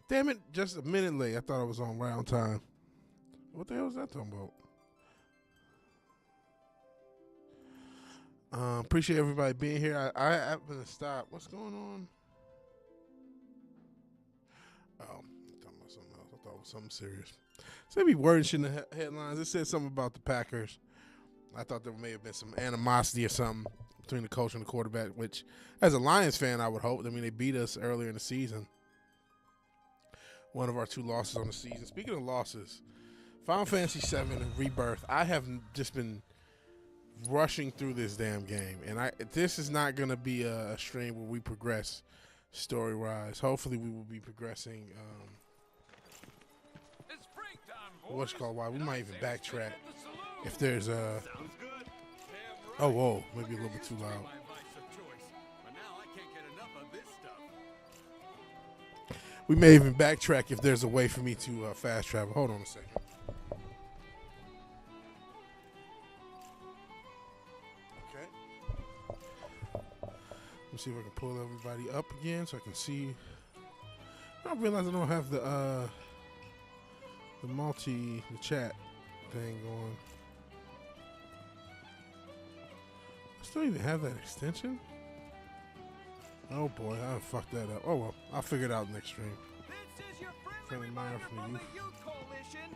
Damn it, just a minute late. I thought I was on right on time. What the hell was that talking about? Appreciate everybody being here. I'm gonna stop. What's going on? Oh, I'm talking about something else. I thought it was something serious. So they be wording shit in the headlines. It said something about the Packers. I thought there may have been some animosity or something between the coach and the quarterback, which, as a Lions fan, I would hope. I mean, they beat us earlier in the season. One of our 2 losses on the season. Speaking of losses, Final Fantasy VII and Rebirth, I have just been rushing through this damn game. And this is not going to be a stream where we progress story-wise. Hopefully we will be progressing. What's called why? We might even backtrack if there's a... Oh, whoa. Maybe a little bit too loud. We may even backtrack if there's a way for me to fast travel. Hold on a second. Okay. Let me see if I can pull everybody up again so I can see. I realize I don't have the chat thing going. I still even have that extension? Oh boy, I fucked that up. Oh well, I'll figure it out next stream. This is your Friendly reminder from the youth. Coalition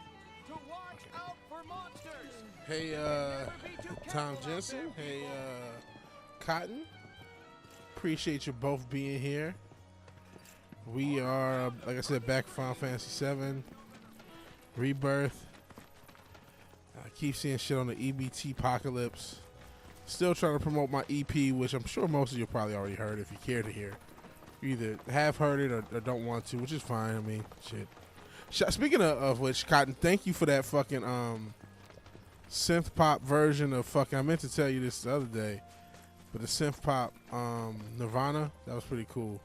to watch out for monsters. Hey, Tom Jensen. Hey, Cotton. Appreciate you both being here. We are, like I said, back Final Fantasy VII, Rebirth. I keep seeing shit on the EBT apocalypse. Still trying to promote my EP, which I'm sure most of you probably already heard if you care to hear. You either have heard it or don't want to, which is fine. I mean, shit. Speaking of which, Cotton, thank you for that fucking synth pop version of fucking. I meant to tell you this the other day, but the synth pop Nirvana, that was pretty cool.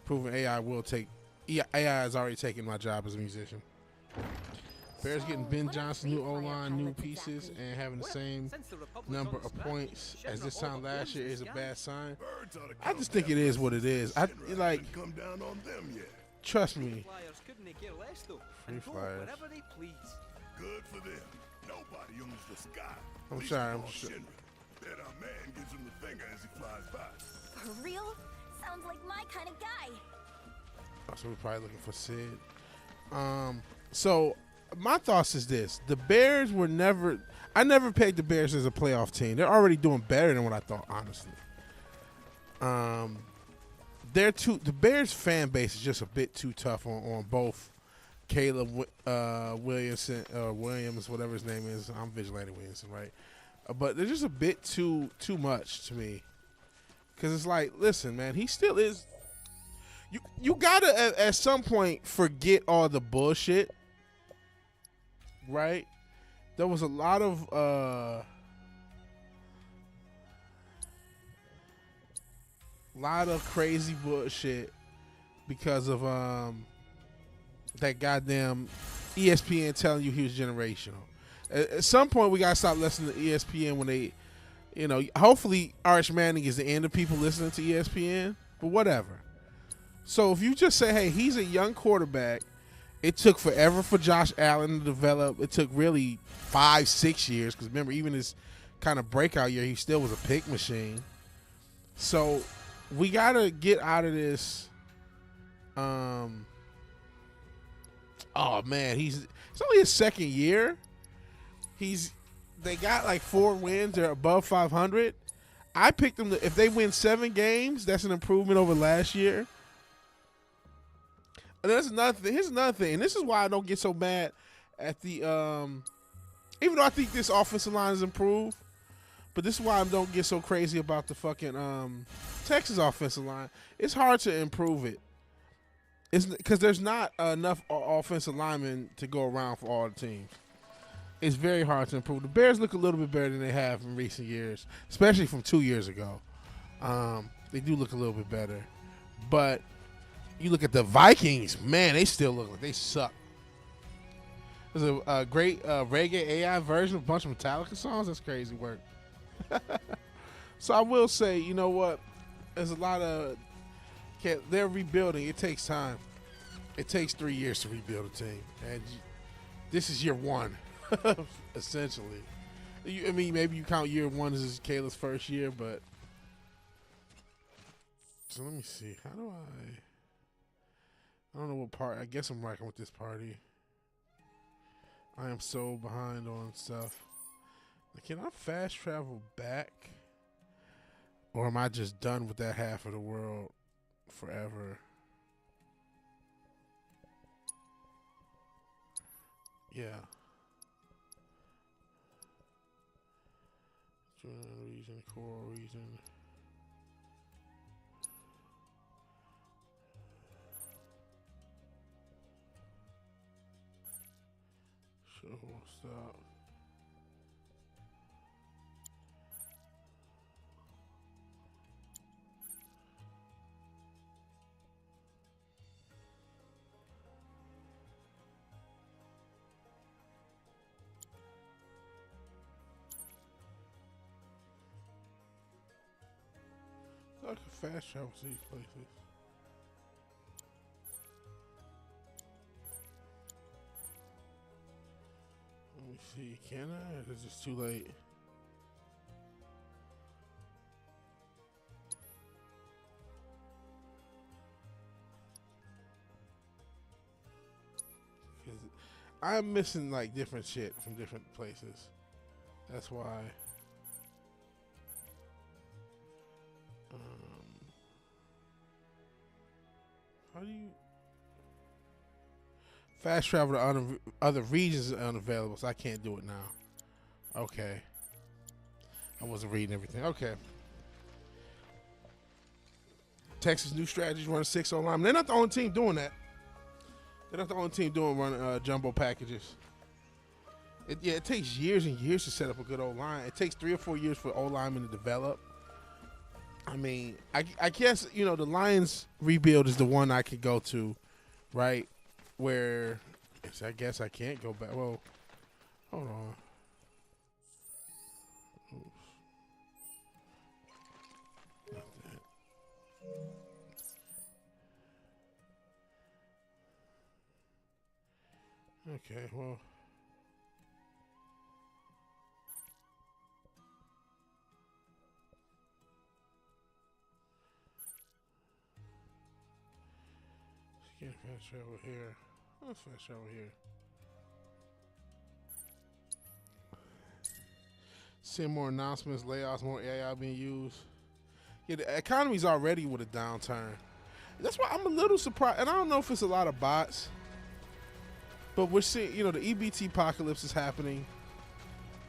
Proving AI will take. AI has already taken my job as a musician. Bears getting Ben Johnson, new O-line, new pieces, and having the same number of points as this time last year is a bad sign. I just think it is what it is. Trust me. Free flyers. Good for them. Nobody owns the sky. I'm sorry. I'm sure. That our man gives him the finger as he flies by. For real? Sounds like my kind of guy. So we're probably looking for Sid. So my thoughts is this: the Bears were never. I never pegged the Bears as a playoff team. They're already doing better than what I thought, honestly. The Bears fan base is just a bit too tough on both Caleb Williams, whatever his name is. I'm VigilanteWilliamson, right? But they're just a bit too much to me. Because it's like, listen, man, he still is. You gotta at some point forget all the bullshit, right? There was a lot of crazy bullshit because of that goddamn ESPN telling you he was generational. At some point, we gotta stop listening to ESPN when they, hopefully Arch Manning is the end of people listening to ESPN, but whatever. So if you just say, hey, he's a young quarterback, it took forever for Josh Allen to develop. It took really 5-6 years because remember, even his kind of breakout year, he still was a pick machine. So we got to get out of this. Oh, man, it's only his second year. They got like 4 wins. They're above 500. I picked them if they win 7 games, that's an improvement over last year. And that's another thing. Here's another thing. And this is why I don't get so mad at the even though I think this offensive line is improved, but this is why I don't get so crazy about the fucking Texas offensive line. It's hard to improve it. It's because there's not enough offensive linemen to go around for all the teams. It's very hard to improve. The Bears look a little bit better than they have in recent years, especially from 2 years ago. They do look a little bit better. But you look at the Vikings, man, they still look like they suck. There's a great reggae AI version of a bunch of Metallica songs. That's crazy work. So I will say, you know what? There's a lot of They're rebuilding. It takes time. It takes 3 years to rebuild a team, and this is year one, essentially. I mean, maybe you count year one as Kayla's first year, but so let me see. How do I don't know what part. I guess I'm rocking with this party. I am so behind on stuff. Can I fast travel back? Or am I just done with that half of the world forever? Yeah. Region, core region. Sure, stop. I can fast travel to these places. Let me see. Can I? Or is it just too late? I'm missing like different shit from different places. That's why. How do you fast travel to other regions? Is unavailable, so I can't do it now. Okay. I wasn't reading everything. Okay. Texas new strategies run 6 online. They're not the only team doing that. They're not the only team doing running jumbo packages. It takes years and years to set up a good O-line. It takes 3 or 4 years for O-linemen to develop. I mean, I guess, you know, the Lions rebuild is the one I could go to, right? Where I guess I can't go back. Well, hold on. Oops. Not that. Okay, well. Can't fast travel here. Let's fast travel here. See more announcements, layoffs, more AI being used. Yeah, the economy's already with a downturn. That's why I'm a little surprised. And I don't know if it's a lot of bots, but we're seeing, you know, the EBT apocalypse is happening.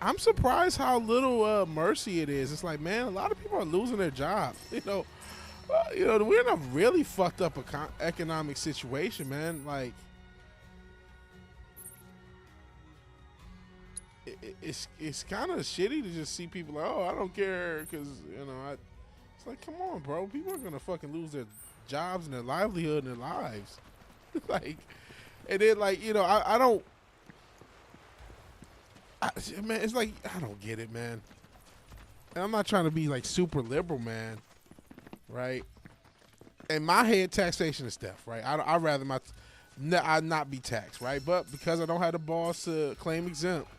I'm surprised how little mercy it is. It's like, man, a lot of people are losing their jobs. You know, we're in a really fucked up economic situation, man. Like, it's kind of shitty to just see people like, oh, I don't care, because, you know, it's like, come on, bro. People are gonna fucking lose their jobs and their livelihood and their lives. Like, and then, like, you know, man, it's like, I don't get it, man. And I'm not trying to be like super liberal, man. Right? In my head, taxation is theft, right? I'd rather I not be taxed, right? But because I don't have the balls to claim exempt,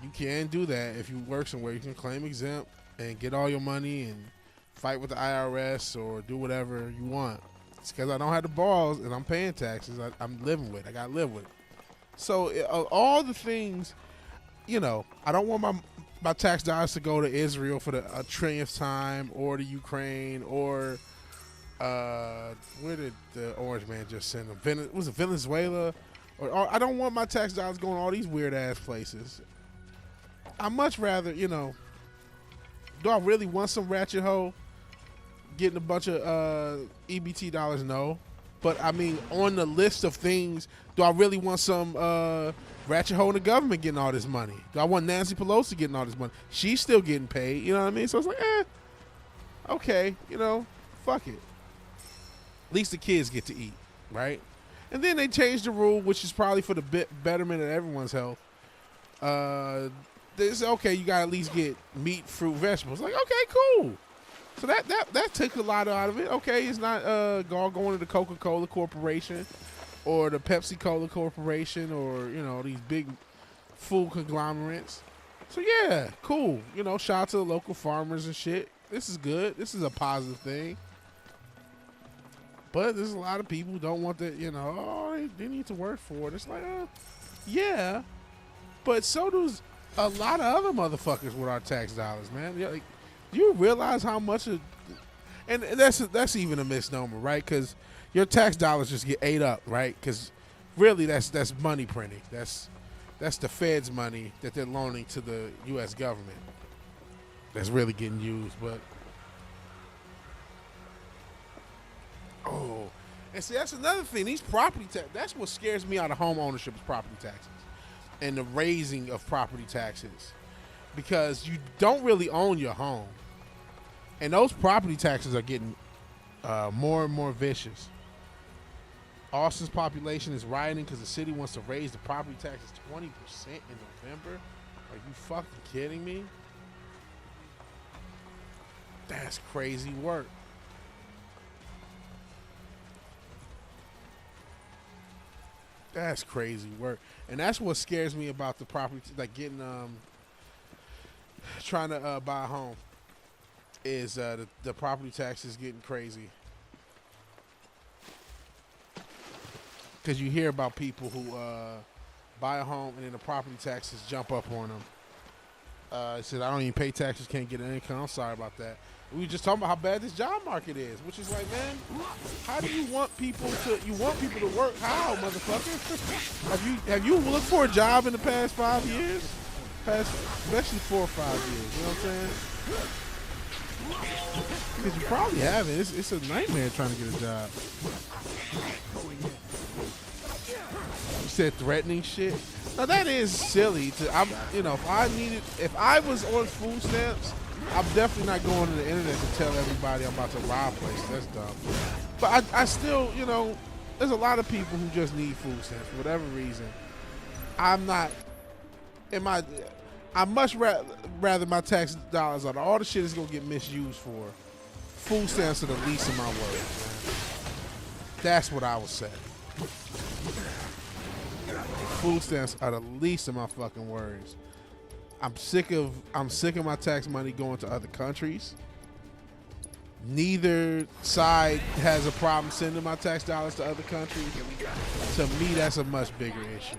you can do that. If you work somewhere, you can claim exempt and get all your money and fight with the IRS or do whatever you want. It's because I don't have the balls and I'm paying taxes. I'm living with it. I got to live with it. So all the things, you know, I don't want my tax dollars to go to Israel for the 1,000,000th time, or to Ukraine, or where did the orange man just send them? Was it Venezuela? Or I don't want my tax dollars going to all these weird ass places. I much rather, you know, do I really want some ratchet hoe getting a bunch of EBT dollars? No. But I mean, on the list of things, do I really want some ratchet hoe in the government getting all this money? Do I want Nancy Pelosi getting all this money? She's still getting paid, you know what I mean? So it's like, okay, you know, fuck it. At least the kids get to eat, right? And then they changed the rule, which is probably for the betterment of everyone's health. They say, okay, you got to at least get meat, fruit, vegetables. Like, okay, cool. So that took a lot out of it. Okay, it's not all going to the Coca-Cola Corporation or the Pepsi-Cola Corporation or, you know, these big food conglomerates. So yeah, cool. You know, shout out to the local farmers and shit. This is good. This is a positive thing. But there's a lot of people who don't want that, you know, oh, they need to work for it. It's like, yeah. But so does a lot of other motherfuckers with our tax dollars, man. Yeah, like, do you realize how much of, and that's even a misnomer, right? Because your tax dollars just get ate up, right? Because really that's money printing. That's the Fed's money that they're loaning to the U.S. government. That's really getting used, but and see, that's another thing. These property tax, that's what scares me out of home ownership is property taxes and the raising of property taxes, because you don't really own your home, and those property taxes are getting more and more vicious. Austin's population is rioting because the city wants to raise the property taxes 20% in November. Are you fucking kidding me? That's crazy work. That's crazy work. And that's what scares me about the property, like getting, trying to buy a home, is the property taxes getting crazy. Because you hear about people who buy a home and then the property taxes jump up on them. It said, I don't even pay taxes, can't get an income. I'm sorry about that. We were just talking about how bad this job market is, which is like, man, how do you want people to? You want people to work? How, motherfucker? have you looked for a job in the past 5 years? Especially 4 or 5 years. You know what I'm saying? Because you probably haven't. It's a nightmare trying to get a job. You said threatening shit. Now that is silly. If I was on food stamps, I'm definitely not going to the internet to tell everybody I'm about to rob places. That's dumb. But I still, you know, there's a lot of people who just need food stamps for whatever reason. I'm not. I much rather my tax dollars on all the shit is gonna get misused for. Food stamps are the least of my worries, man. That's what I would say. Food stamps are the least of my fucking worries. I'm sick of my tax money going to other countries. Neither side has a problem sending my tax dollars to other countries. To me, that's a much bigger issue.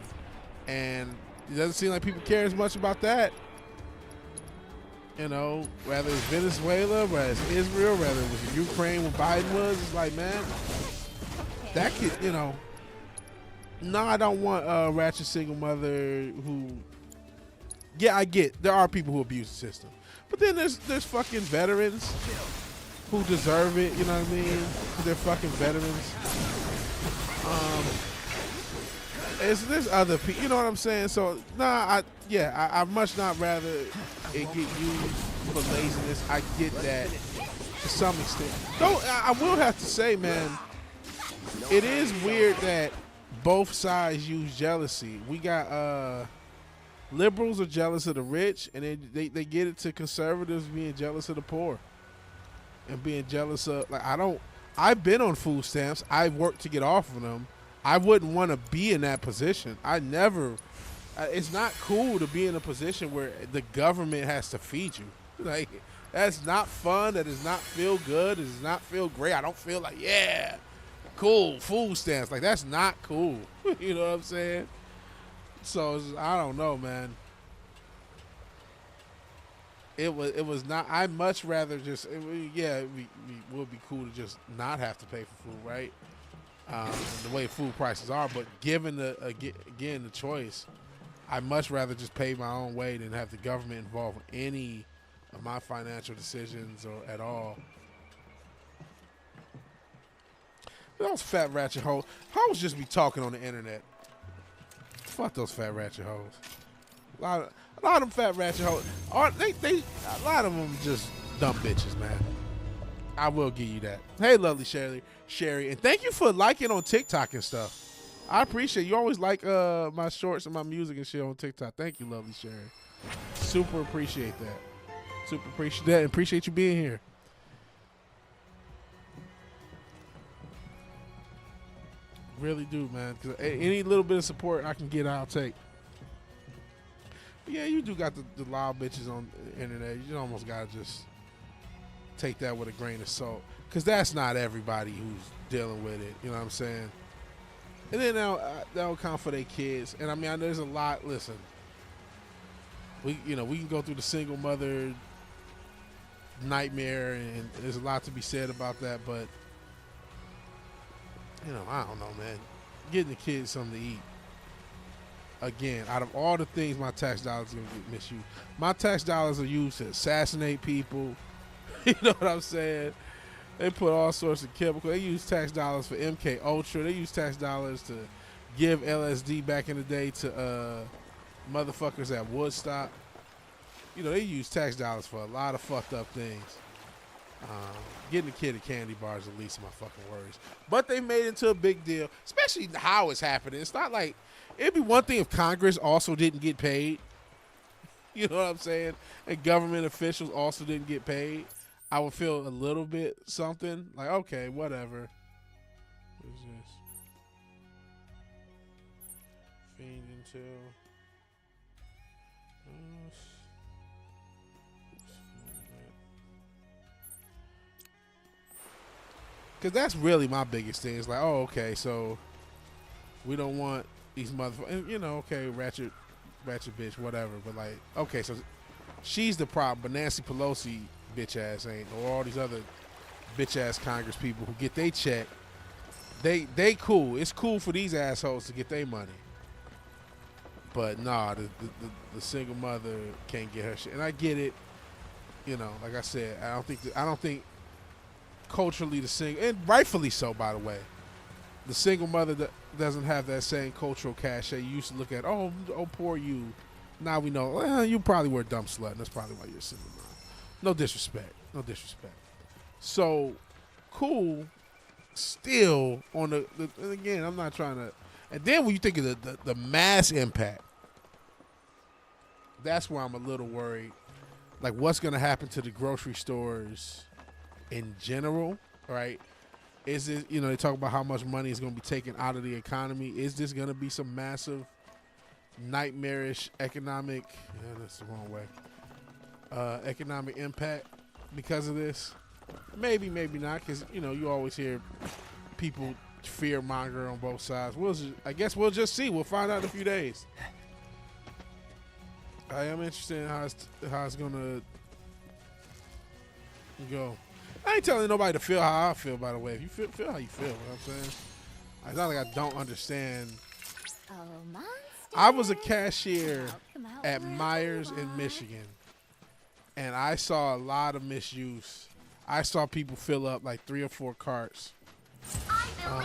And it doesn't seem like people care as much about that. You know, whether it's Venezuela, whether it's Israel, whether it was Ukraine when Biden was, it's like, man, that could, you know. No, I don't want a ratchet single mother who. Yeah, I get there are people who abuse the system, but then there's fucking veterans who deserve it. You know what I mean? 'Cause they're fucking veterans. There's other people. You know what I'm saying? So I much not rather it get used for laziness. I get that to some extent. Though I will have to say, man, it is weird that both sides use jealousy. We got liberals are jealous of the rich, and they get it to conservatives being jealous of the poor and being jealous of, like, I've been on food stamps. I've worked to get off of them. I wouldn't want to be in that position. It's not cool to be in a position where the government has to feed you. Like, that's not fun. That does not feel good. It does not feel great. I don't feel like, yeah, cool, food stamps. Like, that's not cool. You know what I'm saying? So I don't know, man. It was not. I much rather just. It would be cool to just not have to pay for food, right? The way food prices are, but given the choice, I much rather just pay my own way than have the government involved in any of my financial decisions or at all. Those fat ratchet hoes. Hoes just be talking on the internet. Fuck those fat ratchet hoes. A lot of them fat ratchet hoes. A lot of them just dumb bitches, man. I will give you that. Hey, lovely Sherry, and thank you for liking on TikTok and stuff. I appreciate you. Always like my shorts and my music and shit on TikTok. Thank you, lovely Sherry. Super appreciate that. Super appreciate that. And appreciate you being here. Really do, man. Because any little bit of support I can get, I'll take. But yeah, you do got the loud bitches on the internet. You almost got to just take that with a grain of salt. Because that's not everybody who's dealing with it. You know what I'm saying? And then that'll count for their kids. And I mean, there's a lot. Listen, we can go through the single mother nightmare, and there's a lot to be said about that. But I don't know, man. Getting the kids something to eat. Again, out of all the things my tax dollars are gonna get misused, my tax dollars are used to assassinate people. You know what I'm saying? They put all sorts of chemicals. They use tax dollars for MK Ultra. They use tax dollars to give LSD back in the day to motherfuckers at Woodstock. They use tax dollars for a lot of fucked up things. Getting a kid a candy bar is the least of my fucking worries. But they made it into a big deal, especially how it's happening. It's not like, it'd be one thing if Congress also didn't get paid. You know what I'm saying? And government officials also didn't get paid. I would feel a little bit something. Like, okay, whatever. What is this? Fiend until... Because that's really my biggest thing. It's like, oh, okay, so we don't want these motherfuckers. Okay, ratchet bitch, whatever. But like, okay, so she's the problem, but Nancy Pelosi bitch ass ain't, or all these other bitch ass Congress people who get they check. They cool. It's cool for these assholes to get their money. But nah, the single mother can't get her shit, and I get it. Like I said, I don't think. Culturally, the single, and rightfully so, by the way, the single mother that doesn't have that same cultural cachet. You used to look at, oh, poor you. Now we know, well, you probably were a dumb slut, and that's probably why you're a single mom. No disrespect. So, cool. Still on the and again, I'm not trying to. And then when you think of the mass impact, that's where I'm a little worried. Like, what's going to happen to the grocery stores in general, right? Is it, they talk about how much money is going to be taken out of the economy. Is this going to be some massive, nightmarish economic, that's the wrong way, economic impact because of this? Maybe not, because, you always hear people fear monger on both sides. I guess we'll just see. We'll find out in a few days. I am interested in how it's going to go. I ain't telling nobody to feel how I feel, by the way. If you feel how you feel, you know what I'm saying? It's not like I don't understand. I was a cashier at Myers in Michigan, and I saw a lot of misuse. I saw people fill up like 3 or 4 carts for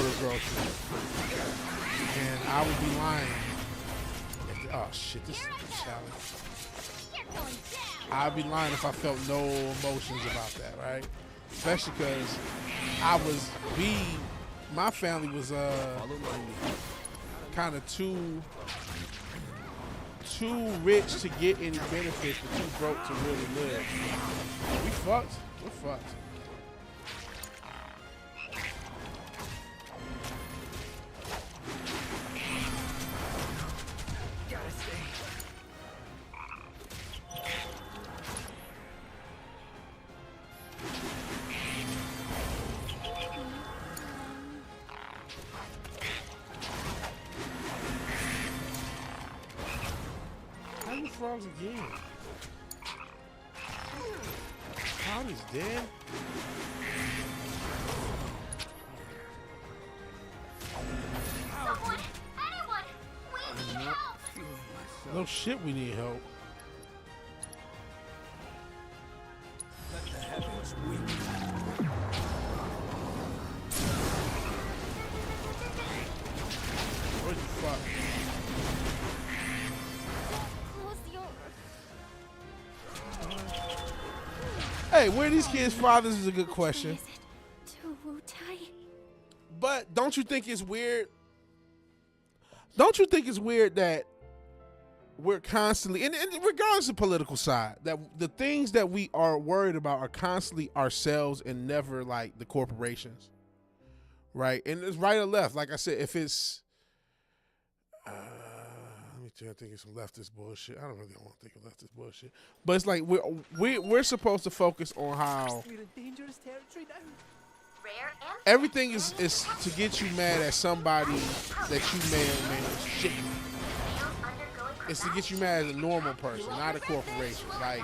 the groceries. And I would be lying. Oh, shit, this is a challenge. I'd be lying if I felt no emotions about that, right? Especially because my family was kind of too rich to get any benefits, but too broke to really live. We're fucked. Frogs again. Tommy's dead. Someone, anyone, we need help. No shit, we need help. Let the heavens weep. What the fuck? Hey, where are these kids' fathers is a good question. But don't you think it's weird? Don't you think it's weird that we're constantly, and regardless of political side, that the things that we are worried about are constantly ourselves and never like the corporations, right? And it's right or left. Like I said, if it's, let me tell you, I think it's some leftist bullshit. I don't really want to think of leftist bullshit, but it's like we're supposed to focus on how We're in dangerous territory now. Rare and everything is to get you mad at somebody that you may or may not shit. It's to get you mad as a normal person, not a corporation. Like,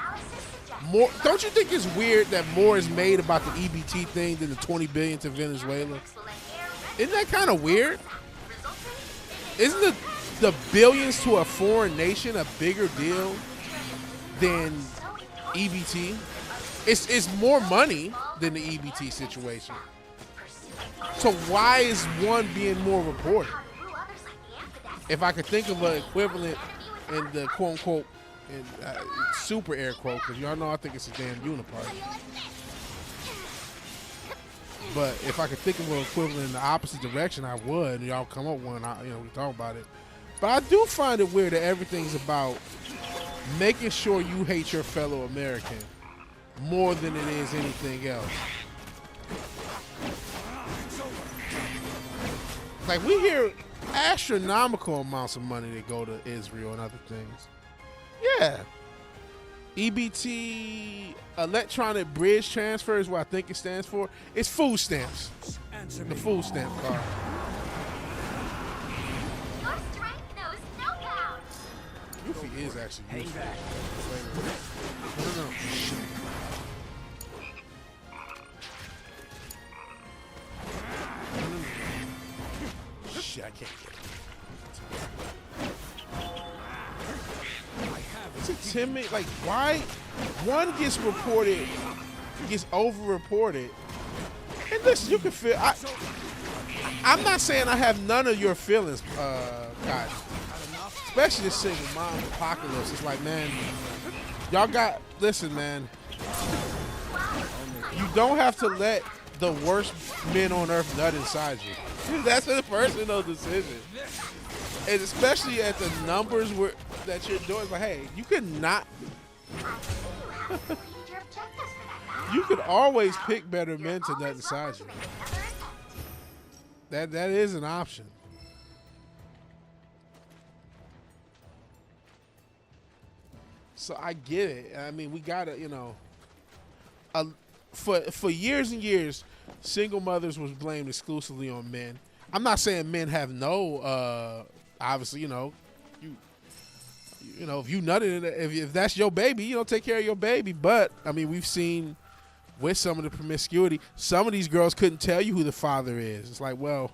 more. Don't you think it's weird that more is made about the EBT thing than the 20 billion to Venezuela? Isn't that kind of weird? Isn't the billions to a foreign nation a bigger deal than EBT? It's more money than the EBT situation. So why is one being more reported? If I could think of an equivalent in the quote unquote, and super air quote, because y'all know I think it's a damn uniparty. But if I could think of an equivalent in the opposite direction, I would. And y'all come up with one, we talk about it. But I do find it weird that everything's about making sure you hate your fellow American more than it is anything else. Like, we hear astronomical amounts of money that go to Israel and other things. Yeah. EBT, electronic bridge transfer is what I think it stands for. It's food stamps. The food stamp card. Your strength knows no bounds. Goofy is actually useful. No. Shit, I can't get it. It's a timid, like, why one gets reported, gets over-reported. And listen, you can feel, I'm not saying I have none of your feelings, guys. Especially this single mom apocalypse. It's like, man, y'all got, listen, man. You don't have to let the worst men on earth nut inside you. That's a personal decision. And especially at the numbers that you're doing, it's like, hey, you could not. You could always pick better men to nut inside you. That is an option. So I get it. I mean, we gotta, for years and years, single mothers was blamed exclusively on men. I'm not saying men have no, obviously, if you nutted, if that's your baby, take care of your baby. But I mean, we've seen with some of the promiscuity, some of these girls couldn't tell you who the father is. It's like, well,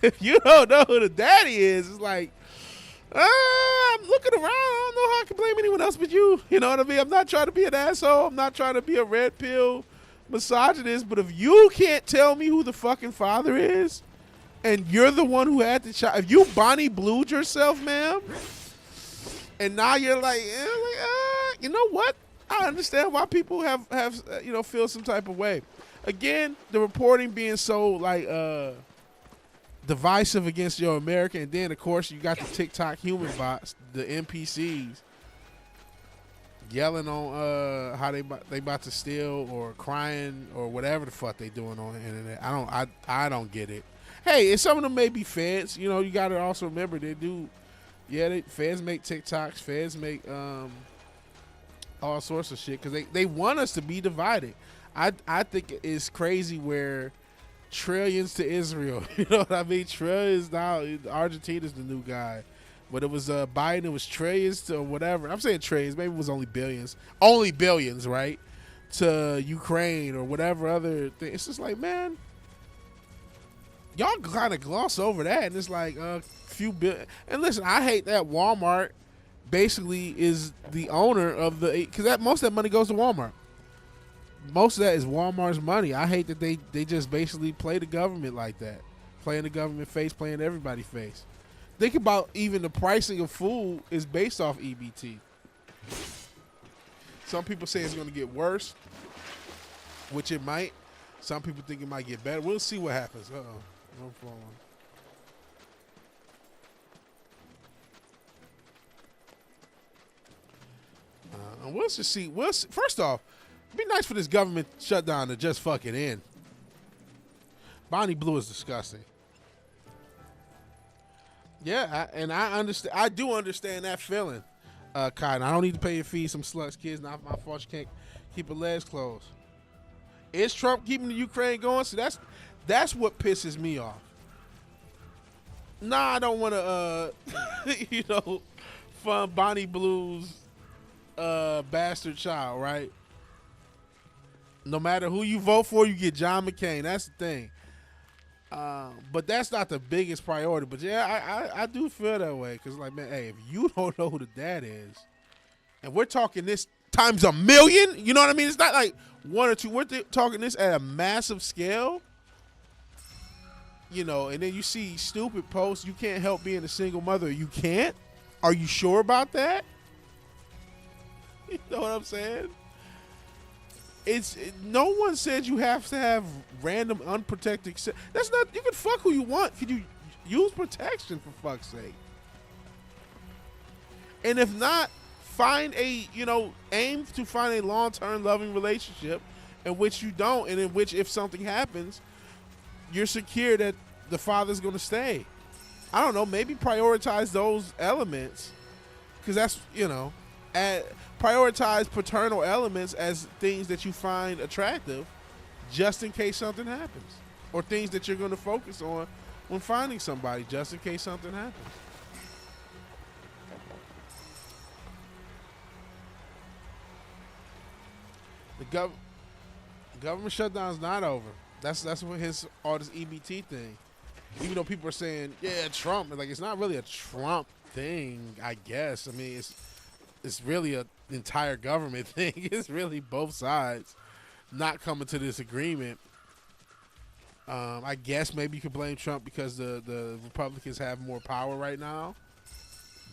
if you don't know who the daddy is, it's like, I'm looking around. I don't know how I can blame anyone else but you. You know what I mean? I'm not trying to be an asshole. I'm not trying to be a red pill misogynist. But if you can't tell me who the fucking father is, and you're the one who had the child, if you Bonnie Blued yourself, ma'am, and now you're like, you know what? I understand why people have feel some type of way. Again, the reporting being so divisive against your American, and then of course you got the TikTok human bots, the NPCs, yelling on how they about to steal or crying or whatever the fuck they doing on the internet. I don't get it. Hey, and some of them may be feds. You got to also remember they do. Yeah, feds make TikToks. Feds make all sorts of shit because they want us to be divided. I think it's crazy where trillions to Israel. You know what I mean? Trillions now. Argentina's the new guy. But it was Biden, it was trillions to whatever. I'm saying trillions. Maybe it was only billions. Only billions, right? To Ukraine or whatever other thing. It's just like, man, y'all kind of gloss over that. And it's like a few billion. And listen, I hate that Walmart basically is the owner of the, because most of that money goes to Walmart. Most of that is Walmart's money. I hate that they just basically play the government like that. Playing the government face, playing everybody's face. Think about even the pricing of food is based off EBT. Some people say it's going to get worse, which it might. Some people think it might get better. We'll see what happens. No phone. And we'll just see. First off, it'd be nice for this government shutdown to just fucking end. Bonnie Blue is disgusting. Yeah, I understand. I do understand that feeling, Cotton. I don't need to pay your fees. Some sluts, kids. Not my fault. You can't keep her legs closed. Is Trump keeping the Ukraine going? So that's what pisses me off. Nah, I don't want to, fund Bonnie Blue's bastard child, right? No matter who you vote for, you get John McCain. That's the thing. But that's not the biggest priority. But yeah, I do feel that way. Because, like, man, hey, if you don't know who the dad is, and we're talking this times a million, you know what I mean? It's not like one or two. We're talking this at a massive scale. And then you see stupid posts. You can't help being a single mother. You can't? Are you sure about that? You know what I'm saying? No one said you have to have random unprotected sex. That's not. You can fuck who you want. Could you use protection, for fuck's sake? And if not, aim to find a long-term loving relationship in which you don't, and in which, if something happens, you're secure that the father's going to stay. I don't know. Maybe prioritize those elements, because that's prioritize paternal elements as things that you find attractive, just in case something happens, or things that you're going to focus on when finding somebody, just in case something happens. The government shutdown's not over. That's what all this EBT thing. Even though people are saying, yeah, Trump, like, it's not really a Trump thing, I guess. I mean, it's really an entire government thing. It's really both sides not coming to this agreement. I guess maybe you could blame Trump because the Republicans have more power right now.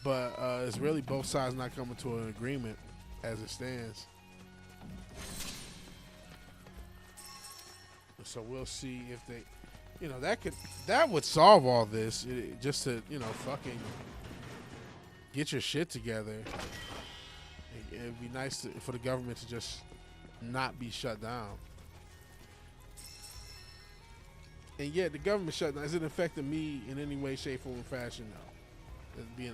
But it's really both sides not coming to an agreement as it stands. So we'll see if they, that would solve all this, just to, fucking get your shit together. It'd be nice for the government to just not be shut down. And yet the government shutdown, is it affecting me in any way, shape, form, or fashion? No. Being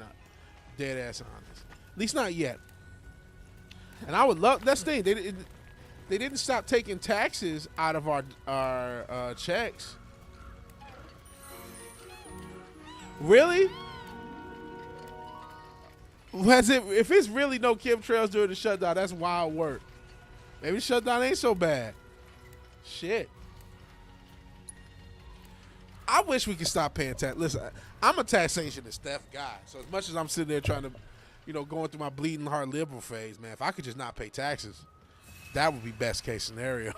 dead ass honest. At least not yet. And I would love, that's the thing, they didn't stop taking taxes out of our checks. Really? If it's really no chemtrails during the shutdown, that's wild work. Maybe the shutdown ain't so bad. Shit. I wish we could stop paying tax. Listen, I'm a taxationist Steph guy. So as much as I'm sitting there trying to, going through my bleeding heart liberal phase, man, if I could just not pay taxes, that would be best case scenario.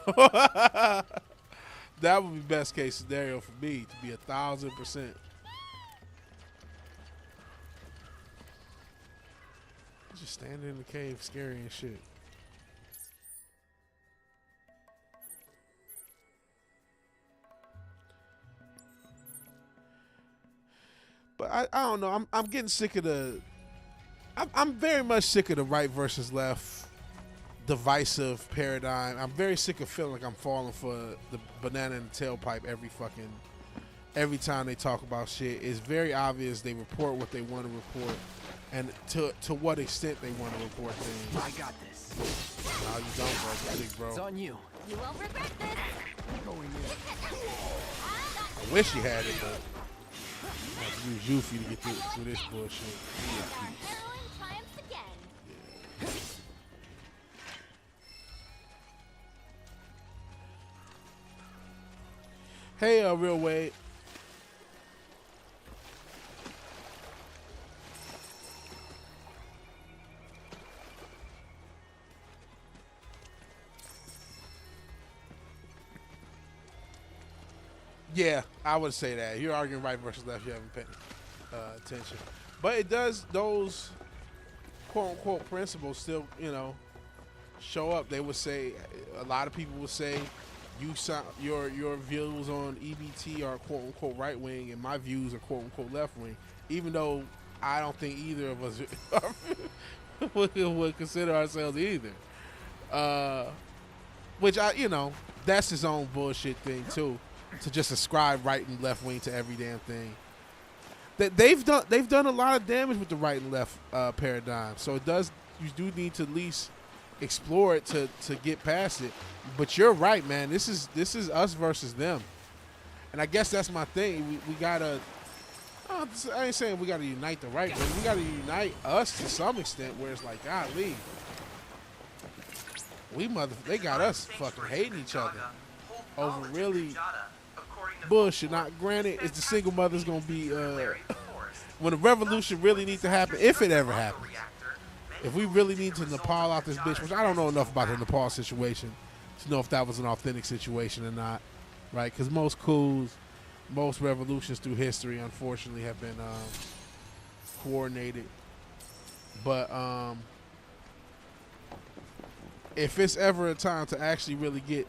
That would be best case scenario for me, to be 1,000%. Just standing in the cave, scary and shit. But I don't know. I'm getting sick of the. I'm very much sick of the right versus left divisive paradigm. I'm very sick of feeling like I'm falling for the banana in the tailpipe every time they talk about shit. It's very obvious they report what they want to report, and to what extent they want to report things. I got this. No, you don't, bro. Big bro. It's on you. You won't regret this. Going in. I wish you had it, but I have to use you for you to get through this bullshit. Heroine triumphs again. Hey, Real Wade. Yeah, I would say that. You're arguing right versus left. You haven't paid attention. But it does, those quote-unquote principles still, show up. They would say, a lot of people would say, your views on EBT are quote-unquote right-wing, and my views are quote-unquote left-wing, even though I don't think either of us would consider ourselves either. Which, that's his own bullshit thing, too. to just ascribe right and left wing to every damn thing. That they've done a lot of damage with the right and left paradigm. So it does. You do need to at least explore it to get past it. But you're right, man. This is us versus them. And I guess that's my thing. We gotta. I ain't saying we gotta unite the right, but we gotta unite us to some extent. Where it's like, golly, they got us fucking hating each other over really bullshit. Not granted, is the single mother's gonna be when the revolution really needs to happen, if it ever happens. If we really need to Nepal out this bitch, which I don't know enough about the Nepal situation to know if that was an authentic situation or not, right? Because most coups, most revolutions through history, unfortunately, have been coordinated. But if it's ever a time to actually really get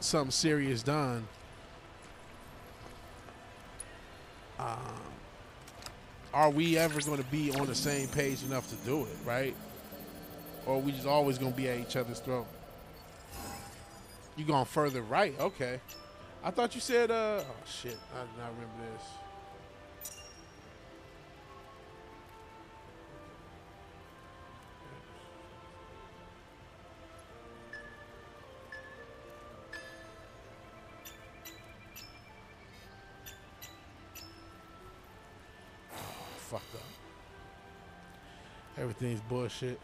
something serious done, are we ever going to be on the same page enough to do it, right? Or are we just always going to be at each other's throat? You going further right? Okay. I thought you said, oh shit, I did not remember this. Fucked up. Everything's bullshit.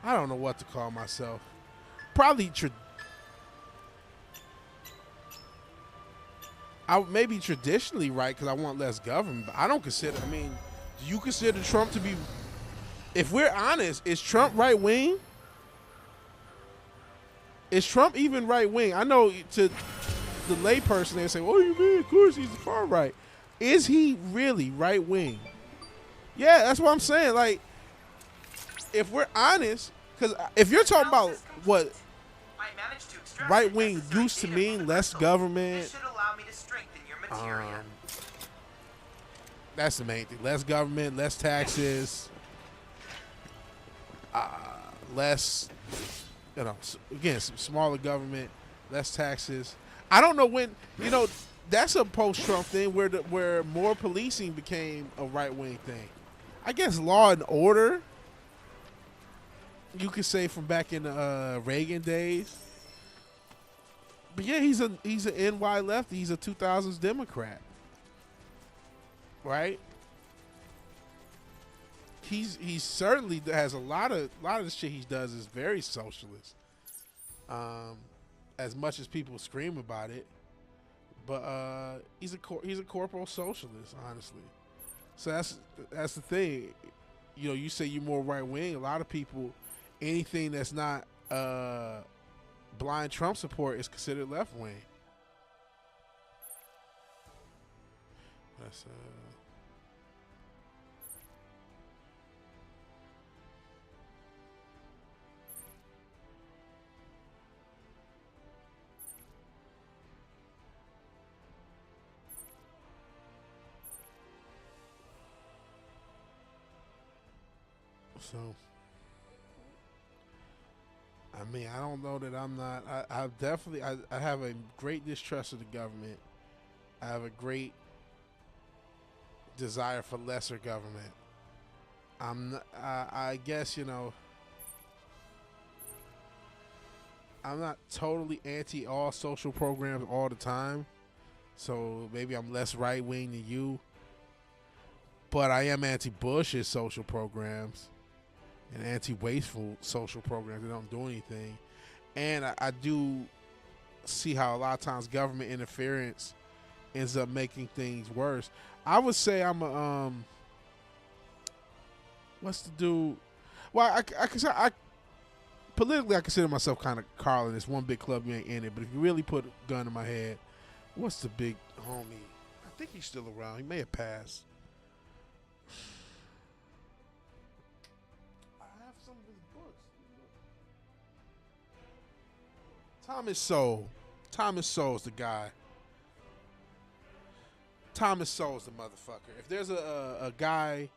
I don't know what to call myself. Probably I may be traditionally right because I want less government, but I don't consider. I mean, do you consider Trump to be? If we're honest, is Trump right wing? Is Trump even right wing? I know to the layperson they say, "Oh, you mean? Of course he's the far right." Is he really right wing? Yeah, that's what I'm saying. Like, if we're honest, because if you're talking about what right wing used to mean, less government. That's the main thing. Less government, less taxes, less, again, some smaller government, less taxes. I don't know when, that's a post-Trump thing where more policing became a right-wing thing. I guess law and order, you could say from back in the Reagan days. But yeah, he's an NY lefty. He's a 2000s Democrat, right? He certainly has a lot of the shit he does is very socialist. As much as people scream about it, but he's a corporal socialist, honestly. So that's the thing. You say you're more right wing. A lot of people, anything that's not blind Trump support is considered left wing. That's so. I mean, I don't know that I'm not. I definitely I have a great distrust of the government. I have a great desire for lesser government. I guess I'm not totally anti all social programs all the time. So maybe I'm less right wing than you. But I am anti Bush's social programs and anti-wasteful social programs that don't do anything. And I do see how a lot of times government interference ends up making things worse. I would say I'm a what's the dude? Well, I politically I consider myself kind of Carlin. It's one big club, you ain't in it. But if you really put a gun in my head, what's the big homie? I think he's still around. He may have passed. Thomas Sowell. Thomas Sowell's the guy. Thomas Sowell's the motherfucker. If there's a guy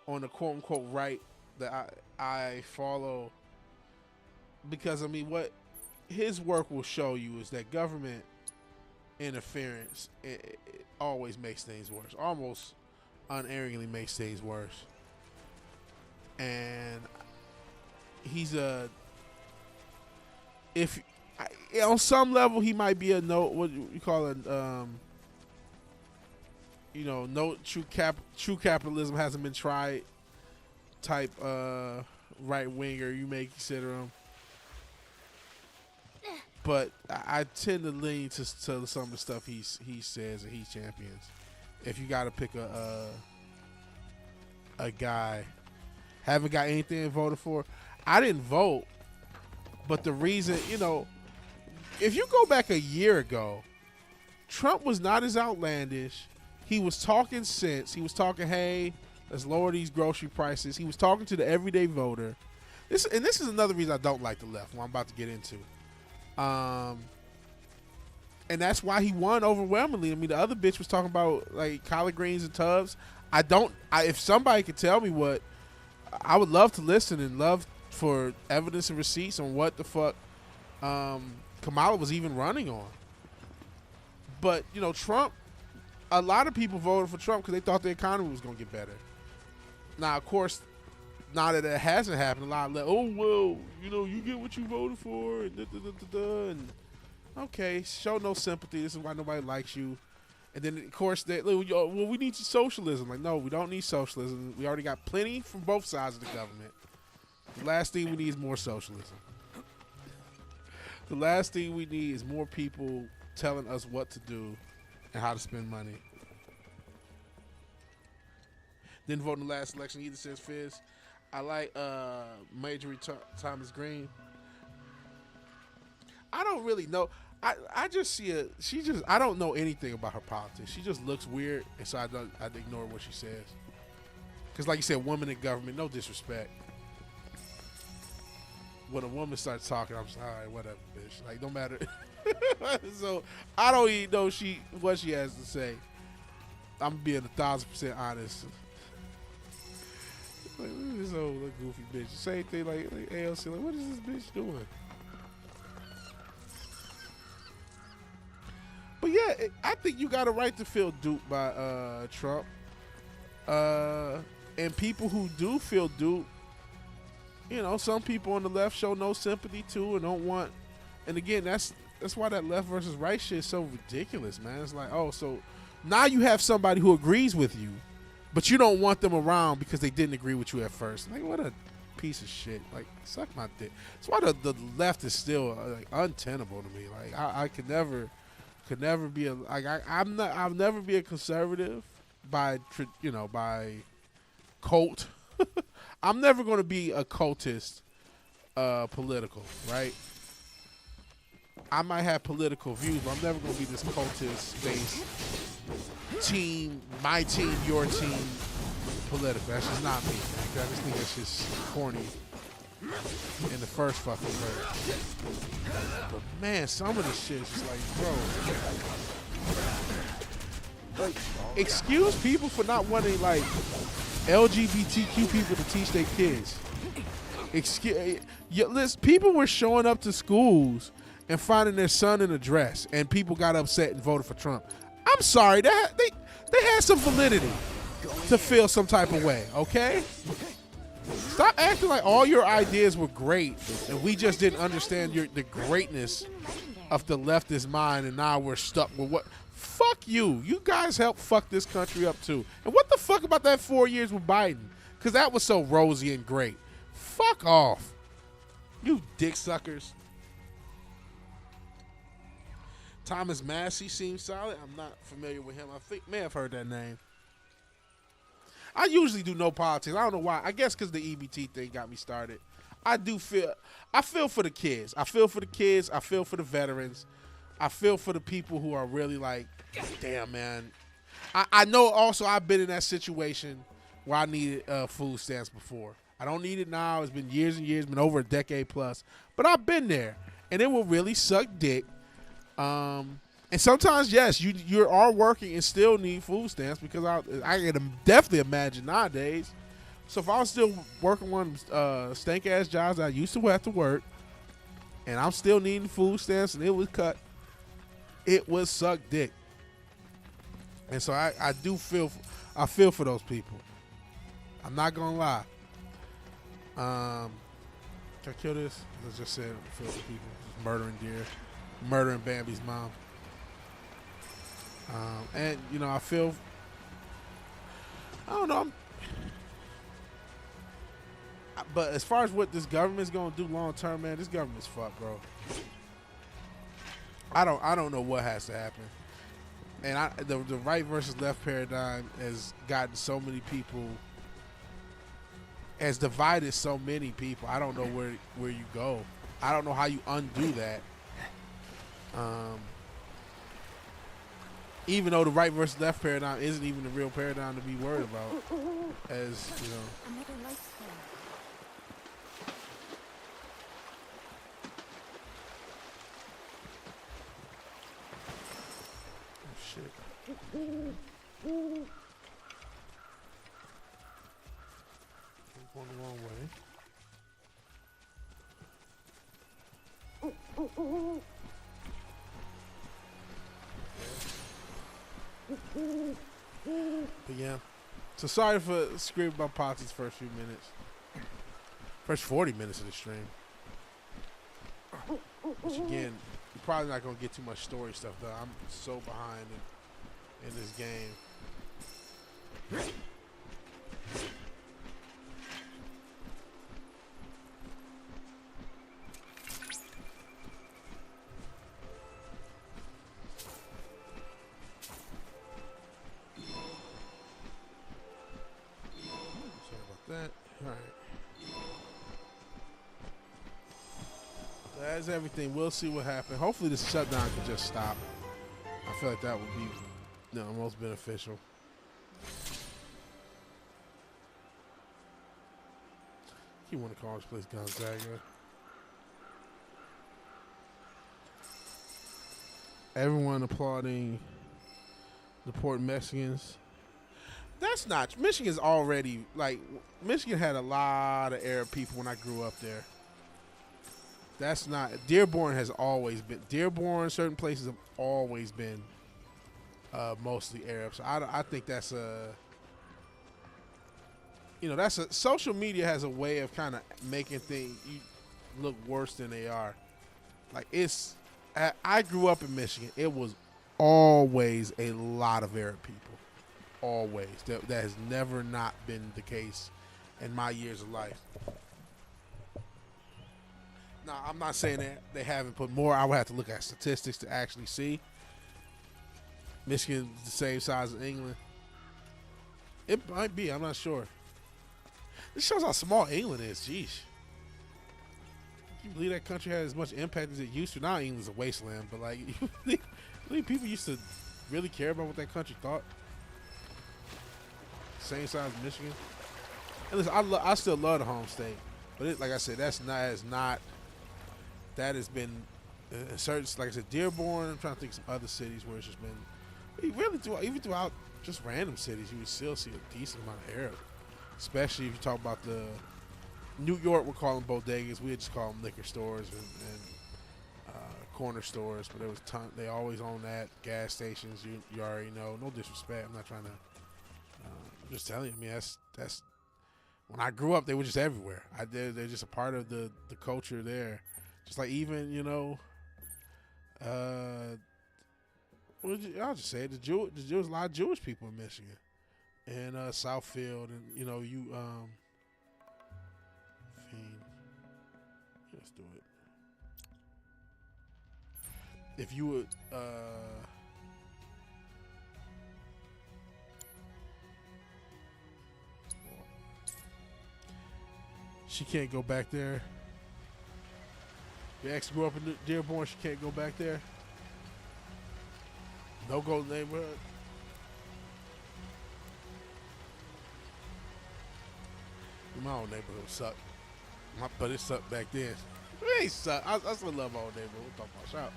on the quote unquote right that I follow, because I mean, what his work will show you is that government interference it always makes things worse, almost unerringly makes things worse. And he's a if on some level he might be a no what you call it no true capitalism hasn't been tried type right winger you may consider him. But I tend to lean to some of the stuff he says and he champions. If you got to pick a guy, haven't got anything voted for. I didn't vote, but the reason, if you go back a year ago, Trump was not as outlandish. He was talking sense. He was talking, hey, let's lower these grocery prices. He was talking to the everyday voter. This is another reason I don't like the left, what I'm about to get into. And that's why he won overwhelmingly. I mean, the other bitch was talking about like collard greens and tubs. If somebody could tell me what, I would love to listen and love for evidence and receipts on what the fuck Kamala was even running on. But Trump, a lot of people voted for Trump because they thought the economy was going to get better. Now, of course, now that it hasn't happened, a lot of you get what you voted for, and okay, show no sympathy. This is why nobody likes you. And then, of course, we need socialism. Like, no, we don't need socialism. We already got plenty from both sides of the government. The last thing we need is more socialism. The last thing we need is more people telling us what to do and how to spend money. Didn't vote in the last election either, says Fizz. I like Marjorie Thomas Green. I don't really know. I just see I don't know anything about her politics. She just looks weird, and so I'd ignore what she says. Because like you said, woman in government, no disrespect. When a woman starts talking, I'm just, all right, whatever, bitch. Like, no matter. So I don't even know what she has to say. I'm being 1,000% honest. Like, look at this old little goofy bitch. Same thing like ALC. Like, what is this bitch doing? But yeah, I think you got a right to feel duped by Trump. And people who do feel duped, some people on the left show no sympathy to and don't want. And again, that's why that left versus right shit is so ridiculous, man. It's like, oh, so now you have somebody who agrees with you, but you don't want them around because they didn't agree with you at first. Like, what a piece of shit. Like, suck my dick. That's why the left is still like untenable to me. Like, I could never be I'll never be a conservative by cult. I'm never going to be a cultist political, right? I might have political views, but I'm never going to be this cultist-based team, my team, your team, political. That's just not me, man. I just think that's just corny in the first fucking word. But man, some of this shit is just like, bro. Like, excuse people for not wanting like LGBTQ people to teach their kids. Listen, people were showing up to schools and finding their son in a dress, and people got upset and voted for Trump. I'm sorry, they had some validity to feel some type of way, okay? Stop acting like all your ideas were great and we just didn't understand the greatness of the leftist mind, and now we're stuck with what. Fuck you. You guys helped fuck this country up too. And what the fuck about that 4 years with Biden? Because that was so rosy and great. Fuck off. You dick suckers. Thomas Massey seems solid. I'm not familiar with him. I may have heard that name. I usually do no politics. I don't know why. I guess because the EBT thing got me started. I feel for the kids. I feel for the kids. I feel for the veterans. I feel for the people who are really like, damn, man. I know also I've been in that situation where I needed food stamps before. I don't need it now. It's been years and years, been over a decade plus. But I've been there. And it will really suck dick. And sometimes, yes, you are working and still need food stamps, because I can definitely imagine nowadays. So if I was still working one stank ass jobs I used to have to work, and I'm still needing food stamps, and it was cut. It was suck dick. And so I feel for those people. I'm not gonna lie. Can I kill this? I just said I feel for people. Just murdering deer, murdering Bambi's mom. And you know, I don't know. But as far as what this government's gonna do long term, man, this government's fucked, bro. I don't know what has to happen. And the right versus left paradigm has gotten so many people, has divided so many people. I don't know where you go. I don't know how you undo that. Even though the right versus left paradigm isn't even the real paradigm to be worried about, as you know. Another lifespan. Oh shit. I'm going the wrong way. But yeah. So sorry for screaming about Potsy's first few minutes. First 40 minutes of the stream. Which again, you're probably not gonna get too much story stuff though. I'm so behind in this game. Sorry about that. Alright. That's everything. We'll see what happens. Hopefully this shutdown can just stop. I feel like that would be most beneficial. You want to call this place Gonzaga. Everyone applauding deporting Mexicans. That's not. Michigan's already, like, Michigan had a lot of Arab people when I grew up there. That's not. Dearborn has always been. Dearborn, certain places have always been mostly Arab. So I think that's a. You know, that's a. Social media has a way of kind of making things look worse than they are. Like, it's. I grew up in Michigan. It was always a lot of Arab people. Always. That has never not been the case in my years of life. Now, I'm not saying that they haven't put more. I would have to look at statistics to actually see. Michigan's the same size as England. It might be. I'm not sure. This shows how small England is. Jeez. Can you believe that country had as much impact as it used to? Now England's a wasteland, but like, you believe people used to really care about what that country thought? Same size as Michigan. And listen, I still love the home state, but like I said, that has been certain, like I said, Dearborn. I'm trying to think of some other cities where it's just been, even throughout just random cities, you would still see a decent amount of Arab. Especially if you talk about the New York, we're calling bodegas. We just call them liquor stores and corner stores. But there was they always own that. Gas stations, you already know. No disrespect. I'm not trying to. I'm just telling you. I mean, that's when I grew up, they were just everywhere. They're just a part of the culture there. Just like even, you know, I'll just say it, there's a lot of Jewish people in Michigan and Southfield, and you know, let's do it. If you would, she can't go back there. Your ex grew up in Dearborn, she can't go back there. No go neighborhood. My old neighborhood sucked. But it sucked back then. It ain't sucked. I still love my old neighborhood. We'll talk about shout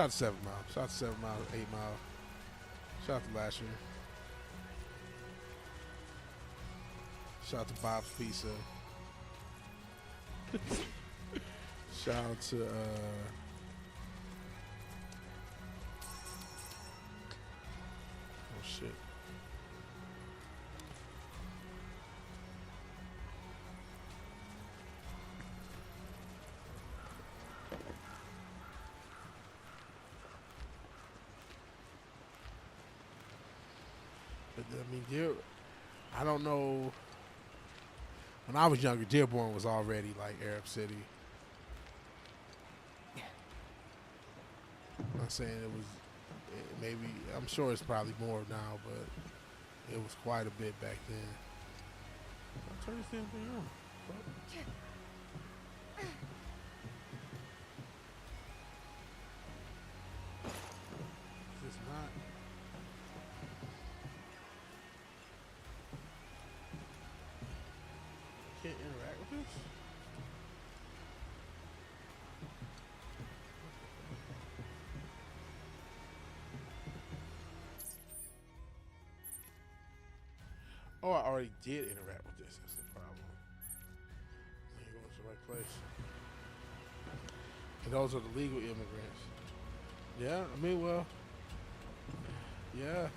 out to 7 Mile. Shout out to 7 Mile, 8 Mile. Shout out to last year. Shout out to Bob's Pizza. Shout out to oh shit. But I mean, I don't know. When I was younger, Dearborn was already like Arab City. I'm not saying it was. Maybe I'm sure it's probably more now, but it was quite a bit back then. I'll turn this damn thing on. Is this not? Can't interact with this? Oh, I already did interact with this. That's the problem. I ain't going to the right place. And those are the legal immigrants. Yeah, I mean, well, yeah.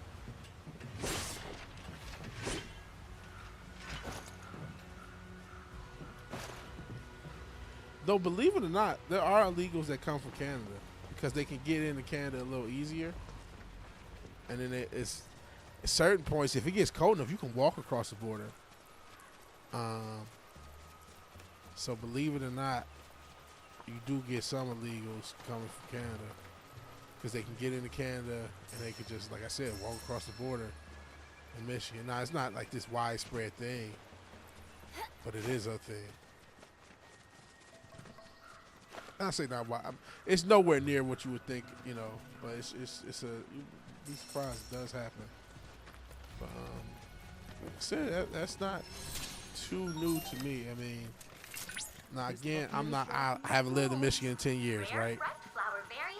Though, believe it or not, there are illegals that come from Canada because they can get into Canada a little easier. And then it's at certain points, if it gets cold enough, you can walk across the border. So believe it or not, you do get some illegals coming from Canada because they can get into Canada and they can just, like I said, walk across the border in Michigan. Now, it's not like this widespread thing, but it is a thing. I say not why. It's nowhere near what you would think, you know. But it's you'd be surprised it does happen. But like I said, that's not too new to me. I mean, now again, I haven't lived in Michigan in 10 years, right?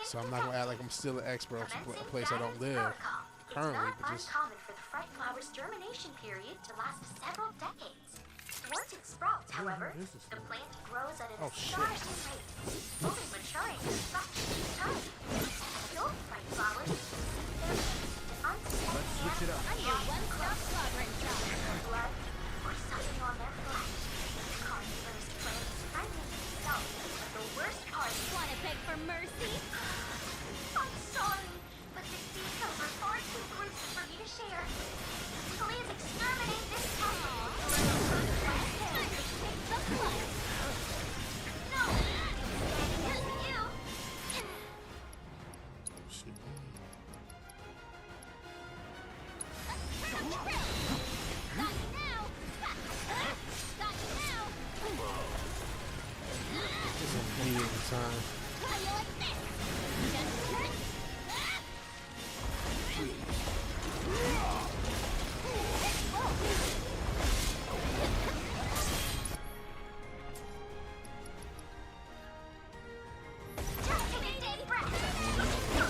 So I'm not gonna act like I'm still an expert on a place I don't live currently. But just uncommon for the fresh flower's germination period to last several decades. Once it sprouts, however, the plant grows at an astonishing rate, only maturing in fractions of time. Adult fresh flowers Let's switch it up. under one-stop slaughtering job. Blood or sucking on their flesh. Carnivorous plants friendly to themselves, but the worst part is wanna beg for mercy? I'm sorry, but the details are far too gruesome for me to share. Please exterminate this pest. No! You! shit. Got you now! Got you now! It's a meeting time. How you like this? Just take a deep breath. No.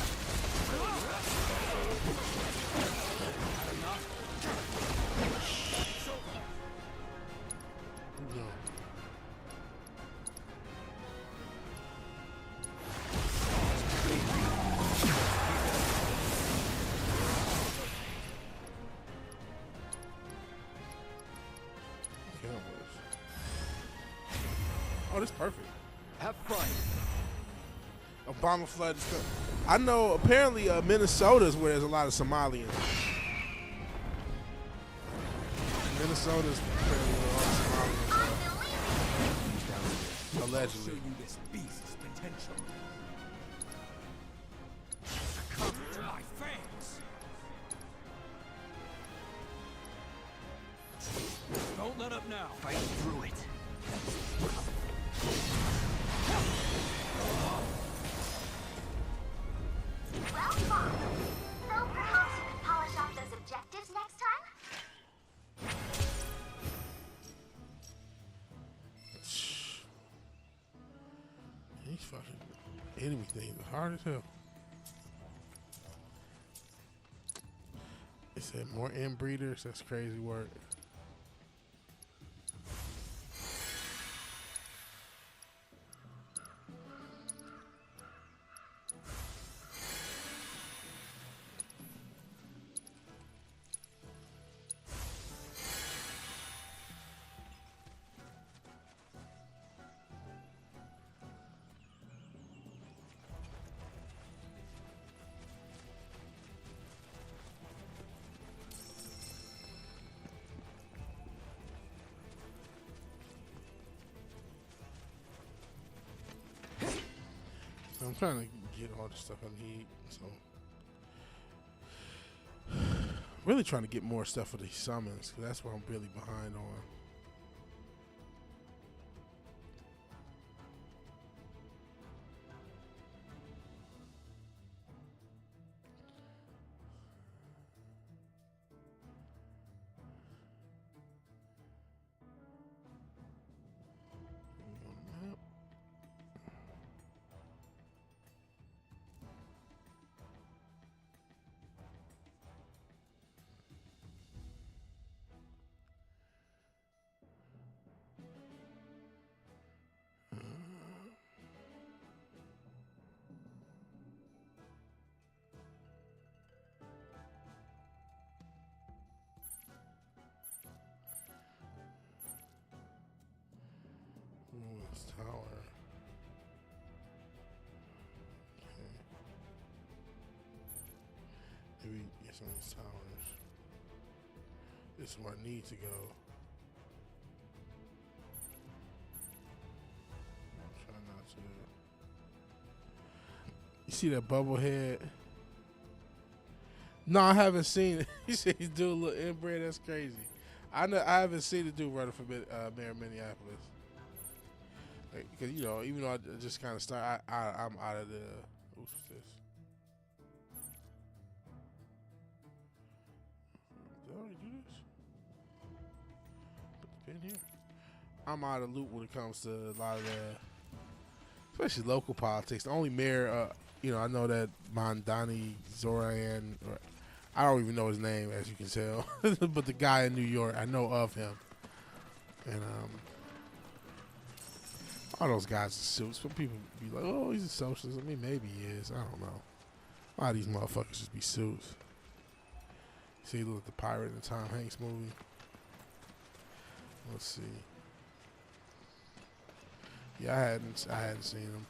Oh, this is perfect. Have fun. Obama flood is coming. I know apparently Minnesota's where there's a lot of Somalians. Minnesota's apparently where a lot of Somalians are. Show Allegedly. you this beast's potential. Succumb to my fangs. Don't let up now. Fight through it. Well, fine. So perhaps you could polish off those objectives next time? These fucking enemy things are hard as hell. It said more inbreeders. That's crazy work. I'm trying to get all the stuff I need, so really trying to get more stuff for these summons, because that's what I'm really behind on. This tower. Okay. Maybe get some of these towers. This is where I need to go. Try not to. You see that bubble head? No, I haven't seen it. You said he's doing a little inbred. That's crazy. I haven't seen the dude running for Mayor of Minneapolis. Because, you know, even though I just kind of start, I'm out of the. What's this? Did I already do this? Put the pin here. I'm out of the loop when it comes to a lot of the, especially local politics. The only mayor, you know, I know that Mondani Zoran, or I don't even know his name, as you can tell, but the guy in New York, I know of him, and all those guys in suits. Some people be like, "Oh, he's a socialist." I mean, maybe he is. I don't know. A lot of these motherfuckers just be suits. See, look at the pirate in the Tom Hanks movie. Let's see. Yeah, I hadn't seen him.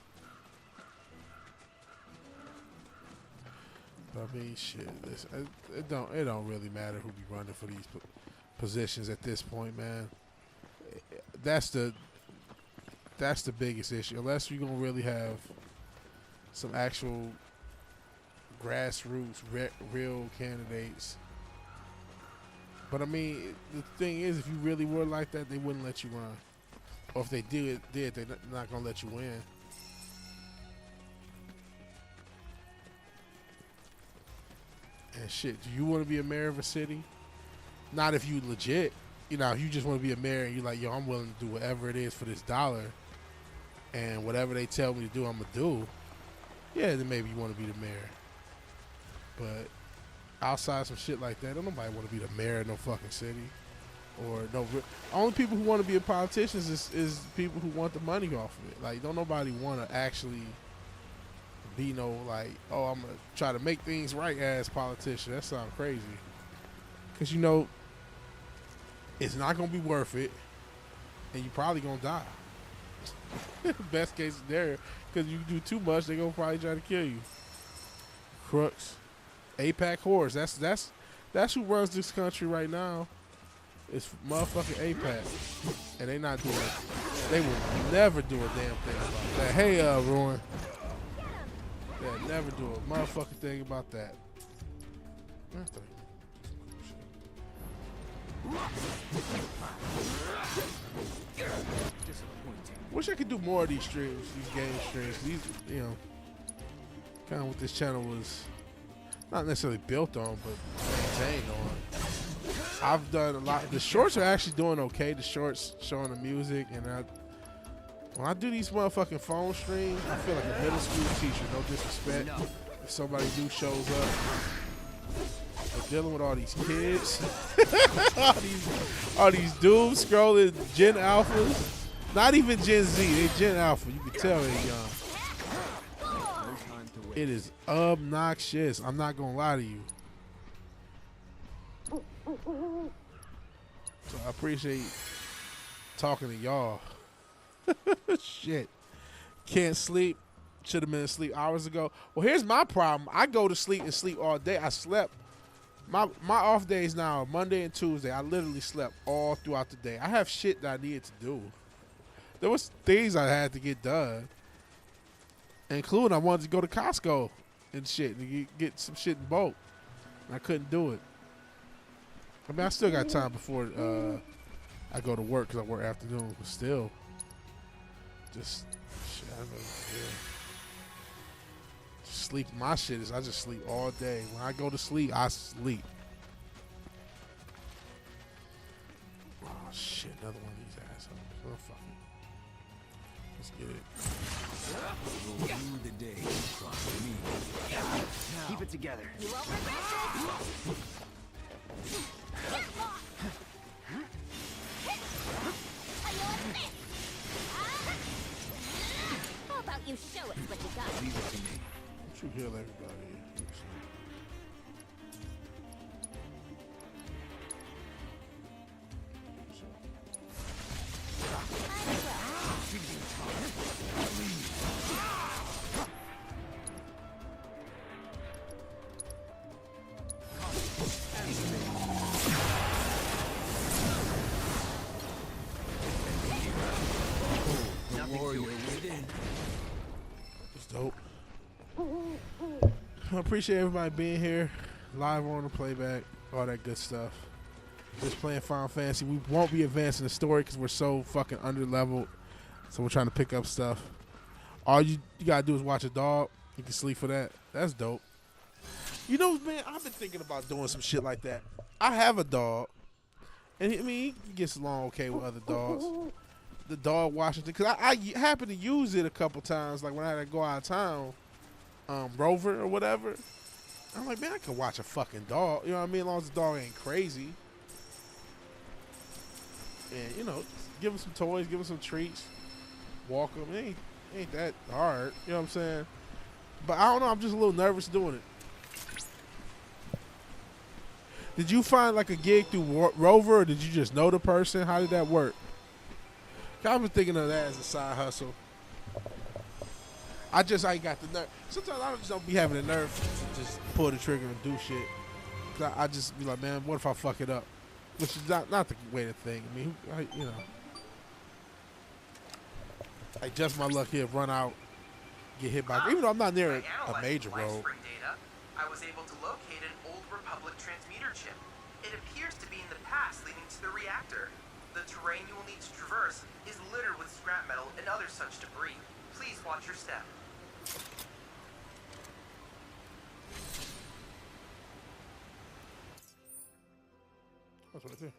But I mean, shit. It don't really matter who be running for these positions at this point, man. That's the biggest issue. Unless you're gonna really have some actual grassroots, real candidates. But I mean, the thing is, if you really were like that, they wouldn't let you run. Or if they did, they're not gonna let you win. And shit, do you want to be a mayor of a city? Not if you legit. You know, if you just want to be a mayor and you're like, yo, I'm willing to do whatever it is for this dollar, and whatever they tell me to do, I'm gonna do. Yeah, then maybe you want to be the mayor. But outside some shit like that, don't nobody want to be the mayor of no fucking city. Or no, only people who want to be a politician is people who want the money off of it. Like, don't nobody want to actually be no, like, oh, I'm gonna try to make things right as politician. That sounds crazy. Cause you know, it's not gonna be worth it, and you probably gonna die. Best case scenario, because you do too much, they gonna probably try to kill you. Crooks, APAC whores. That's who runs this country right now. It's motherfucking APAC, and they not doing it. They will never do a damn thing about that. Hey, Ruin. Yeah, never do a motherfucking thing about that. Wish I could do more of these streams, these game streams. These, you know, kind of what this channel was not necessarily built on, but maintained on. I've done a lot. The shorts are actually doing okay. The shorts showing the music, and when I do these motherfucking phone streams, I feel like a middle school teacher. No disrespect. If somebody new shows up, we're dealing with all these kids, all these dudes scrolling Gen Alphas. Not even Gen Z. They Gen Alpha. You can tell they're young. It is obnoxious. I'm not gonna lie to you. So I appreciate talking to y'all. Shit. Can't sleep. Should have been asleep hours ago. Well, here's my problem. I go to sleep and sleep all day. I slept. My off days now are Monday and Tuesday. I literally slept all throughout the day. I have shit that I needed to do. There was things I had to get done. Including, I wanted to go to Costco and shit and get some shit in bulk. And I couldn't do it. I mean, I still got time before I go to work because I work afternoon. But still, just shit. I don't know. Yeah. Sleep. My shit is I just sleep all day. When I go to sleep, I sleep. Oh shit! Another one of these assholes. Oh fuck it. Let's get it. We'll rue the day you cross me. Keep it together. You won't regret this. How about you show us what you got? Leave it to me. Don't you heal everybody? It's dope. I appreciate everybody being here, live or on the playback, all that good stuff. Just playing Final Fantasy. We won't be advancing the story because we're so fucking under-leveled, so we're trying to pick up stuff. All you gotta do is watch a dog. You can sleep for that. That's dope. You know, man, I've been thinking about doing some shit like that. I have a dog, and I mean, he gets along okay with other dogs. The dog Washington, because I happen to use it a couple times, like when I had to go out of town, Rover or whatever. I'm like, man, I can watch a fucking dog. You know what I mean? As long as the dog ain't crazy. And, you know, give him some toys, give him some treats, walk him. It ain't that hard. You know what I'm saying? But I don't know. I'm just a little nervous doing it. Did you find like a gig through Rover, or did you just know the person? How did that work? I've been thinking of that as a side hustle. I ain't got the nerve. Sometimes I just don't be having the nerve to just pull the trigger and do shit. I just be like, man, what if I fuck it up? Which is not the way to think. I mean, you know. Like, just my luck here, run out, get hit by, even though I'm not near a major road. Data, I was able to locate an old Republic transmitter chip. It appears to be in the pass leading to the reactor. The terrain you will need to traverse is littered with scrap metal and other such debris. Please watch your step. That's right there.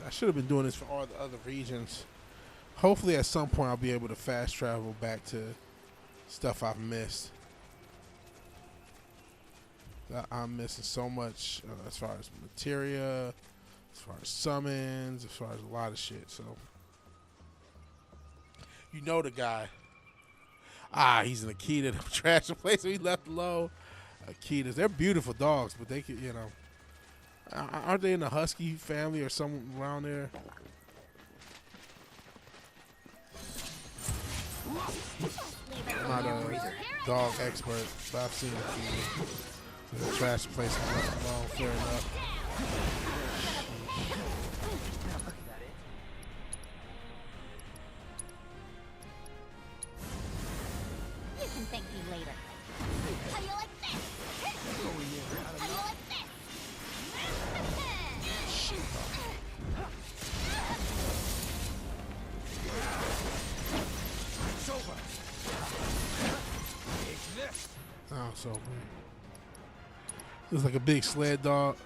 I should have been doing this for all the other regions. Hopefully at some point I'll be able to fast travel back to stuff I've missed. I'm missing so much as far as materia, as far as summons, as far as a lot of shit. So, you know the guy. He's an Akita, the trash place we left alone. Akitas, they're beautiful dogs, but they could, you know. Aren't they in the Husky family or somewhere around there? I'm not a dog expert, but I've seen a few. The trash place I left alone, fair enough. You can thank me later. How do you like this? How do you like this? Shit. It's over. It's this. Oh, so looks like a big sled dog.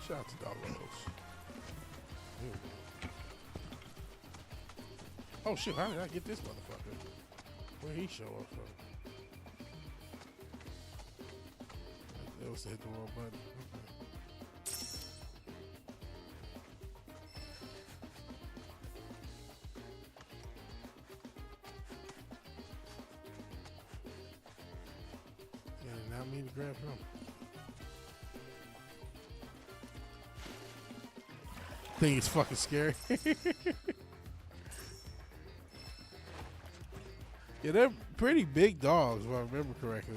Shout out to Doggos. Oh shit, how did I get this motherfucker? Where'd he show up from? That was to hit the wrong button. Okay. not mean to grab him. I think it's fucking scary. Yeah, they're pretty big dogs, if I remember correctly.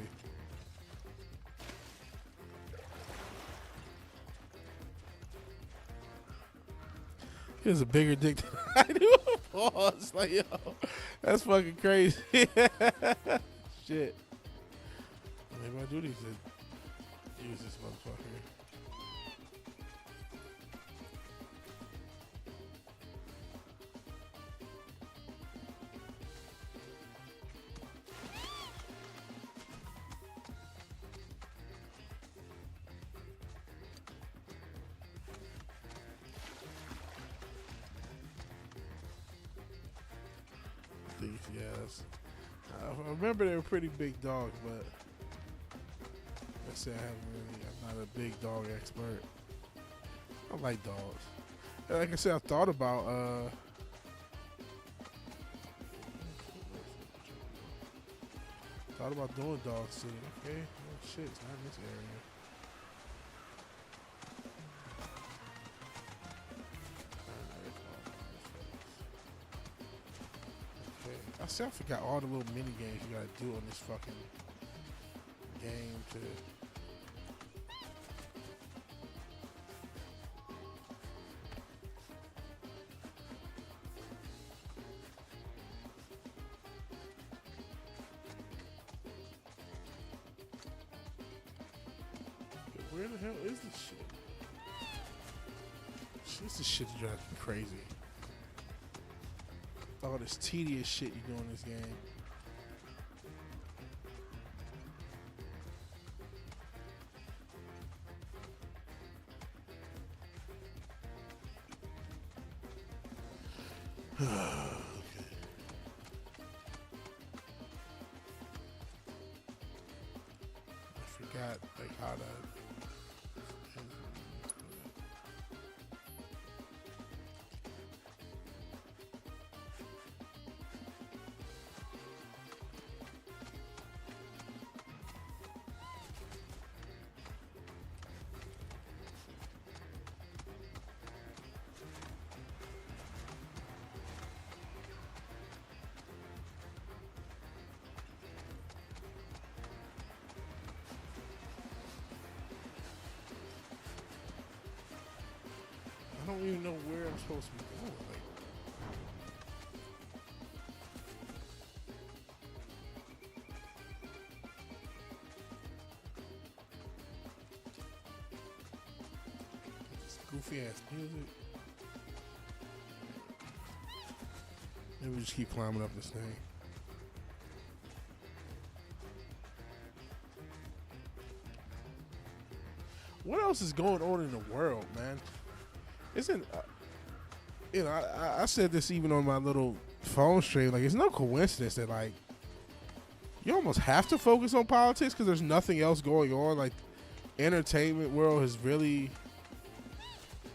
He has a bigger dick than I do. Oh, it's like, yo, that's fucking crazy. Shit. Maybe I do need to use this motherfucker. Yes. I remember they were pretty big dogs, but like I said, I'm not a big dog expert. I like dogs. And like I said, I thought about doing dog sitting. Okay, oh shit, it's not in this area. I still forgot all the little mini games you gotta do on this fucking game to. Where the hell is this shit? This is shit that drives me crazy. All this tedious shit you do in this game. Okay. I forgot like how to. I don't even know where I'm supposed to be going. Like, this goofy ass music. Maybe we just keep climbing up this thing. What else is going on in the world, man? Isn't you know? I said this even on my little phone stream. Like, it's no coincidence that like you almost have to focus on politics because there's nothing else going on. Like, entertainment world has really.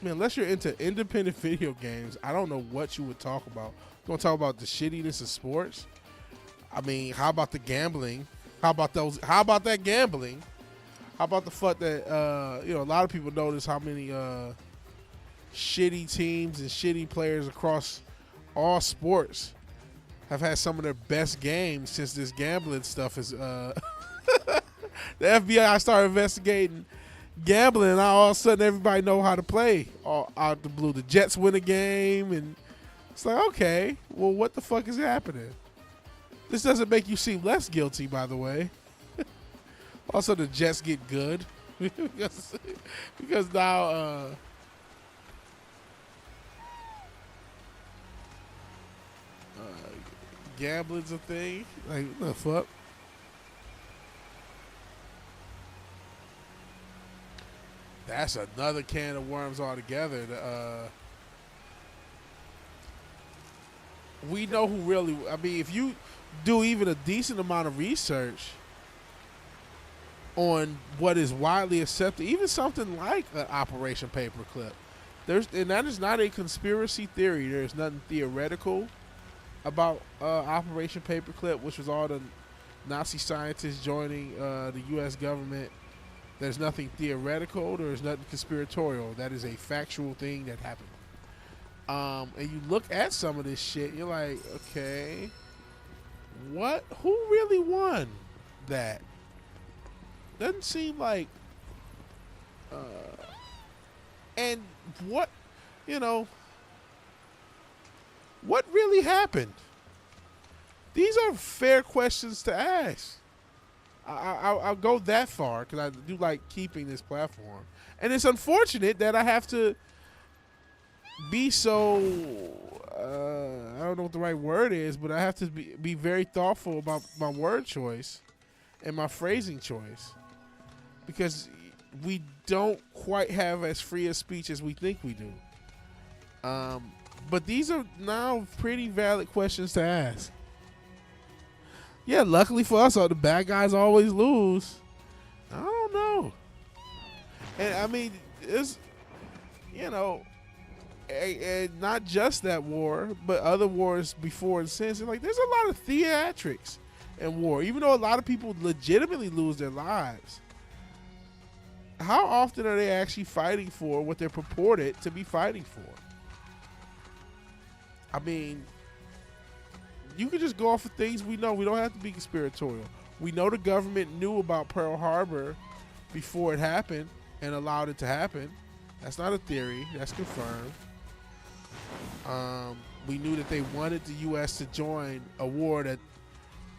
I mean, unless you're into independent video games, I don't know what you would talk about. You want to talk about the shittiness of sports? I mean, how about the gambling? How about those? How about that gambling? How about the fact that you know, a lot of people notice how many shitty teams and shitty players across all sports have had some of their best games since this gambling stuff is the FBI started investigating gambling, and now all of a sudden everybody know how to play all out the blue. The Jets win a game, and it's like, okay, well, what the fuck is happening? This doesn't make you seem less guilty, by the way. Also, the Jets get good because now gambling's a thing. Like, what the fuck? That's another can of worms altogether. We know who really. I mean, if you do even a decent amount of research on what is widely accepted, even something like an Operation Paperclip, and that is not a conspiracy theory. There's nothing theoretical about Operation Paperclip, which was all the Nazi scientists joining the U.S. government. There's nothing theoretical. There's nothing conspiratorial. That is a factual thing that happened. And you look at some of this shit, you're like, okay, what? Who really won that? Doesn't seem like. And what, what really happened? These are fair questions to ask. I'll go that far because I do like keeping this platform. And it's unfortunate that I have to be so, I don't know what the right word is, but I have to be very thoughtful about my word choice and my phrasing choice. Because we don't quite have as free a speech as we think we do. But these are now pretty valid questions to ask. Yeah, luckily for us, the bad guys always lose. I don't know. And I mean, it's, and not just that war, but other wars before and since. Like, there's a lot of theatrics in war, even though a lot of people legitimately lose their lives. How often are they actually fighting for what they're purported to be fighting for? I mean, you can just go off of things we know. We don't have to be conspiratorial. We know the government knew about Pearl Harbor before it happened and allowed it to happen. That's not a theory. That's confirmed. We knew that they wanted the U.S. to join a war that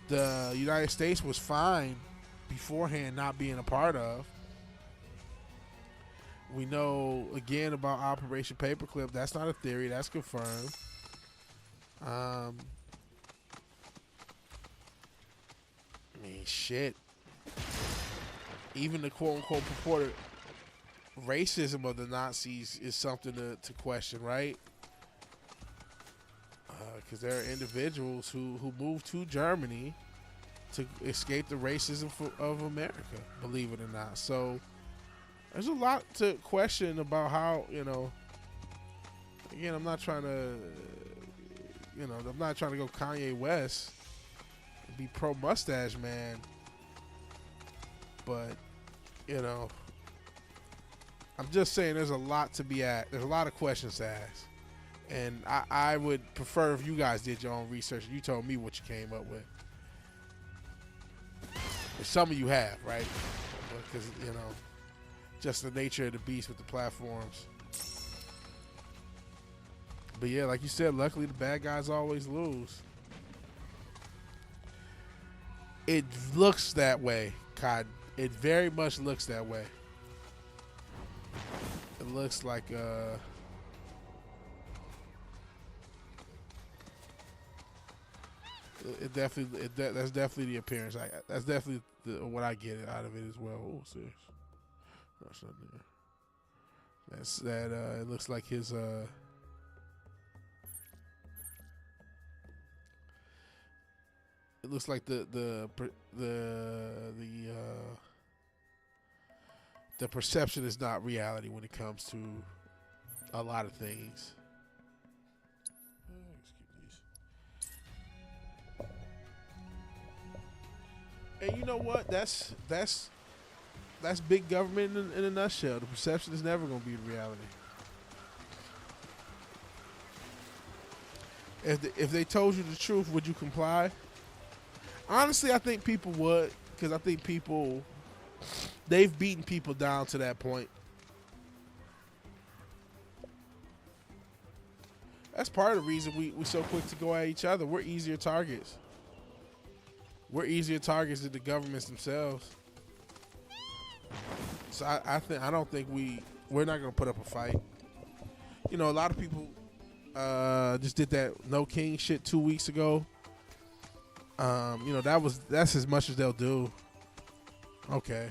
the United States was fine beforehand not being a part of. We know, again, about Operation Paperclip. That's not a theory. That's confirmed. I mean, shit. Even the quote-unquote purported racism of the Nazis is something to question, right? Because there are individuals who moved to Germany to escape the racism of America, believe it or not. So there's a lot to question about how, again, I'm not trying to go Kanye West and be pro mustache man, but, I'm just saying there's a lot to be at. There's a lot of questions to ask. And I would prefer if you guys did your own research and you told me what you came up with. And some of you have, right? Because, just the nature of the beast with the platforms. But yeah, like you said, luckily the bad guys always lose. It looks that way, Cotton. It very much looks that way. It looks like that's definitely the appearance. That's definitely what I get out of it as well. Oh, serious. That's not there. That's that. It looks like his. It looks like the perception is not reality when it comes to a lot of things. And you know what? That's big government in a nutshell. The perception is never going to be reality. If they told you the truth, would you comply? Honestly, I think people would, because I think they've beaten people down to that point. That's part of the reason we're so quick to go at each other. We're easier targets. We're easier targets than the governments themselves. So I don't think we're not gonna put up a fight. A lot of people just did that no king shit 2 weeks ago. That's as much as they'll do. Okay.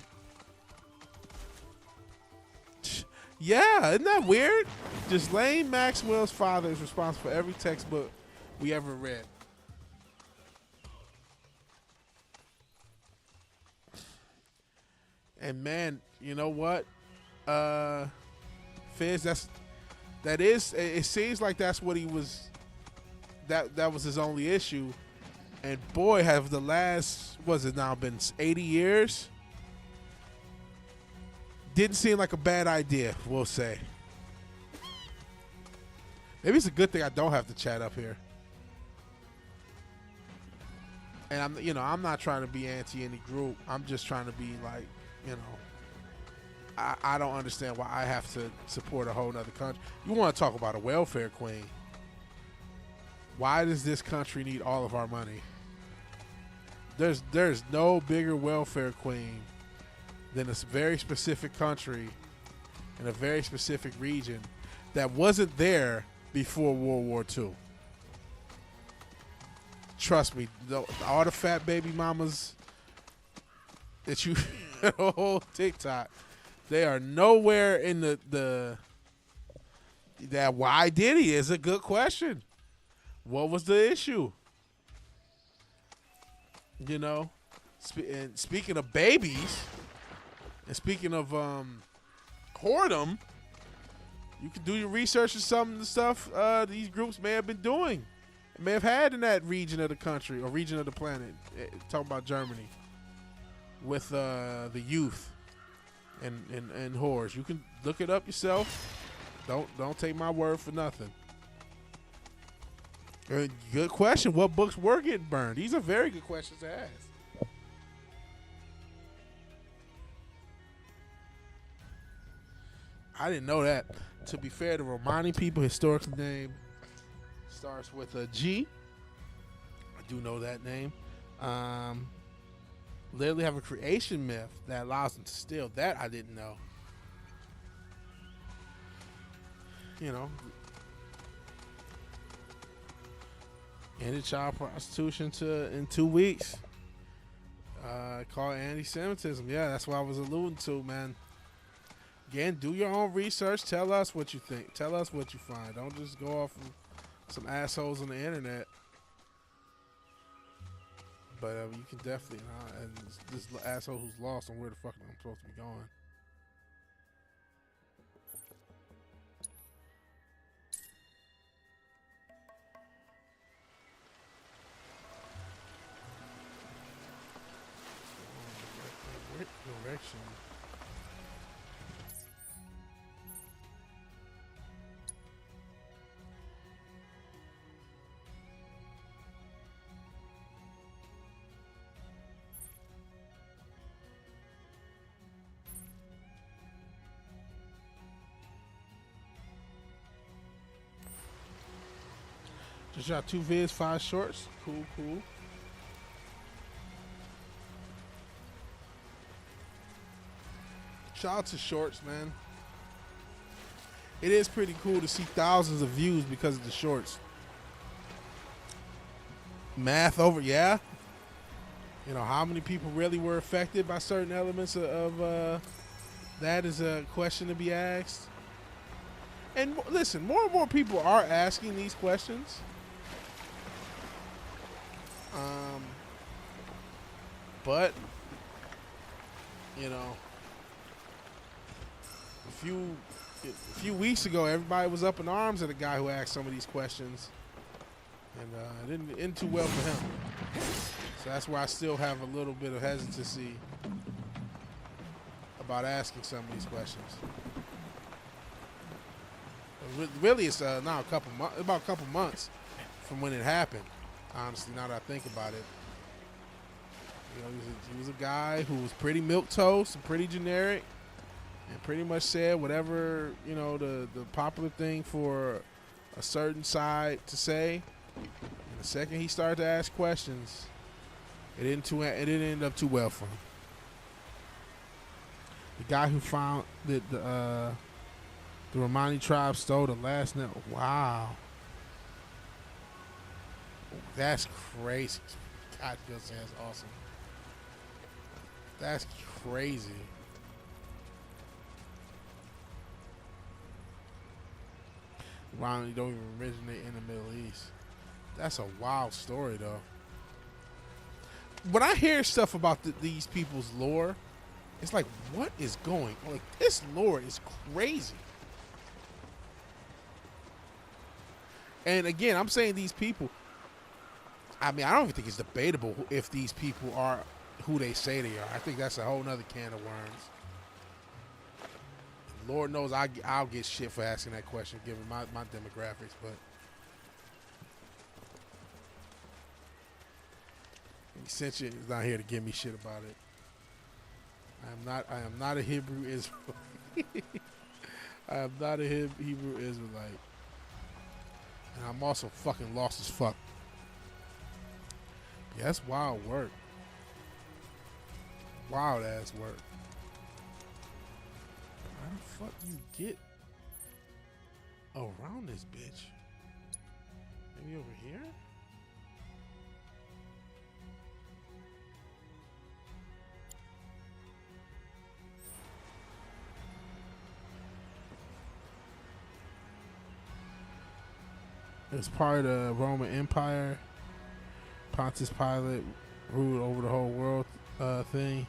Yeah, isn't that weird? Ghislaine Maxwell's father is responsible for every textbook we ever read. And man, you know what? Fizz, it seems like that's what he was, that was his only issue. And boy, have the last, was it now been 80 years? Didn't seem like a bad idea, we'll say. Maybe it's a good thing I don't have to chat up here. And I'm not trying to be anti any group. I'm just trying to be like, I don't understand why I have to support a whole nother country. You want to talk about a welfare queen? Why does this country need all of our money? There's no bigger welfare queen than a very specific country in a very specific region that wasn't there before World War II. Trust me, all the fat baby mamas that you whole TikTok, they are nowhere in that why did he is a good question. What was the issue? And speaking of babies, and speaking of whoredom, you can do your research on some of the stuff these groups may have been doing, may have had in that region of the country or region of the planet. Talking about Germany with the youth and whores. You can look it up yourself. Don't take my word for nothing. Good question. What books were getting burned? These are very good questions to ask. I didn't know that. To be fair, the Romani people historically name starts with a G. I do know that name. Literally have a creation myth that allows them to steal. That I didn't know. Ended child prostitution in 2 weeks. Called anti-Semitism. Yeah, that's what I was alluding to, man. Again, do your own research. Tell us what you think. Tell us what you find. Don't just go off of some assholes on the internet. But you can definitely, and this asshole who's lost on where the fuck I'm supposed to be going. Direction. Just shot 2 vids, 5 shorts. Cool. Shout out to shorts, man. It is pretty cool to see thousands of views because of the shorts. Math over, yeah. How many people really were affected by certain elements of that is a question to be asked. And listen, more and more people are asking these questions. But a few weeks ago, everybody was up in arms at the guy who asked some of these questions, and it didn't end too well for him. So that's why I still have a little bit of hesitancy about asking some of these questions. Really, it's now about a couple months from when it happened. Honestly, now that I think about it, he was a guy who was pretty milquetoast and pretty generic. And pretty much said whatever, the popular thing for a certain side to say. And the second he started to ask questions, it didn't end up too well for him. The guy who found that the Romani tribe stole the last net. Wow. That's crazy. God, that's awesome. That's crazy. Romani don't even originate in the Middle East. That's a wild story, though. When I hear stuff about these people's lore, it's like, what is going on? Like, this lore is crazy. And again, I'm saying these people. I mean, I don't even think it's debatable if these people are who they say they are. I think that's a whole nother can of worms. Lord knows I'll get shit for asking that question given my demographics, but Essentially is not here to give me shit about it. I am not a Hebrew Israelite. I am not a Hebrew Israelite. And I'm also fucking lost as fuck. Yeah, that's wild work. Wild ass work. How the fuck you get around this bitch? Maybe over here? It was part of the Roman Empire. Pontius Pilate ruled over the whole world thing.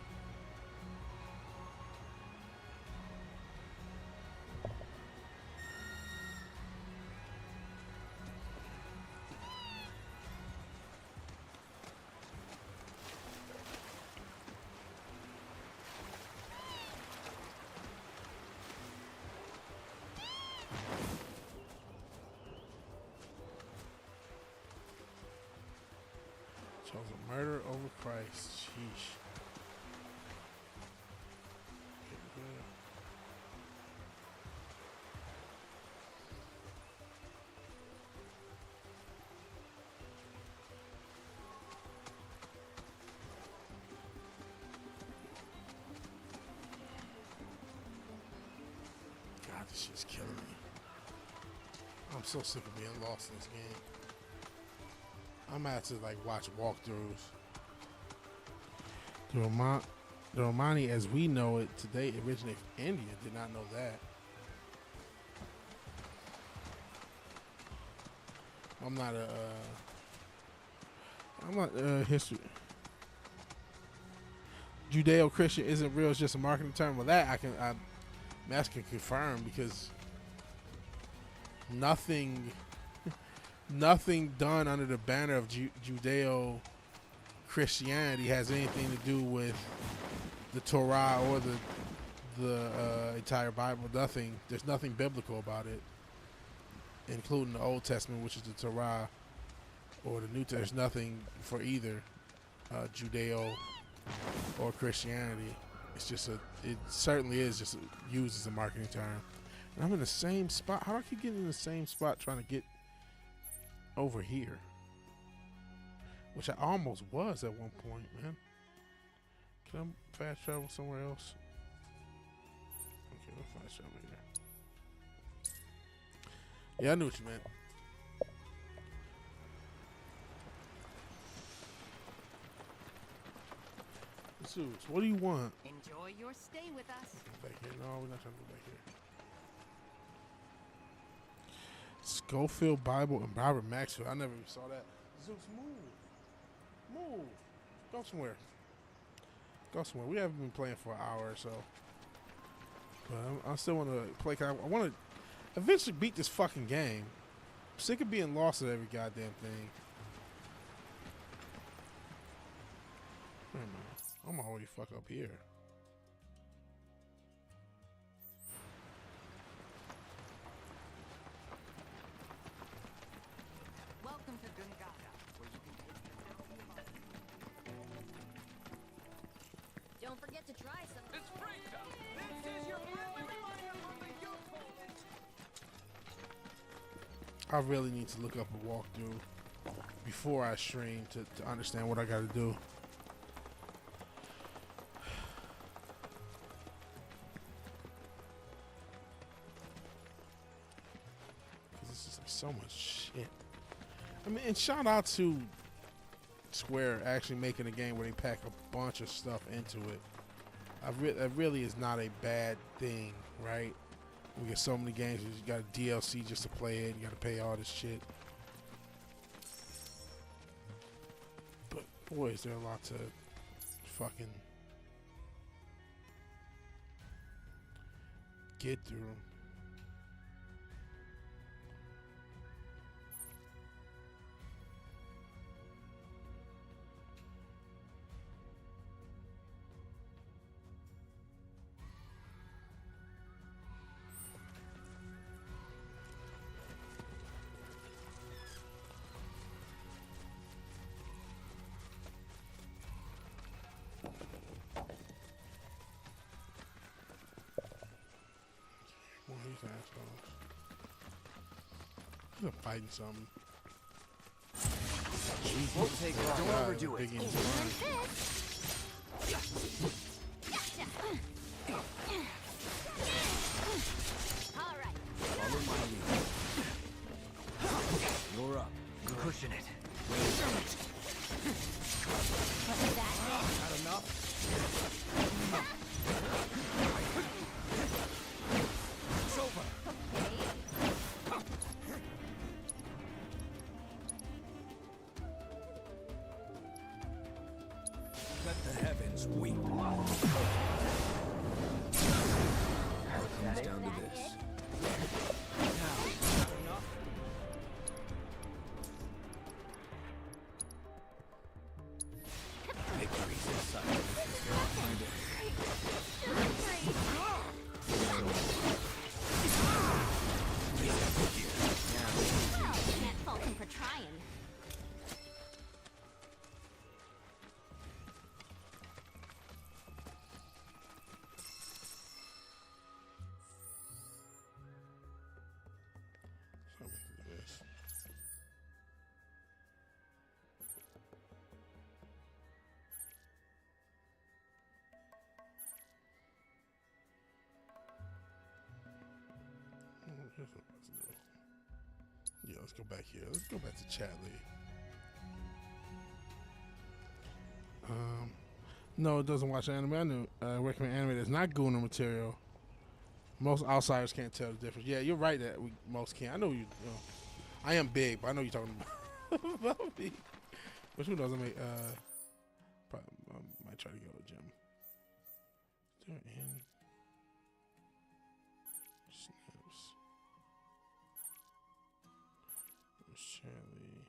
Chose a murder over Christ. Sheesh. God, this shit's killing me. I'm so sick of being lost in this game. I'm gonna have to like watch walkthroughs. The Romani as we know it today originated from India. Did not know that. I'm not a history. Judeo-Christian isn't real. It's just a marketing term. Well, that I can confirm because nothing done under the banner of Judeo-Christianity has anything to do with the Torah or the entire Bible. Nothing. There's nothing biblical about it, including the Old Testament, which is the Torah, or the New Testament. There's nothing for either Judeo or Christianity. It's just it certainly is just used as a marketing term. And I'm in the same spot. How do I keep getting in the same spot trying to get over here? Which I almost was at one point, man. Can I fast travel somewhere else? Okay, we'll fast travel here. Yeah, I knew what you meant. Zeus, what do you want? Enjoy your stay with us. Back here? No, we're not trying to go back here. Schofield Bible and Robert Maxwell. I never even saw that. Zeus, move. Go somewhere. We haven't been playing for an hour or so. But I still want to play. I want to eventually beat this fucking game. I'm sick of being lost at every goddamn thing. Wait a minute. I'm already fuck up here. Welcome to Gungada, where you can taste the Don't forget to try some. It's breakdown. This is your everybody from the YouTube. I really need to look up a walkthrough before I stream to understand what I got to do. This is like so much shit. I mean, and shout out to Square actually making a game where they pack a bunch of stuff into it. That really is not a bad thing, right? We get so many games, you got a DLC just to play it, you got to pay all this shit. But boy, is there a lot to fucking get through. These assholes. They're fighting something. Won't take long. Don't overdo it. Big All right. Follow my lead. You're up. Pushing it. What's that? Not enough. It's over. Okay. Let the heavens weep. All comes down to this. Now, not enough. Victory's in sight. Find it. Well, can't fault him for trying. So I'm gonna do this. Here's what let's do. Yeah, let's go back here. Let's go back to chat league. No, it doesn't watch anime. I knew recommend anime that's not Gooner material. Most outsiders can't tell the difference. Yeah, you're right that most can't. I know you. I am big, but I know you're talking about me. But who knows? I may probably, might try to go to the gym. Is there any snaps? Shelly.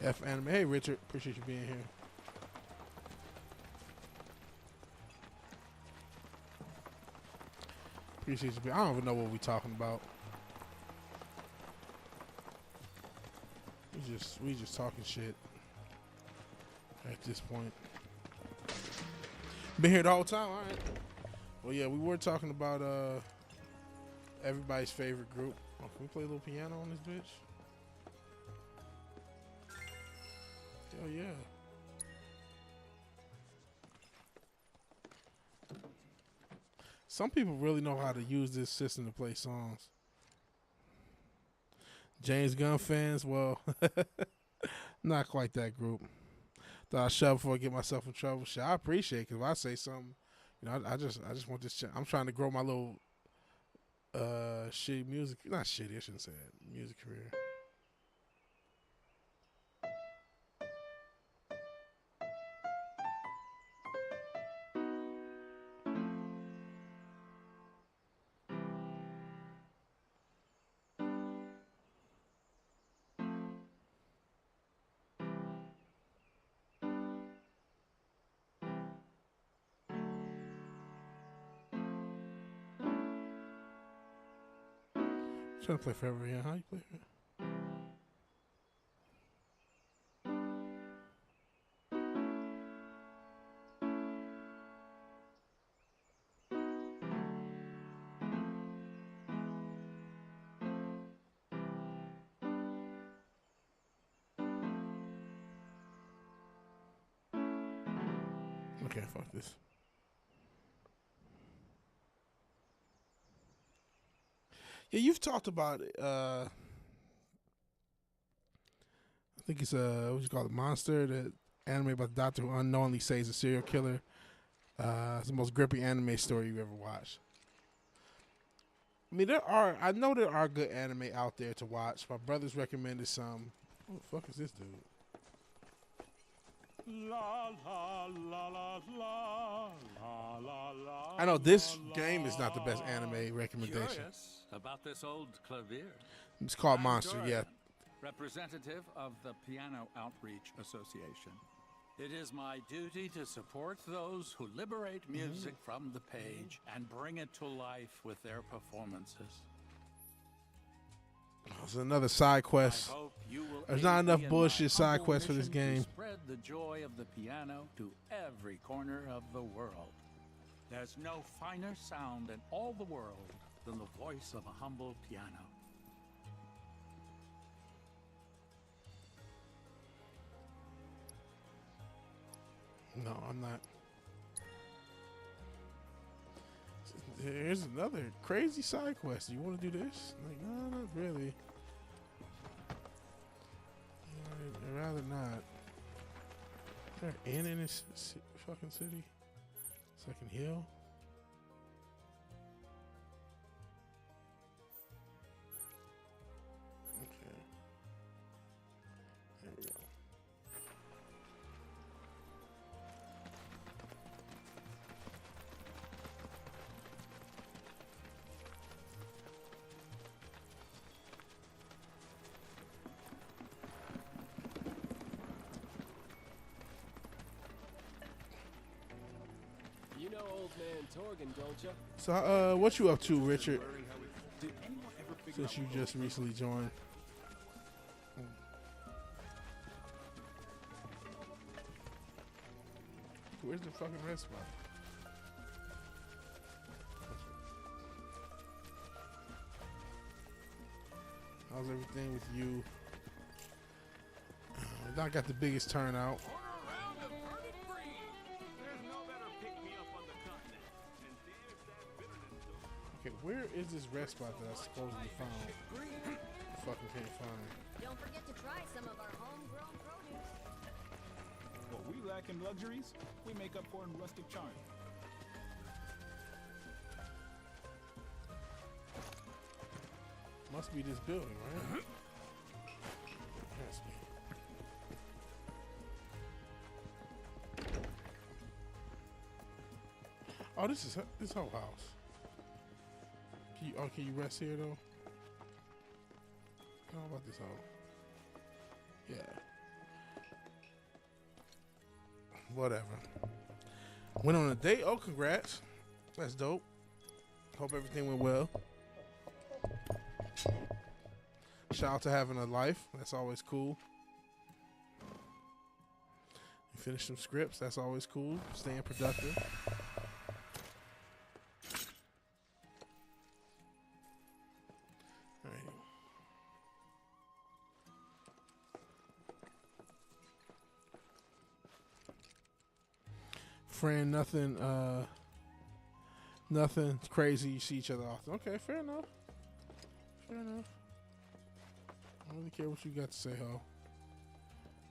F anime. Hey Richard, appreciate you being here. Appreciate you being. I don't even know what we're talking about. We just talking shit at this point. Been here the whole time. All right. Well, yeah, we were talking about everybody's favorite group. Oh, can we play a little piano on this bitch? Hell yeah. Some people really know how to use this system to play songs. James Gunn fans, well, not quite that group. Thought I'd shut before I get myself in trouble. Shit, I appreciate it, because if I say something, you know, I just want this. I'm trying to grow my little shitty music. Not shitty, I shouldn't say that. Music career. Trying to play forever, yeah. How you play it? Okay, fuck this. Yeah, you've talked about it. I think it's what you call it, Monster, the anime about the doctor who unknowingly saves a serial killer. It's the most gripping anime story you've ever watched. I mean, I know there are good anime out there to watch. My brother's recommended some. Who the fuck is this dude? La, la, la, la, la, la, la, la, I know this game is not the best anime recommendation. Curious about this old clavier. It's called I'm Monster, Dorian, yeah. representative of the Piano Outreach Association. It is my duty to support those who liberate music from the page and bring it to life with their performances. It's another side I quest. hope you will There's aid not enough me in bullshit my side humble quests for this mission to game. Spread the joy of the piano to every corner of the world. There's no finer sound in all the world than the voice of a humble piano. No, I'm not. Here's another crazy side quest. You want to do this? Like, no, not really. I'd rather not. Is there an inn in this fucking city? So I can heal? Okay. There we go. You know old man Torgan, don't you? So, what you up to, Richard? Did anyone ever figure Since you just recently joined. Where's the fucking red spot? How's everything with you? I got the biggest turnout. Okay, where is this red spot that I supposedly found? I fucking can't find. Don't forget to try some of our homegrown produce. What we lack in luxuries, we make up for in rustic charm. Must be this building, right? Has to be. Oh, this is this whole house. Can you rest here though? How about this hole? Yeah. Whatever. Went on a date. Oh, congrats. That's dope. Hope everything went well. Shout out to having a life. That's always cool. You finish some scripts. That's always cool. Staying productive. Alright. Friend, nothing crazy. You see each other often. Okay, fair enough. Fair enough. I don't really care what you got to say, ho.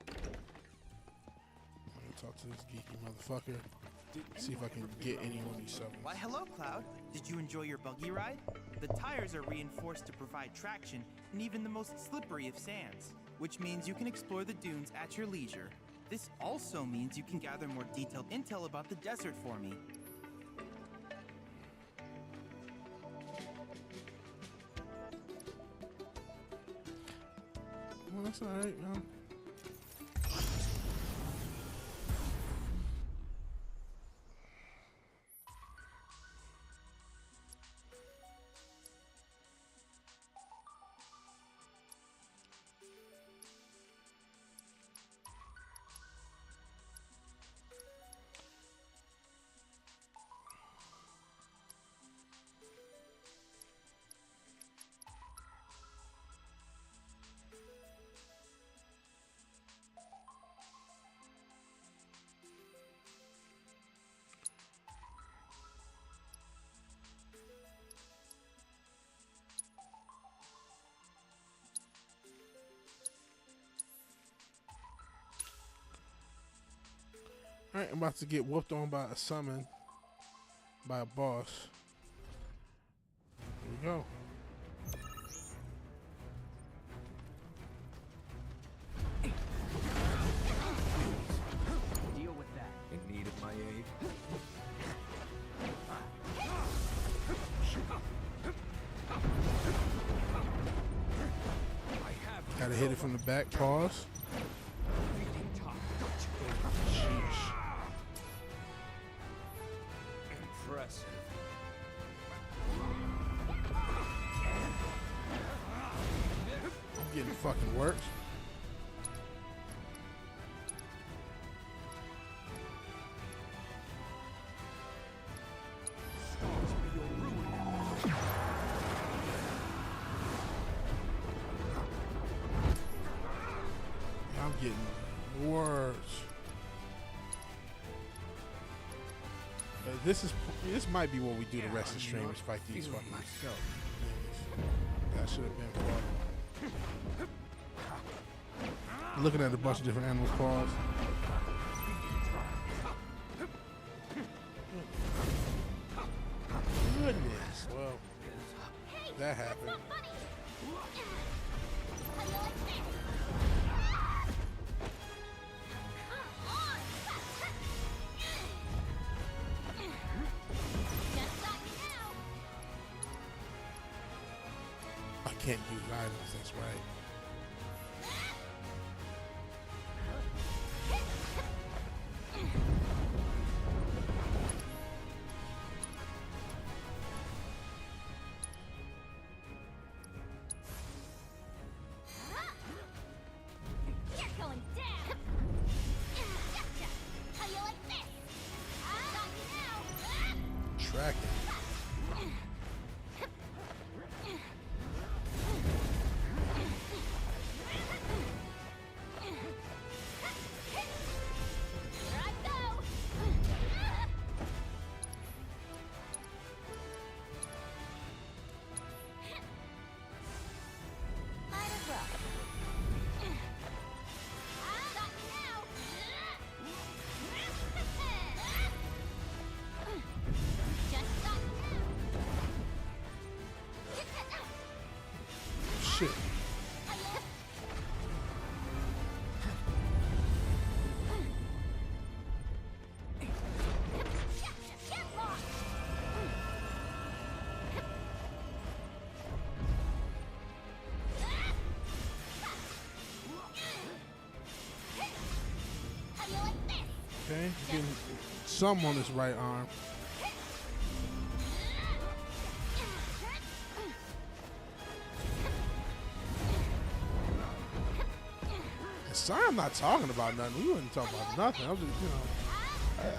I'm gonna talk to this geeky motherfucker. See if I can get any one of these summons. Why, hello, Cloud. Did you enjoy your buggy ride? The tires are reinforced to provide traction in even the most slippery of sands, which means you can explore the dunes at your leisure. This also means you can gather more detailed intel about the desert for me. Well, that's alright, man. Alright, I'm about to get whooped on by a summon by a boss. Here we go. Deal with that. In need of my aid? Gotta hit it from the back. Pause. Sheesh. Impressive. getting fucking worse. I'm getting worse. This might be what we do the rest of the stream is fight these fucking niggas. That should have been fun. Looking at a bunch of different animals' paws. Goodness. Well, that happened. I can't use items, that's right. Tracking. Shit. Okay, getting some on his right arm. Sorry, I'm not talking about nothing. We wouldn't talk about nothing. I'm just,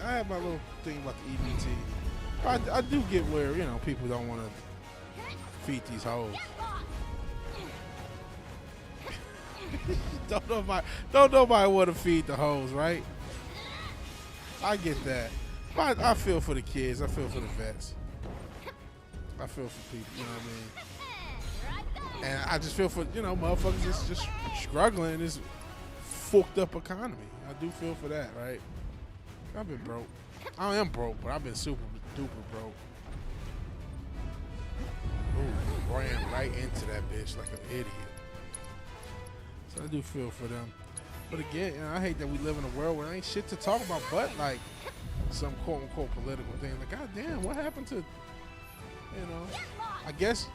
I have my little thing about the EBT. I do get where, people don't want to feed these hoes. Don't nobody want to feed the hoes, right? I get that. But I feel for the kids. I feel for the vets. I feel for people, you know what I mean? And I just feel for, motherfuckers that's just struggling in this fucked up economy. I do feel for that, right? I've been broke. I am broke, but I've been super duper broke. Ooh, ran right into that bitch like an idiot. So I do feel for them. But again, I hate that we live in a world where there ain't shit to talk about but like some quote unquote political thing. Like, goddamn, what happened to, I guess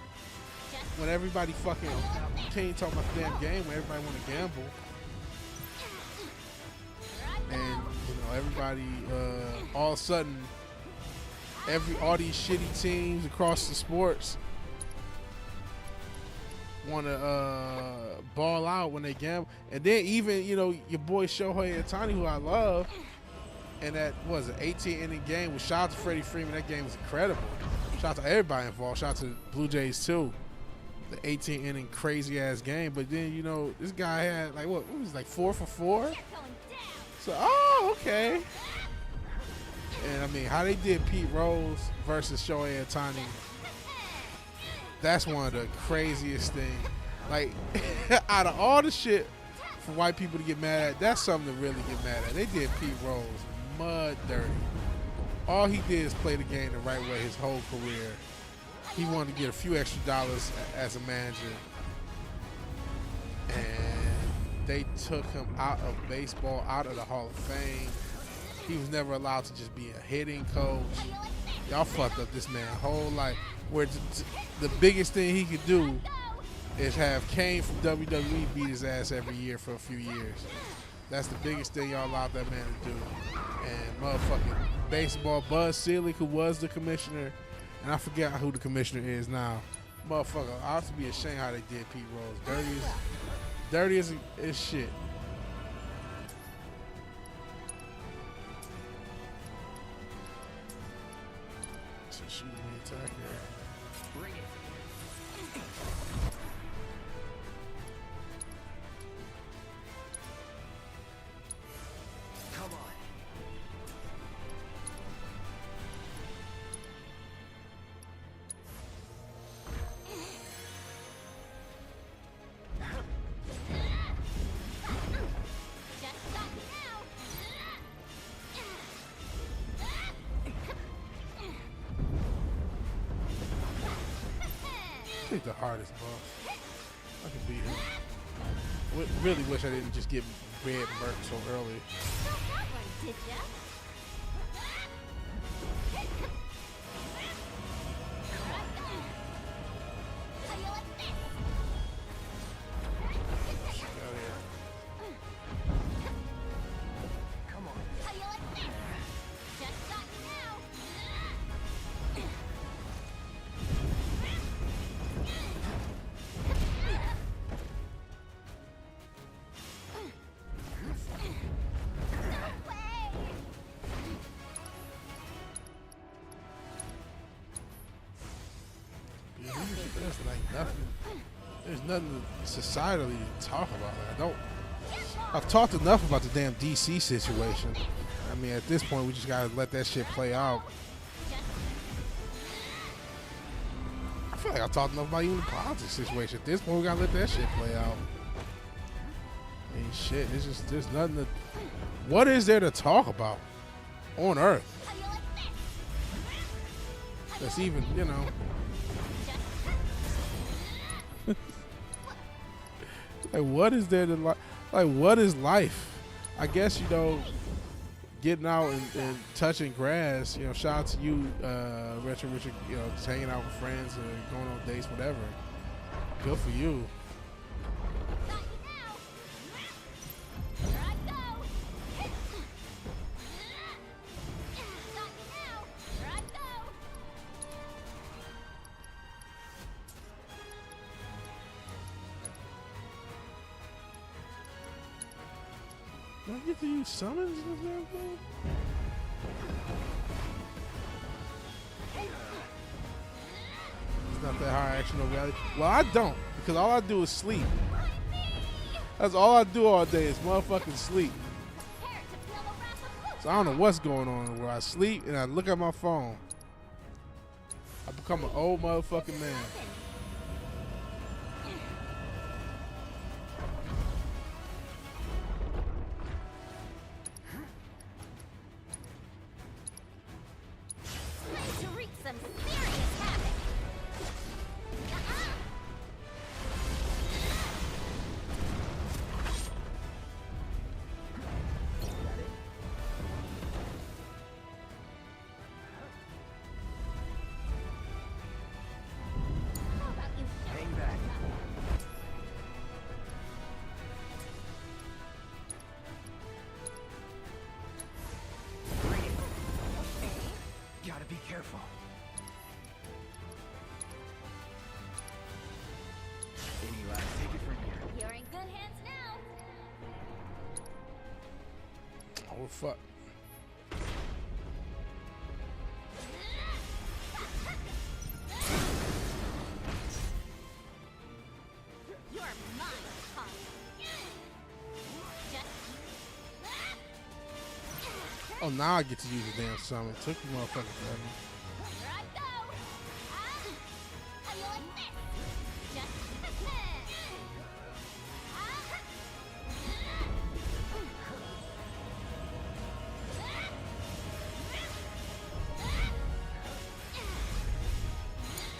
when everybody fucking can't talk about the damn game, when everybody want to gamble. And everybody, all of a sudden, all these shitty teams across the sports want to ball out when they gamble. And then even your boy Shohei Ohtani, who I love, and that was an 18-inning game. With shout out to Freddie Freeman, that game was incredible. Shout out to everybody involved. Shout out to Blue Jays too. The 18-inning crazy ass game. But then this guy had like what was like 4 for 4. So, okay. And I mean, how they did Pete Rose versus Shohei Ohtani, that's one of the craziest things. Like, out of all the shit for white people to get mad at, that's something to really get mad at. They did Pete Rose mud dirty. All he did is play the game the right way his whole career. He wanted to get a few extra dollars as a manager. And they took him out of baseball, out of the Hall of Fame. He was never allowed to just be a hitting coach. Y'all fucked up this man's whole life. Where the biggest thing he could do is have Kane from WWE beat his ass every year for a few years. That's the biggest thing y'all allowed that man to do. And motherfucking baseball Buzz Selig, who was the commissioner, and I forget who the commissioner is now. Motherfucker, I ought to be ashamed how they did Pete Rose. Dirty as shit. So shoot me attack here. Bring it. Come on. Just stop now. I think the hardest boss. I can beat him. Really wish I didn't just get red murked so early. Got that one, did ya? How you like this? Get out of here. Come on. How you like this? Just got you now. No way! Yeah, there's like nothing. There's nothing societally to talk about. Like, I don't. I've talked enough about the damn DC situation. I mean, at this point, we just gotta let that shit play out. I feel like I've talked enough about even the politics situation. At this point, we gotta let that shit play out. I mean, shit. There's nothing to. What is there to talk about on Earth? How you like this? That's even, you know. Like, what is there to like? What is life? I guess, you know, getting out and touching grass. You know, shout out to you, Retro Richard. You know, just hanging out with friends or going on dates, whatever. Good for you. Got you now. Here I go. Got you now. Here I go. Do I get to use summons in this damn thing? It's not that high action over reality. Well, I don't, because all I do is sleep. That's all I do all day is motherfucking sleep. Prepare to feel the wrath of Luke. So I don't know what's going on where I sleep and I look at my phone. I become an old motherfucking man. Time to wreak some serious havoc. How about you show Hang back. Bring it. Gotta be careful. Any last, take it from here. You're in good hands now. Oh fuck. You're mine, punk. Just Oh, now I get to use the damn summon. Took you motherfucking forever. here I go. How you like this? Just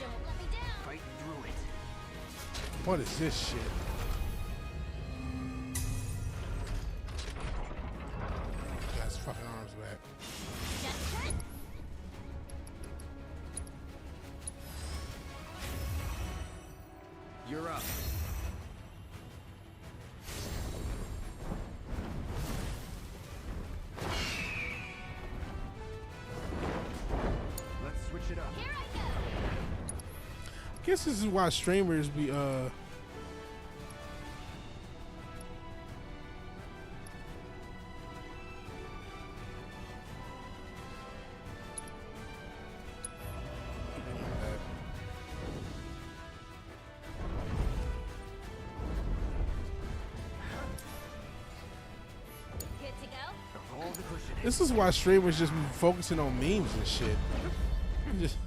don't let me down. Fight through it. What is this shit? Got his fucking arms back. Just You're up. Let's switch it up. here I go. Guess this is why streamers be This is why streamers just be focusing on memes and shit. Just,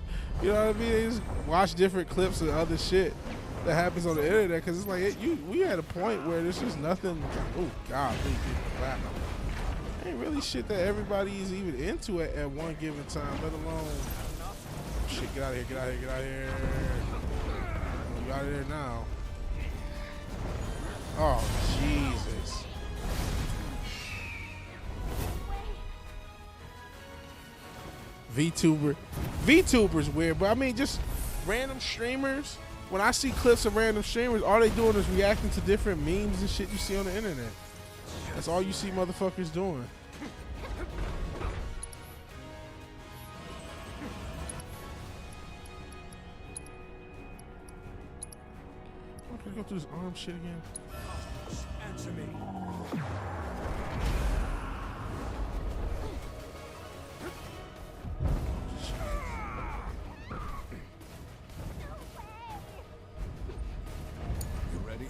you know what I mean? They just watch different clips of other shit that happens on the internet because it's like we at a point where there's just nothing. Oh God, ain't really shit that everybody is even into at one given time, let alone shit. Get out of here! Get out of here! Get out of here! You out of there now? Oh Jesus! VTuber's weird, but I mean just random streamers. When I see clips of random streamers, all they doing is reacting to different memes and shit you see on the internet. That's all you see motherfuckers doing. I'm gonna go through this arm shit again. Answer me. You ready?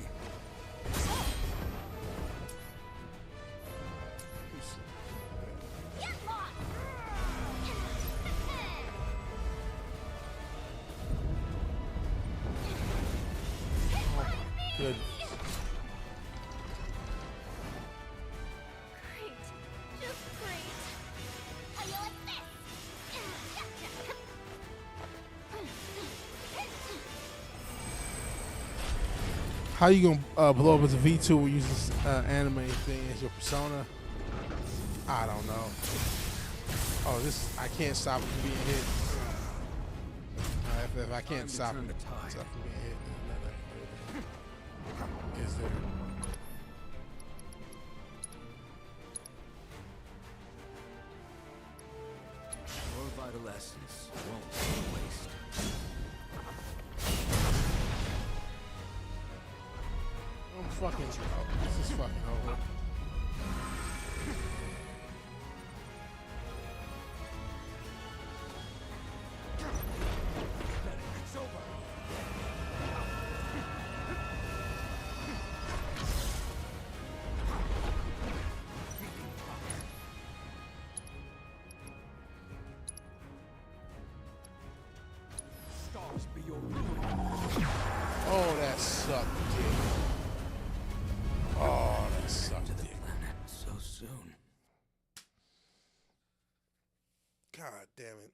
Good. Great. Just great. How you like this? How you gonna blow up as a VTuber using this anime thing as your persona? I don't know. Oh, I can't stop it from being hit. If I can't stop it from being hit, then is there? Your vital essence won't be wasted. I'm fucking. Oh, this is fucking over. It's over. Stars be your Oh, that sucked, dude. Oh, that sucked, to the dude. planet so soon. God damn it.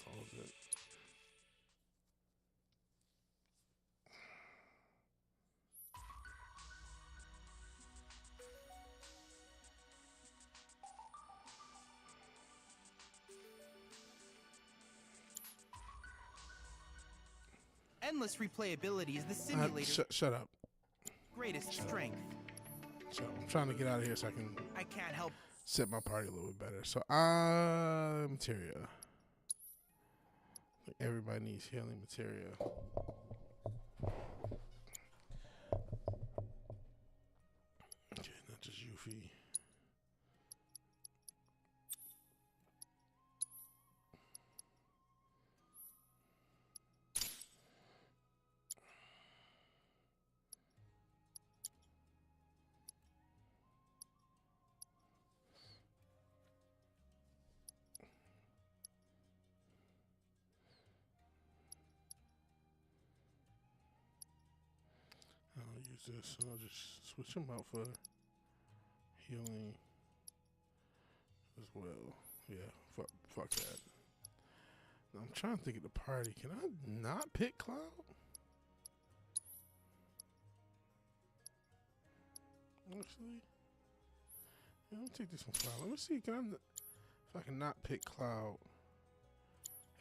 Close it. Endless replayability is the simulator's Shut up. greatest strength. So I'm trying to get out of here so I can I can't help set my party a little bit better. So materia. Everybody needs healing materia. Okay, not just Yuffie. I'll use this. I'll just switch them out for healing as well. Yeah, fuck that. Now, I'm trying to think of the party. Can I not pick Cloud? Actually, yeah, let me take this one, Cloud. Let me see. If I can not pick Cloud?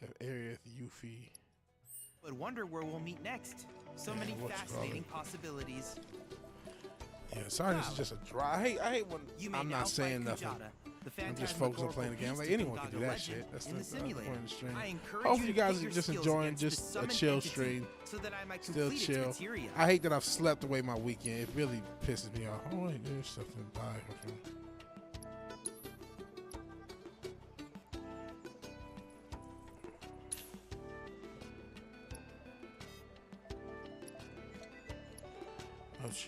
Have Aerith, Yuffie. but wonder where we'll meet next. So many fascinating possibilities. Yeah, sorry, this is just a dry. I hate when I'm not saying nothing. I'm just focused on playing the game. Like anyone can do that shit. That's the point of the stream. Hopefully you guys are just enjoying just a chill stream. Still chill. I hate that I've slept away my weekend. It really pisses me off. Oh wait, there's something by. Okay. Oh, jeez.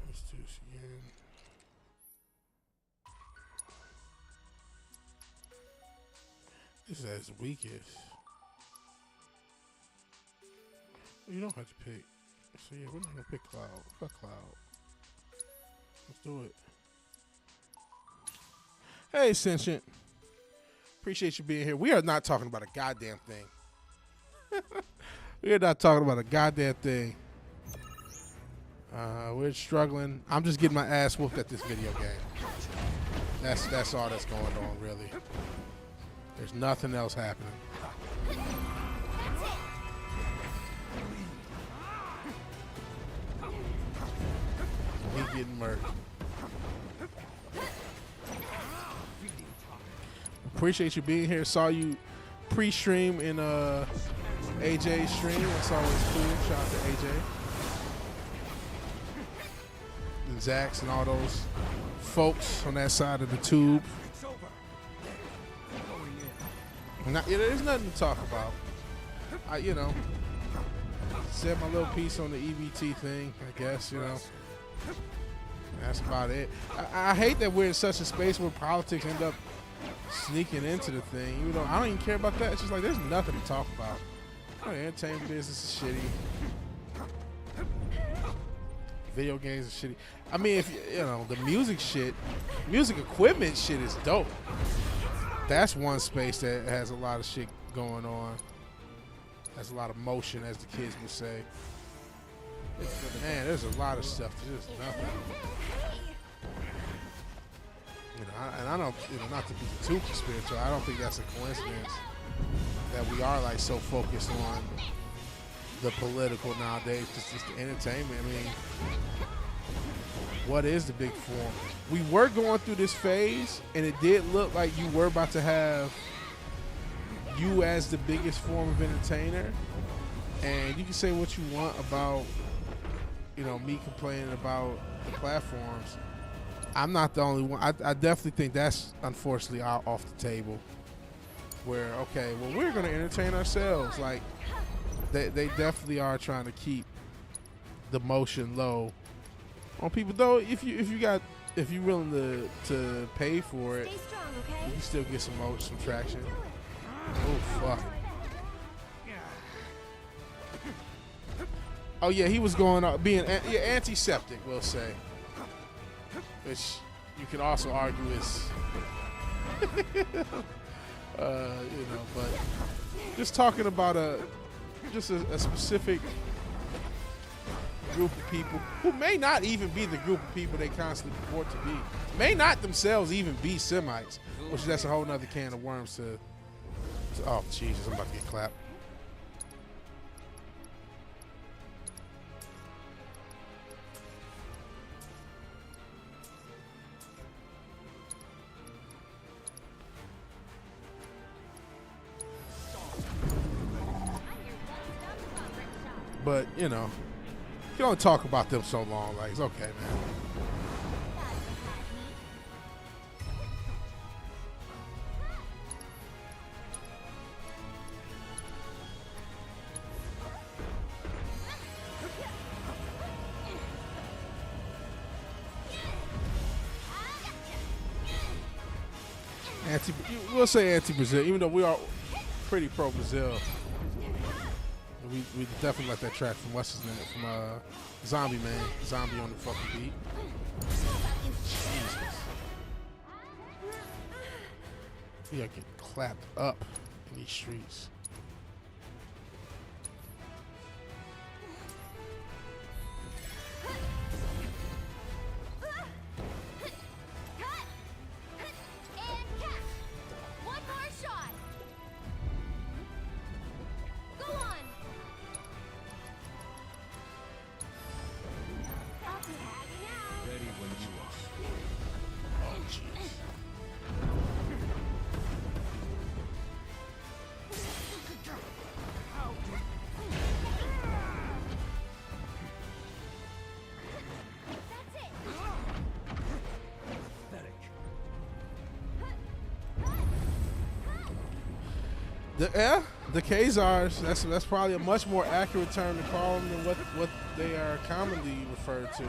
Let's do this again. This is as weakest. You don't have to pick. So yeah, we're not gonna pick Cloud. Fuck Cloud. Let's do it. Hey, Sentient. Appreciate you being here. We are not talking about a goddamn thing. We are not talking about a goddamn thing. We're struggling. I'm just getting my ass whooped at this video game. That's all that's going on, really. There's nothing else happening. He getting murdered. Appreciate you being here. Saw you pre-stream in AJ's stream. That's always cool. Shout out to AJ. And Zax and all those folks on that side of the tube. There's nothing to talk about. You know, said my little piece on the EBT thing, I guess, you know. That's about it. I hate that we're in such a space where politics end up sneaking into the thing. Even though I don't even care about that. It's just like there's nothing to talk about. The entertainment business is shitty. Video games are shitty. I mean, if you know, the music equipment shit is dope. That's one space that has a lot of shit going on. Has a lot of motion, as the kids would say. Man, there's a lot of stuff to just nothing. You know, and I don't, you know, not to be too spiritual, I don't think that's a coincidence that we are like so focused on the political nowadays, just the entertainment. I mean, what is the big form? We were going through this phase, and it did look like you were about to have you as the biggest form of entertainer. And you can say what you want about, you know, me complaining about the platforms. I'm not the only one. I definitely think that's unfortunately off the table. Where, okay, well, we're going to entertain ourselves. Like, they definitely are trying to keep the motion low on people. Though, if you're willing to pay for it, you can still get some traction. Oh, fuck. Oh, yeah, he was going up, being antiseptic, we'll say. Which you can also argue is, you know, but just talking about a specific group of people who may not even be the group of people they constantly purport to be, may not themselves even be Semites, which that's a whole nother can of worms to oh, Jesus, I'm about to get clapped. But, you know, you can only talk about them so long. Like, it's okay, man. We'll say anti-Brazil, even though we are pretty pro-Brazil. We definitely like that track from what's his name, from Zombie Man, Zombie on the fucking beat. Jesus. We are getting clapped up in these streets. The Khazars. That's probably a much more accurate term to call them than what they are commonly referred to.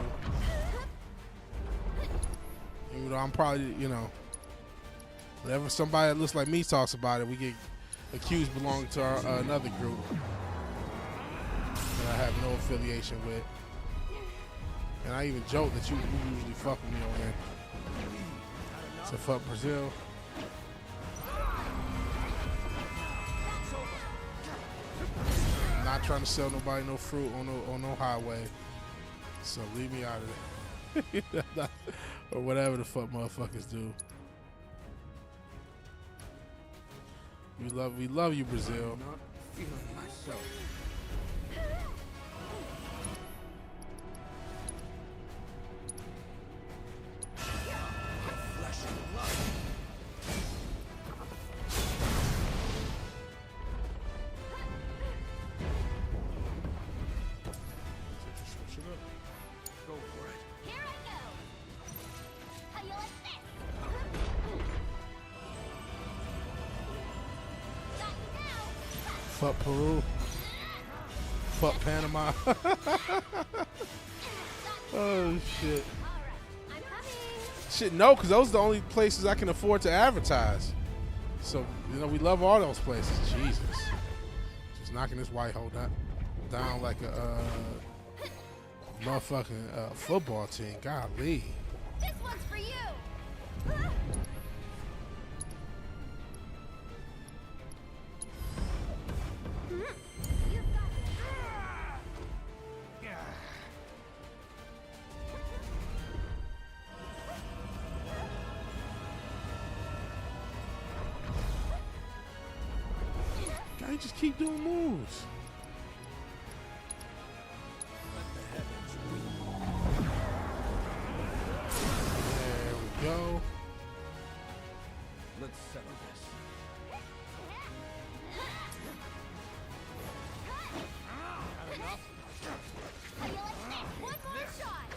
Even though I'm probably, whenever somebody that looks like me talks about it, we get accused belonging to another group that I have no affiliation with. And I even joke that you usually fuck with me on there. So fuck Brazil. I'm not trying to sell nobody no fruit on no highway. So leave me out of there. Or whatever the fuck motherfuckers do. We love you, Brazil. Not feeling myself. Flesh and blood. Go for it. Here I go. How you like this? Got you now. Fuck Peru. Fuck Panama. Oh shit. All right, I'm coming. Shit, no, because those are the only places I can afford to advertise. So, we love all those places. Jesus. Just knocking this white hole down like a motherfucking football team. Golly. This one's for you. You've got Guy just keep doing moves. There we go. Let's settle this. How you like this? One more shot.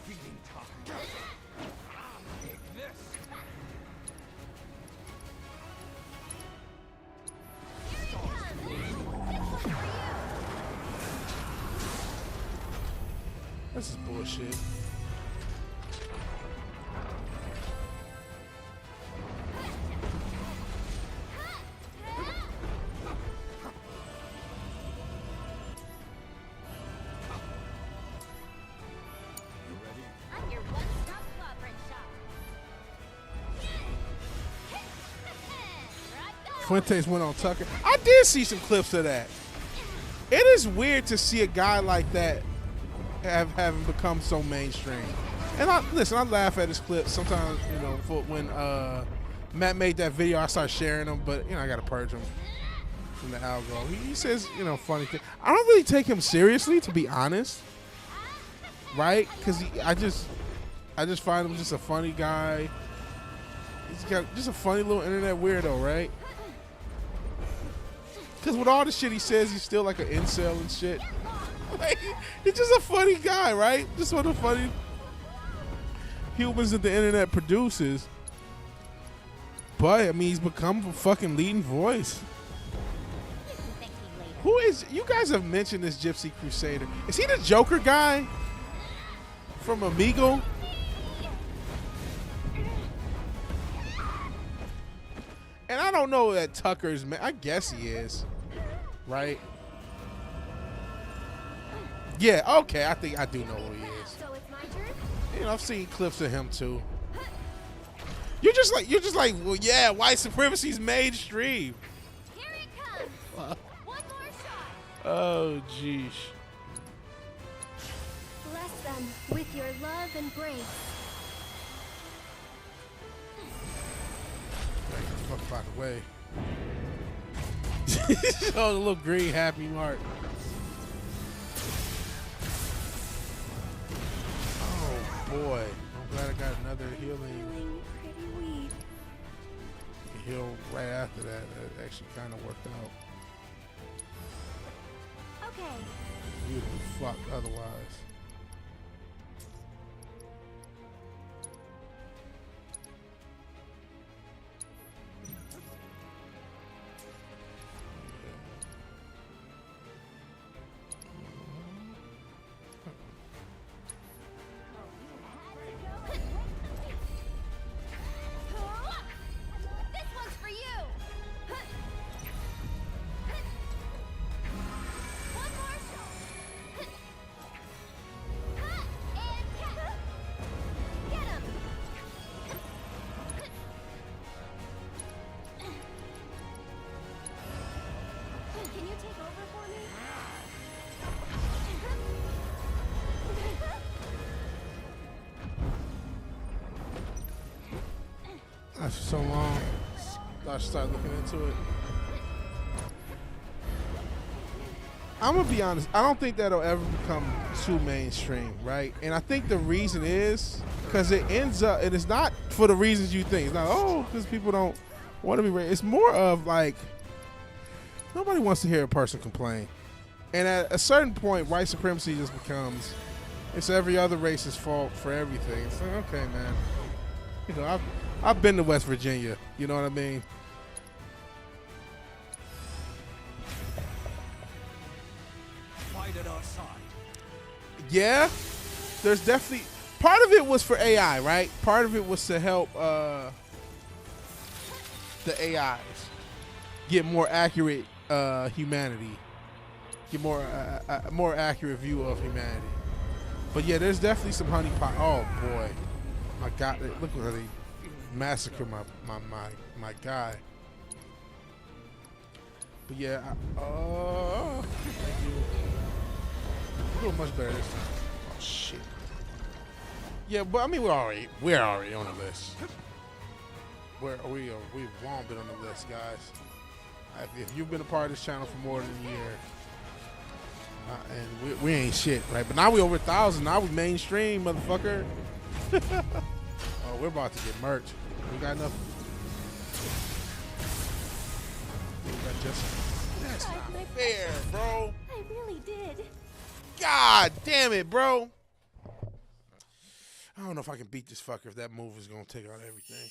Feeding time. Take this. Here he comes. This one's for you. This is bullshit. I'm your one-stop clobbering shop. Here I go. Fuentes went on Tucker. I did see some clips of that. It is weird to see a guy like that having become so mainstream. And I laugh at his clips sometimes. For when Matt made that video, I start sharing them, but I gotta purge them from the algo. He says funny things. I don't really take him seriously, to be honest. Right? Because I just find him just a funny guy. He's got just a funny little internet weirdo, right? Because with all the shit he says, he's still like an incel and shit. Like, he's just a funny guy, right? Just one of the funny humans that the internet produces. But, he's become a fucking leading voice. Thank you later. Who is... You guys have mentioned this Gypsy Crusader. Is he the Joker guy? From Amigo? And I don't know that Tucker's... I guess he is. Right? Yeah, okay. I think I do know who he is. So it's my turn? I've seen clips of him too. You're just like, well, yeah, white supremacy's mainstream. Here it comes. One more shot. Oh, jeez. Bless them with your love and grace. Get the fuck out of the way. Oh, the little green happy mark. Oh boy, I'm glad I got another healing. Feeling pretty weak. Heal right after that. That actually kind of worked out. Okay. You'd have been fucked otherwise. After so long, I should start looking into it. I'm gonna be honest. I don't think that'll ever become too mainstream, right? And I think the reason is because it ends up, and it's not for the reasons you think. It's not because people don't want to be raised. It's more of like nobody wants to hear a person complain. And at a certain point, white supremacy just becomes it's every other race's fault for everything. It's like, okay, man. You know, I've been to West Virginia. You know what I mean? Fight at our side. Yeah, there's definitely part of it was for AI, right? Part of it was to help the AIs get more accurate humanity, get more accurate view of humanity. But yeah, there's definitely some honeypot. Oh boy, my God! Look how they massacre my guy. But yeah, thank you. We're doing much better this time. Oh shit. Yeah, but I mean we're already on the list. We've long been on the list, guys. If you've been a part of this channel for more than a year, and we ain't shit, right? But now we over 1,000. Now we mainstream, motherfucker. Oh, we're about to get merch. We got enough. That's not fair, bro. I really did. God damn it, bro. I don't know if I can beat this fucker if that move is going to take out everything.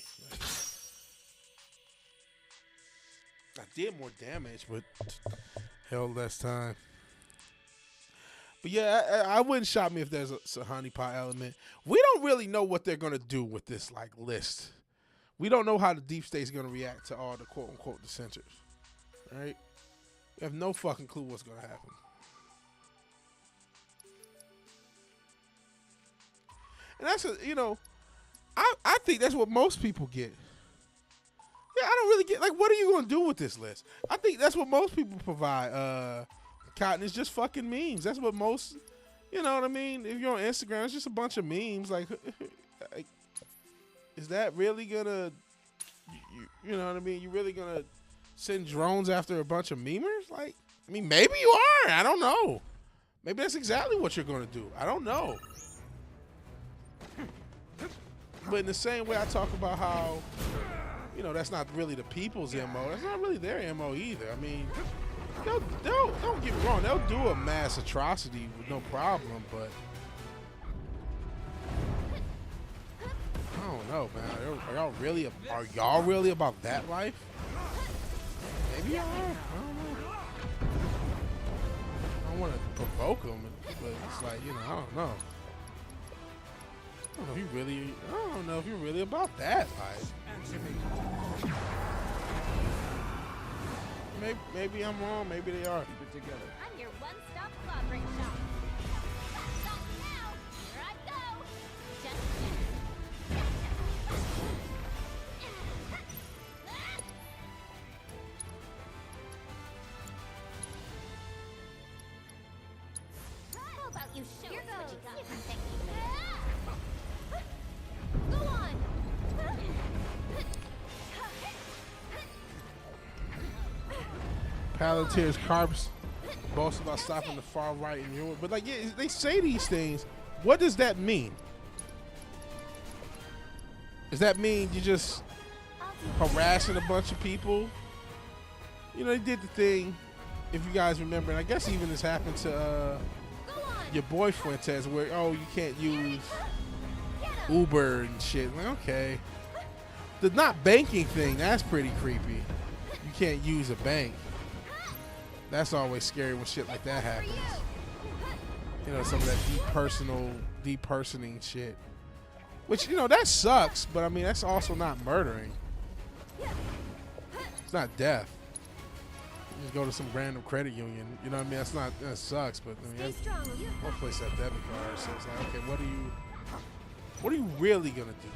I did more damage, but held less time. But yeah, I wouldn't shock me if there's a honeypot element. We don't really know what they're going to do with this like list. We don't know how the deep state's going to react to all the quote-unquote dissenters. Right? We have no fucking clue what's going to happen. And that's I think that's what most people get. Yeah, I don't really get like what are you gonna do with this list? I think that's what most people provide. Cotton is just fucking memes. That's what most, you know what I mean? If you're on Instagram, it's just a bunch of memes. Like is that really gonna, you know what I mean? You really gonna send drones after a bunch of memers? Like, I mean, maybe you are. I don't know. Maybe that's exactly what you're gonna do. I don't know. But in the same way I talk about how, you know, that's not really the people's MO. That's not really their MO either. I mean, they'll don't get me wrong. They'll do a mass atrocity with no problem, but I don't know, man. Are y'all really about that life? Maybe y'all are. I don't know. I don't want to provoke them, but it's like, you know, I don't know. I don't know if you're really about that life. Maybe I'm wrong. Maybe they are. Keep it together. I'm your one-stop cloud ring shop. Stop now. Here I go. Just how about you show us what you got for technique? Go on. Palantir's Carps boast about stopping the far right in Europe. But like, yeah, they say these things. What does that mean? Does that mean you just harassing a bunch of people? You know, they did the thing, if you guys remember, and I guess even this happened to your boy Fuentes, where, oh, you can't use Uber and shit. Like, okay. The not banking thing, that's pretty creepy. You can't use a bank. That's always scary when shit like that happens. You know, some of that depersoning shit. Which, you know, that sucks, but I mean, that's also not murdering. It's not death. You just go to some random credit union. You know what I mean? That sucks, but I mean, one place that debit card. So it's like, okay, what are you really gonna do?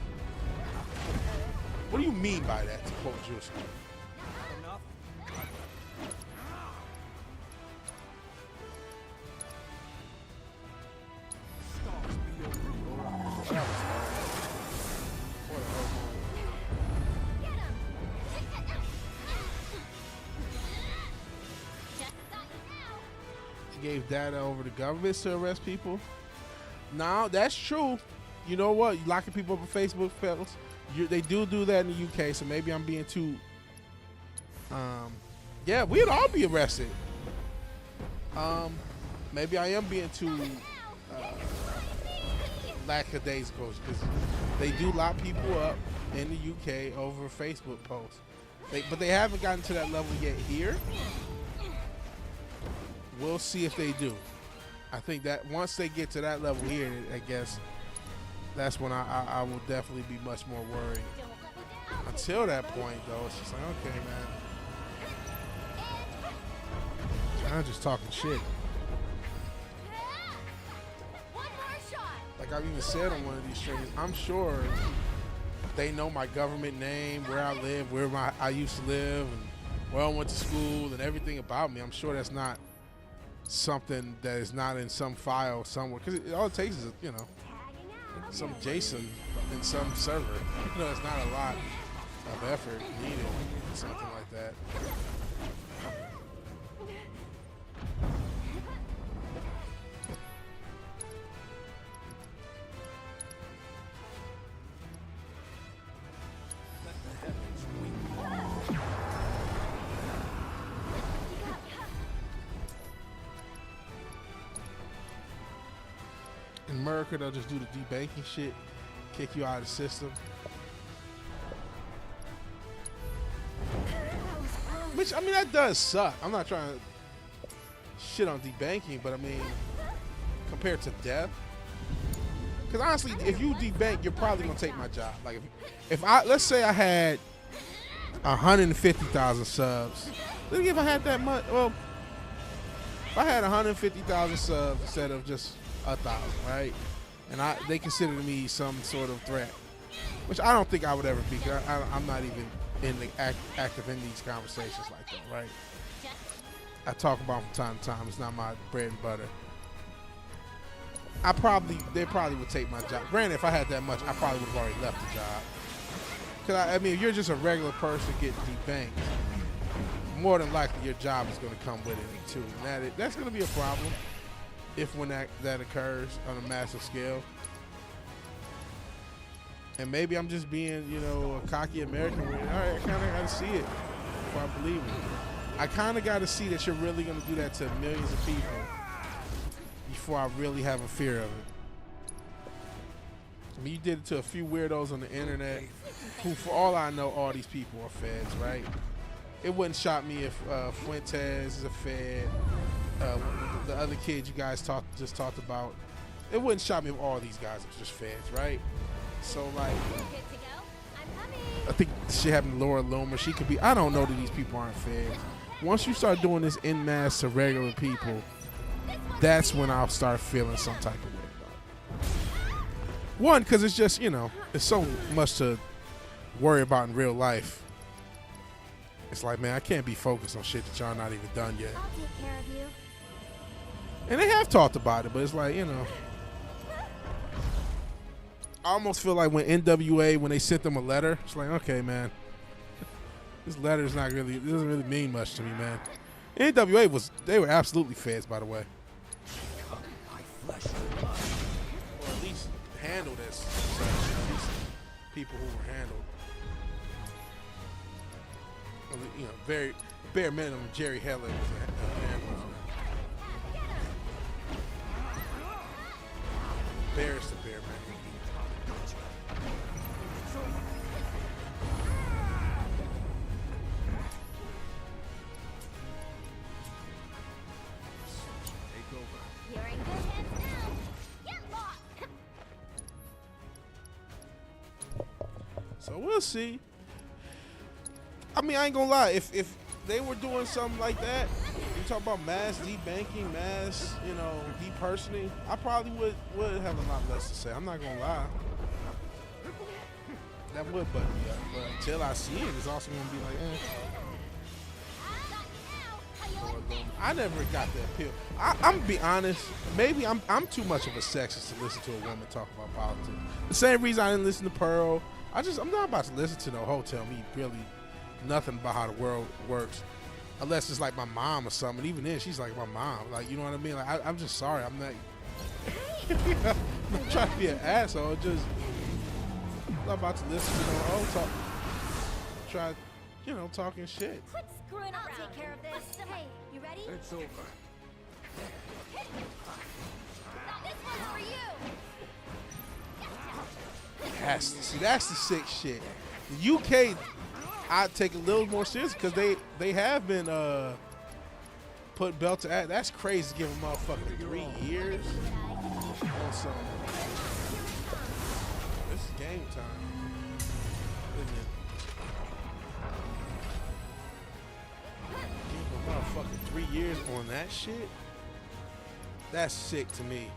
What do you mean by that, to quote Juice? Enough. gave data over to governments to arrest people. Now that's true. You know what? You locking people up on Facebook, fellas. They do that in the UK. So maybe I'm being too. Yeah, we'd all be arrested. Maybe I am being too lackadaisical because they do lock people up in the UK over Facebook posts. But they haven't gotten to that level yet here. We'll see if they do. I think that once they get to that level here, I guess that's when I will definitely be much more worried. Until that point, though, it's just like, okay, man. I'm just talking shit. Like I've even said on one of these streams, I'm sure they know my government name, where I live, where I used to live, and where I went to school, and everything about me. I'm sure that's not something that is not in some file somewhere, because all it takes is, you know, some JSON in some server. You know, it's not a lot of effort needed, something like that. In America, they'll just do the debanking shit, kick you out of the system. Which, I mean, that does suck. I'm not trying to shit on debanking, but I mean, compared to death. Because honestly, if you debank, you're probably going to take my job. Like, if I, let's say I had 150,000 subs. Look, if I had that much, well, if I had 150,000 subs instead of just 1,000, right? And they consider me some sort of threat, which I don't think I would ever be. I'm not even active in these conversations like that, right? I talk about them from time to time. It's not my bread and butter. They probably would take my job. Granted, if I had that much, I probably would have already left the job. Because I mean, if you're just a regular person getting debanked, more than likely your job is going to come with it too. And that's going to be a problem. If when that occurs on a massive scale. And maybe I'm just being, you know, a cocky American. All right, I kind of got to see it before I believe it. I kind of got to see that you're really going to do that to millions of people before I really have a fear of it. I mean, you did it to a few weirdos on the internet who, for all I know, all these people are feds, right? It wouldn't shock me if Fuentes is a fed. The other kid you guys just talked about, it wouldn't shock me if all these guys are just feds, right? So like, I think shit happened to Laura Loomer. She could be. I don't know that these people aren't feds. Once you start doing this en masse to regular people, that's when I'll start feeling some type of way about it. One, because it's just, you know, it's so much to worry about in real life. It's like, man, I can't be focused on shit that y'all not even done yet. I'll take care of you. And they have talked about it, but it's like, you know, I almost feel like when NWA, when they sent them a letter, it's like, okay, man, this letter is not really, it doesn't really mean much to me, man. NWA they were absolutely feds, by the way. Or at least handled as such, at least people who were handled. You know, very bare minimum, Jerry Heller was a handler. Embarrassed the bare minimum. You're in good hands now. Get lost. So we'll see. I mean, I ain't gonna lie. If they were doing something like that, you talk about mass debanking, mass, you know, depersoning, I probably would have a lot less to say. I'm not gonna lie. That would butt me up. But until I see it, it's also gonna be like, I never got the appeal. I'm gonna be honest. Maybe I'm too much of a sexist to listen to a woman talk about politics. The same reason I didn't listen to Pearl. I'm not about to listen to no hoe tell me really nothing about how the world works unless it's like my mom or something. Even then, she's like my mom. Like, you know what I mean? Like, I'm just sorry. I'm not. I'm not trying to be an asshole. Just I'm not about to listen to no old talk. Try, talking shit. Quit screwing around. I'll take care of this. Hey, you ready? It's over. Now this one's for you. See, that's the sick shit. The UK, I take a little more serious because they have been put belt to ass. That's crazy. Give a motherfucker 3 years. Also, this is game time, isn't it? Give a motherfucker 3 years on that shit. That's sick to me.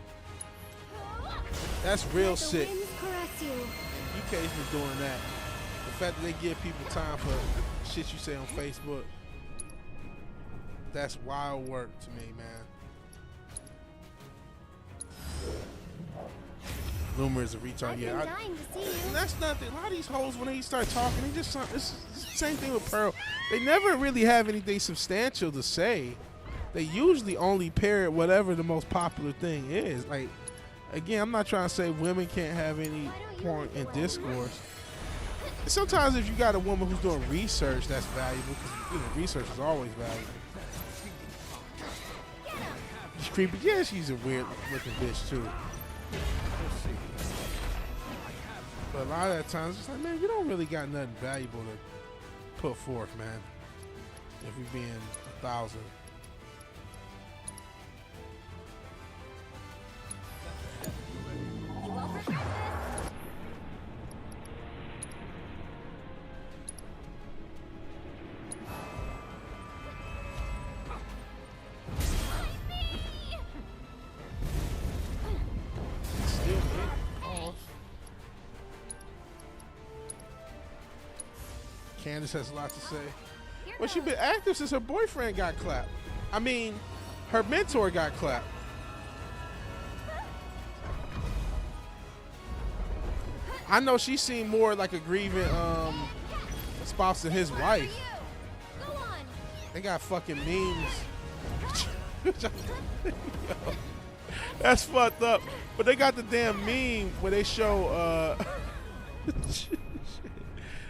That's real sick. UK's been doing that. The fact that they give people time for shit you say on Facebook, that's wild work to me, man. Loomer is a retard. Yeah, that's nothing. A lot of these hoes, when they start talking, they just it's the same thing with Pearl. They never really have anything substantial to say. They usually only parrot whatever the most popular thing is. Like, again, I'm not trying to say women can't have any point in discourse. Sometimes if you got a woman who's doing research, that's valuable because research is always valuable. She's creepy. Yeah, she's a weird looking bitch too. But a lot of that times, it's like, man, you don't really got nothing valuable to put forth, man. If we being 1,000. Candace has a lot to say. Well, she's been active since her boyfriend got clapped. I mean, her mentor got clapped. I know she seemed more like a grieving spouse than his wife. They got fucking memes. That's fucked up. But they got the damn meme where they show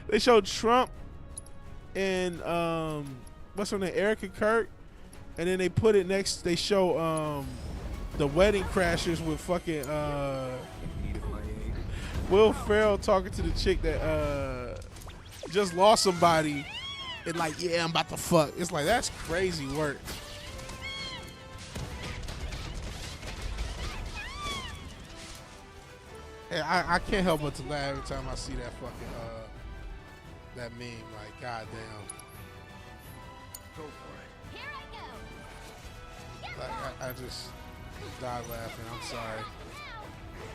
they showed Trump and what's her name, Erica Kirk, and then they put it next. They show the Wedding Crashers with fucking Will Ferrell talking to the chick that just lost somebody, and like, yeah, I'm about to fuck. It's like, that's crazy work. Hey, I can't help but to laugh every time I see that fucking that meme. Like, goddamn. Go for it. Here I go. Like, I just died laughing. I'm sorry.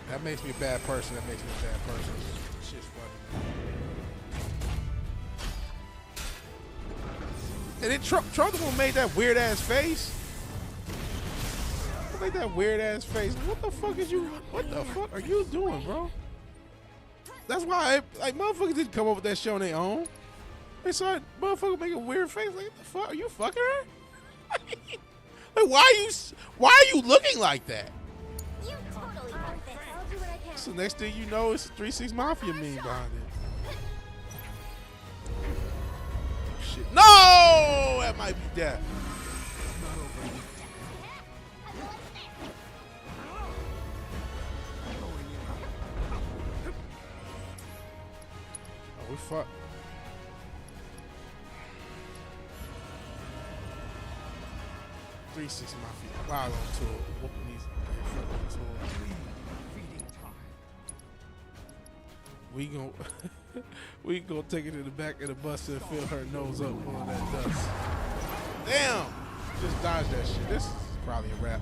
That makes me a bad person. That makes me a bad person. Shit's funny. And then Trump the one made that weird ass face. Made that weird ass face. What the fuck is you? What the fuck are you doing, bro? That's why, like, motherfuckers didn't come up with that show on their own. They saw a motherfucker make a weird face. Like, what the fuck? Are you fucking her? Like, why are you looking like that? You totally got this. I'll do what I can. So next thing you know, it's a 3-6 Mafia meme behind it. Shit. No! That might be death. Oh, we fucked. Six Mafia. Wow, on tour. Whooping these fucking tour. We gonna take it to the back of the bus and fill her nose up on that dust. Damn! Just dodge that shit. This is probably a wrap.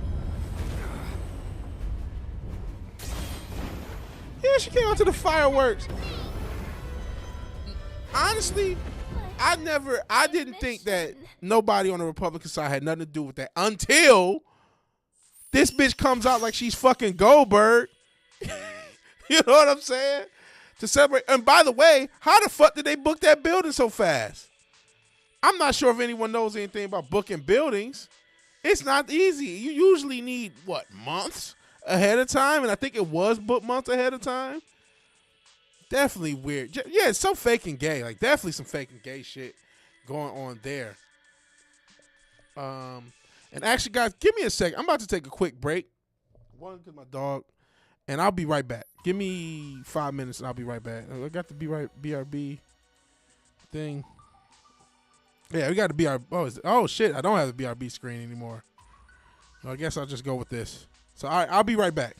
Yeah, she came out to the fireworks. Honestly, I didn't think that nobody on the Republican side had nothing to do with that until this bitch comes out like she's fucking Goldberg. You know what I'm saying? To celebrate. And by the way, how the fuck did they book that building so fast? I'm not sure if anyone knows anything about booking buildings. It's not easy. You usually need, what, months ahead of time? And I think it was booked months ahead of time. Definitely weird. Yeah, it's so fake and gay. Like, definitely some fake and gay shit going on there. And actually, guys, give me a second. I'm about to take a quick break. One, because my dog. And I'll be right back. Give me 5 minutes and I'll be right back. I got the BRB thing. Yeah, we got the BRB. Oh, shit. I don't have the BRB screen anymore. So I guess I'll just go with this. So, all right, I'll be right back.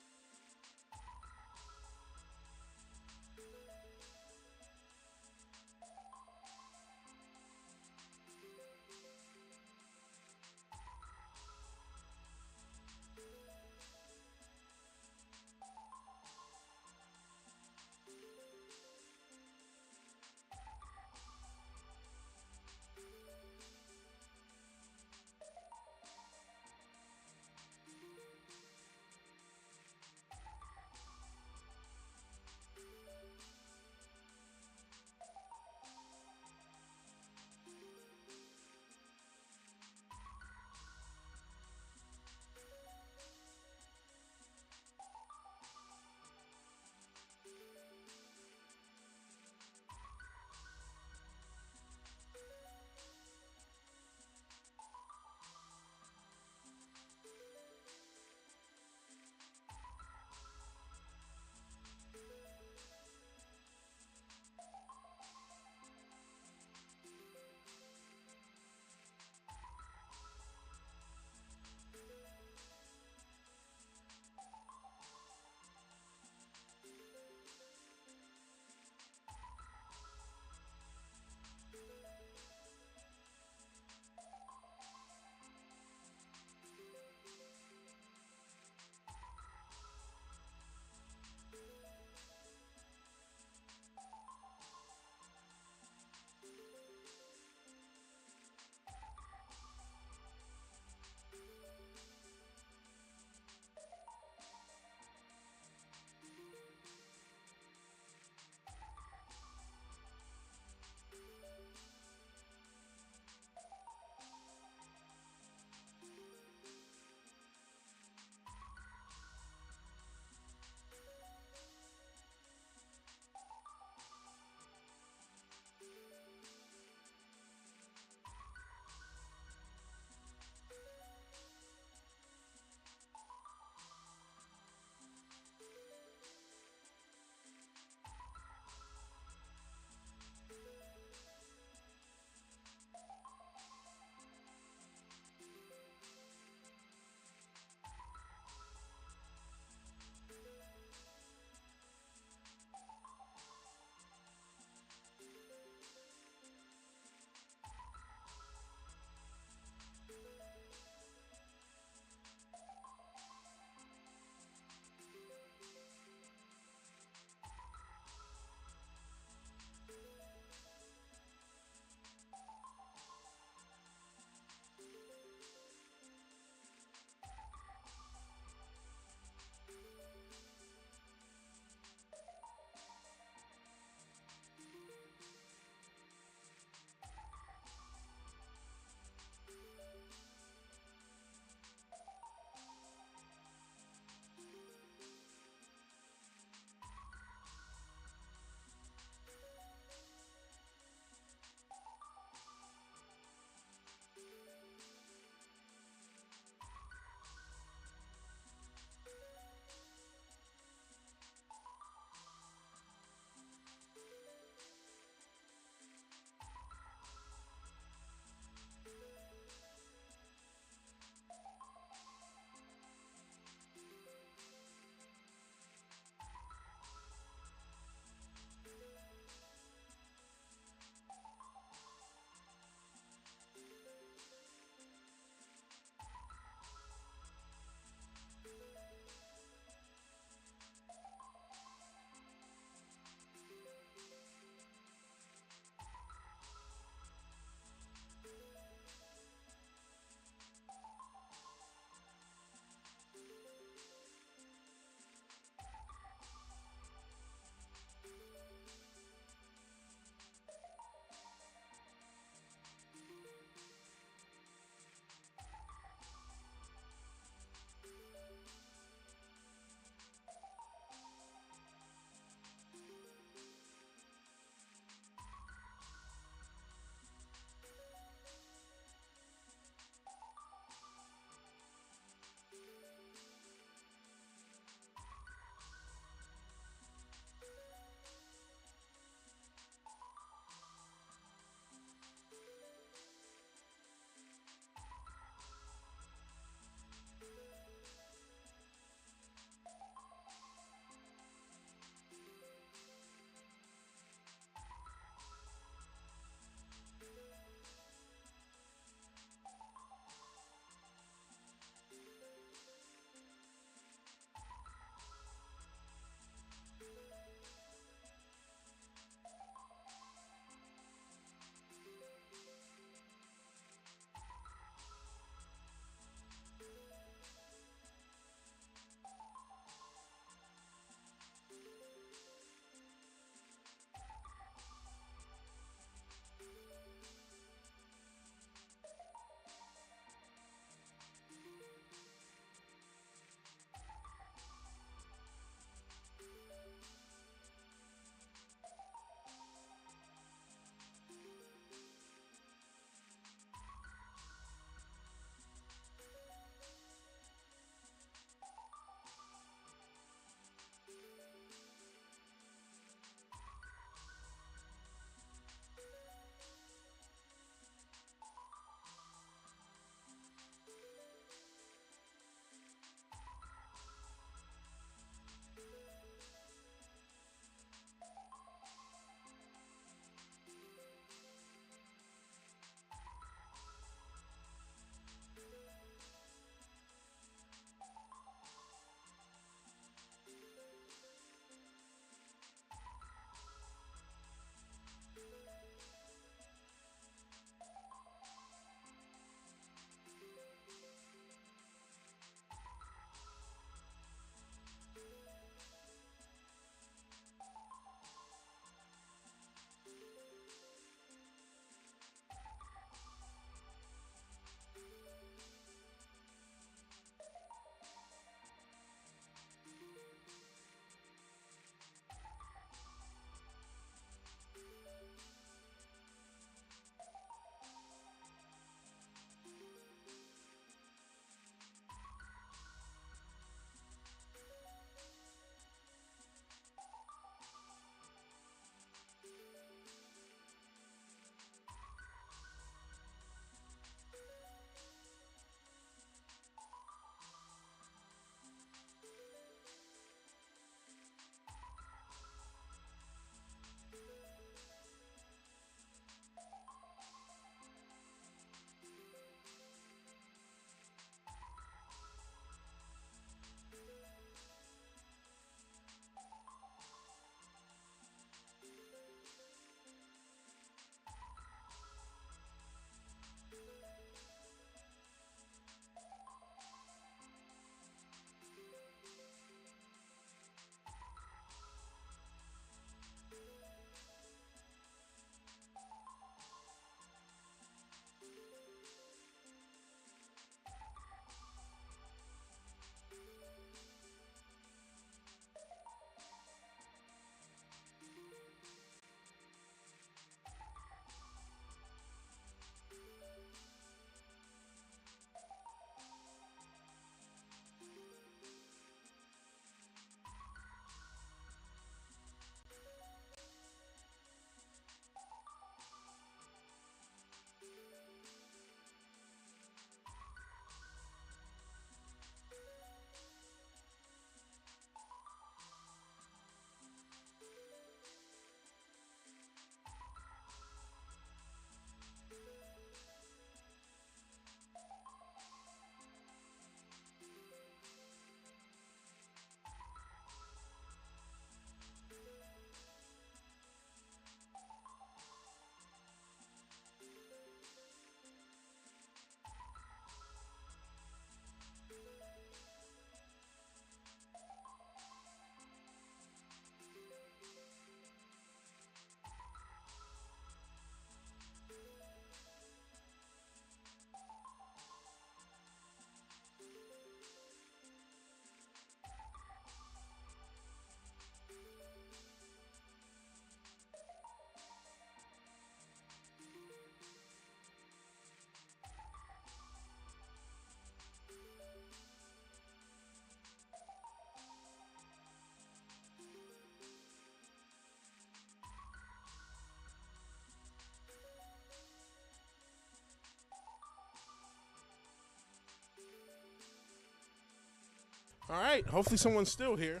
All right. Hopefully someone's still here.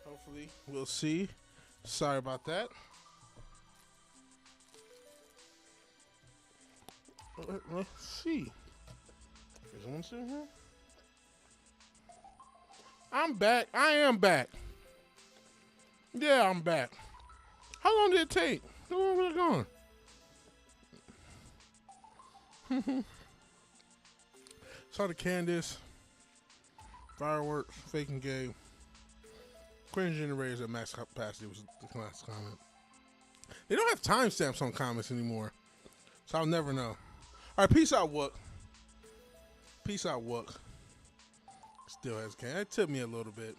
Hopefully. We'll see. Sorry about that. Let's see. Is someone still here? I'm back. I am back. Yeah, I'm back. How long did it take? How long was it going? Saw the Candace. Fireworks. Faking gay. Cringe generators at max capacity was the last comment. They don't have timestamps on comments anymore. So I'll never know. All right, peace out, Wook. Peace out, Wook. Still has can. It took me a little bit.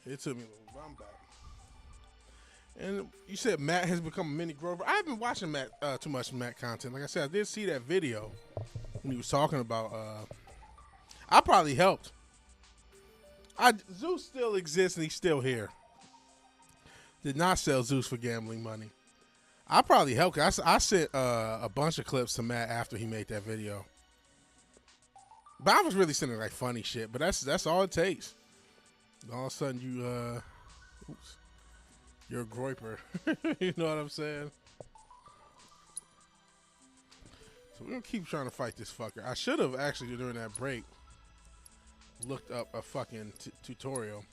It took me a little bit. I'm back. And you said Matt has become a mini Grover. I haven't been watching Matt too much Matt content. Like I said, I did see that video when he was talking about. I probably helped. Zeus still exists and he's still here. Did not sell Zeus for gambling money. I probably helped. I sent a bunch of clips to Matt after he made that video. But I was really sending like funny shit. But that's all it takes. All of a sudden you're a groiper. You know what I'm saying? So we're gonna keep trying to fight this fucker. I should have actually during that break looked up a fucking tutorial.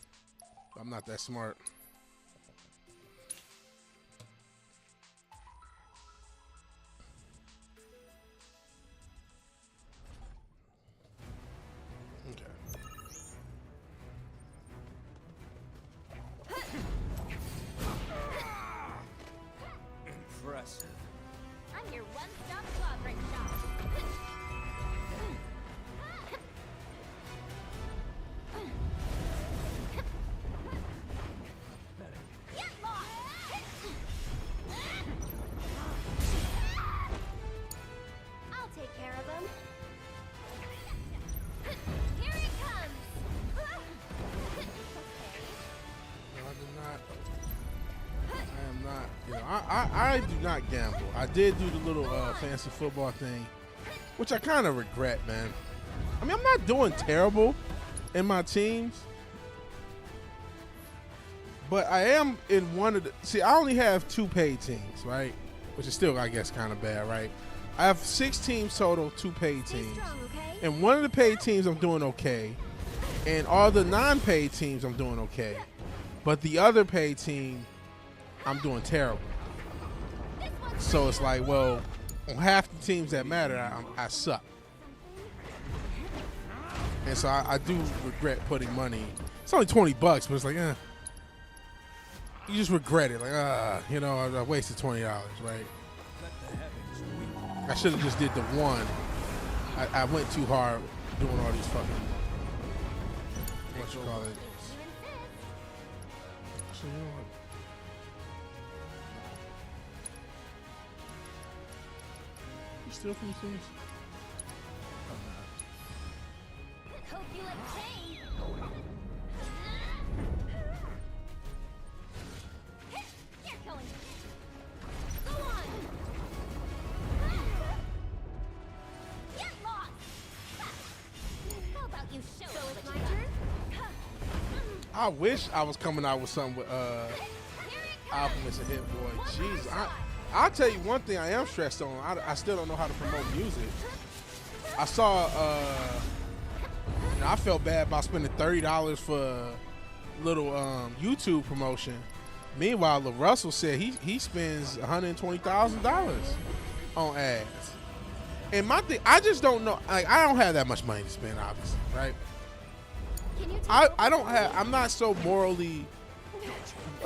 I'm not that smart. Impressive. I'm your one-stop claw break shop. Get lost! I'll take care of him. Here it comes! I am not. You know, I do not gamble. I did do the little fancy football thing, which I kind of regret, man. I mean, I'm not doing terrible in my teams, but I am in one of the. See, I only have 2 paid teams, right? Which is still, I guess, kind of bad, right? I have 6 teams total, 2 paid teams, and one of the paid teams I'm doing okay, and all the non-paid teams I'm doing okay, but the other paid team I'm doing terrible. So it's like, well, on half the teams that matter, I suck. And so I do regret putting money. It's only $20, but it's like, you just regret it. Like, you know, I wasted $20, right? I should have just did the one. I went too hard doing all these fucking, what you call it? So, you know what? Still from things? Hope you like pain. You're going. Go on. Get lost. How about you show so it's my turn? I wish I was coming out with something with Alchemist and Hit Boy. Jeez, I'll tell you one thing I am stressed on. I still don't know how to promote music. I saw, I felt bad about spending $30 for a little YouTube promotion. Meanwhile, LaRussell said he spends $120,000 on ads. And my thing, I just don't know. Like, I don't have that much money to spend, obviously, right? I'm not so morally.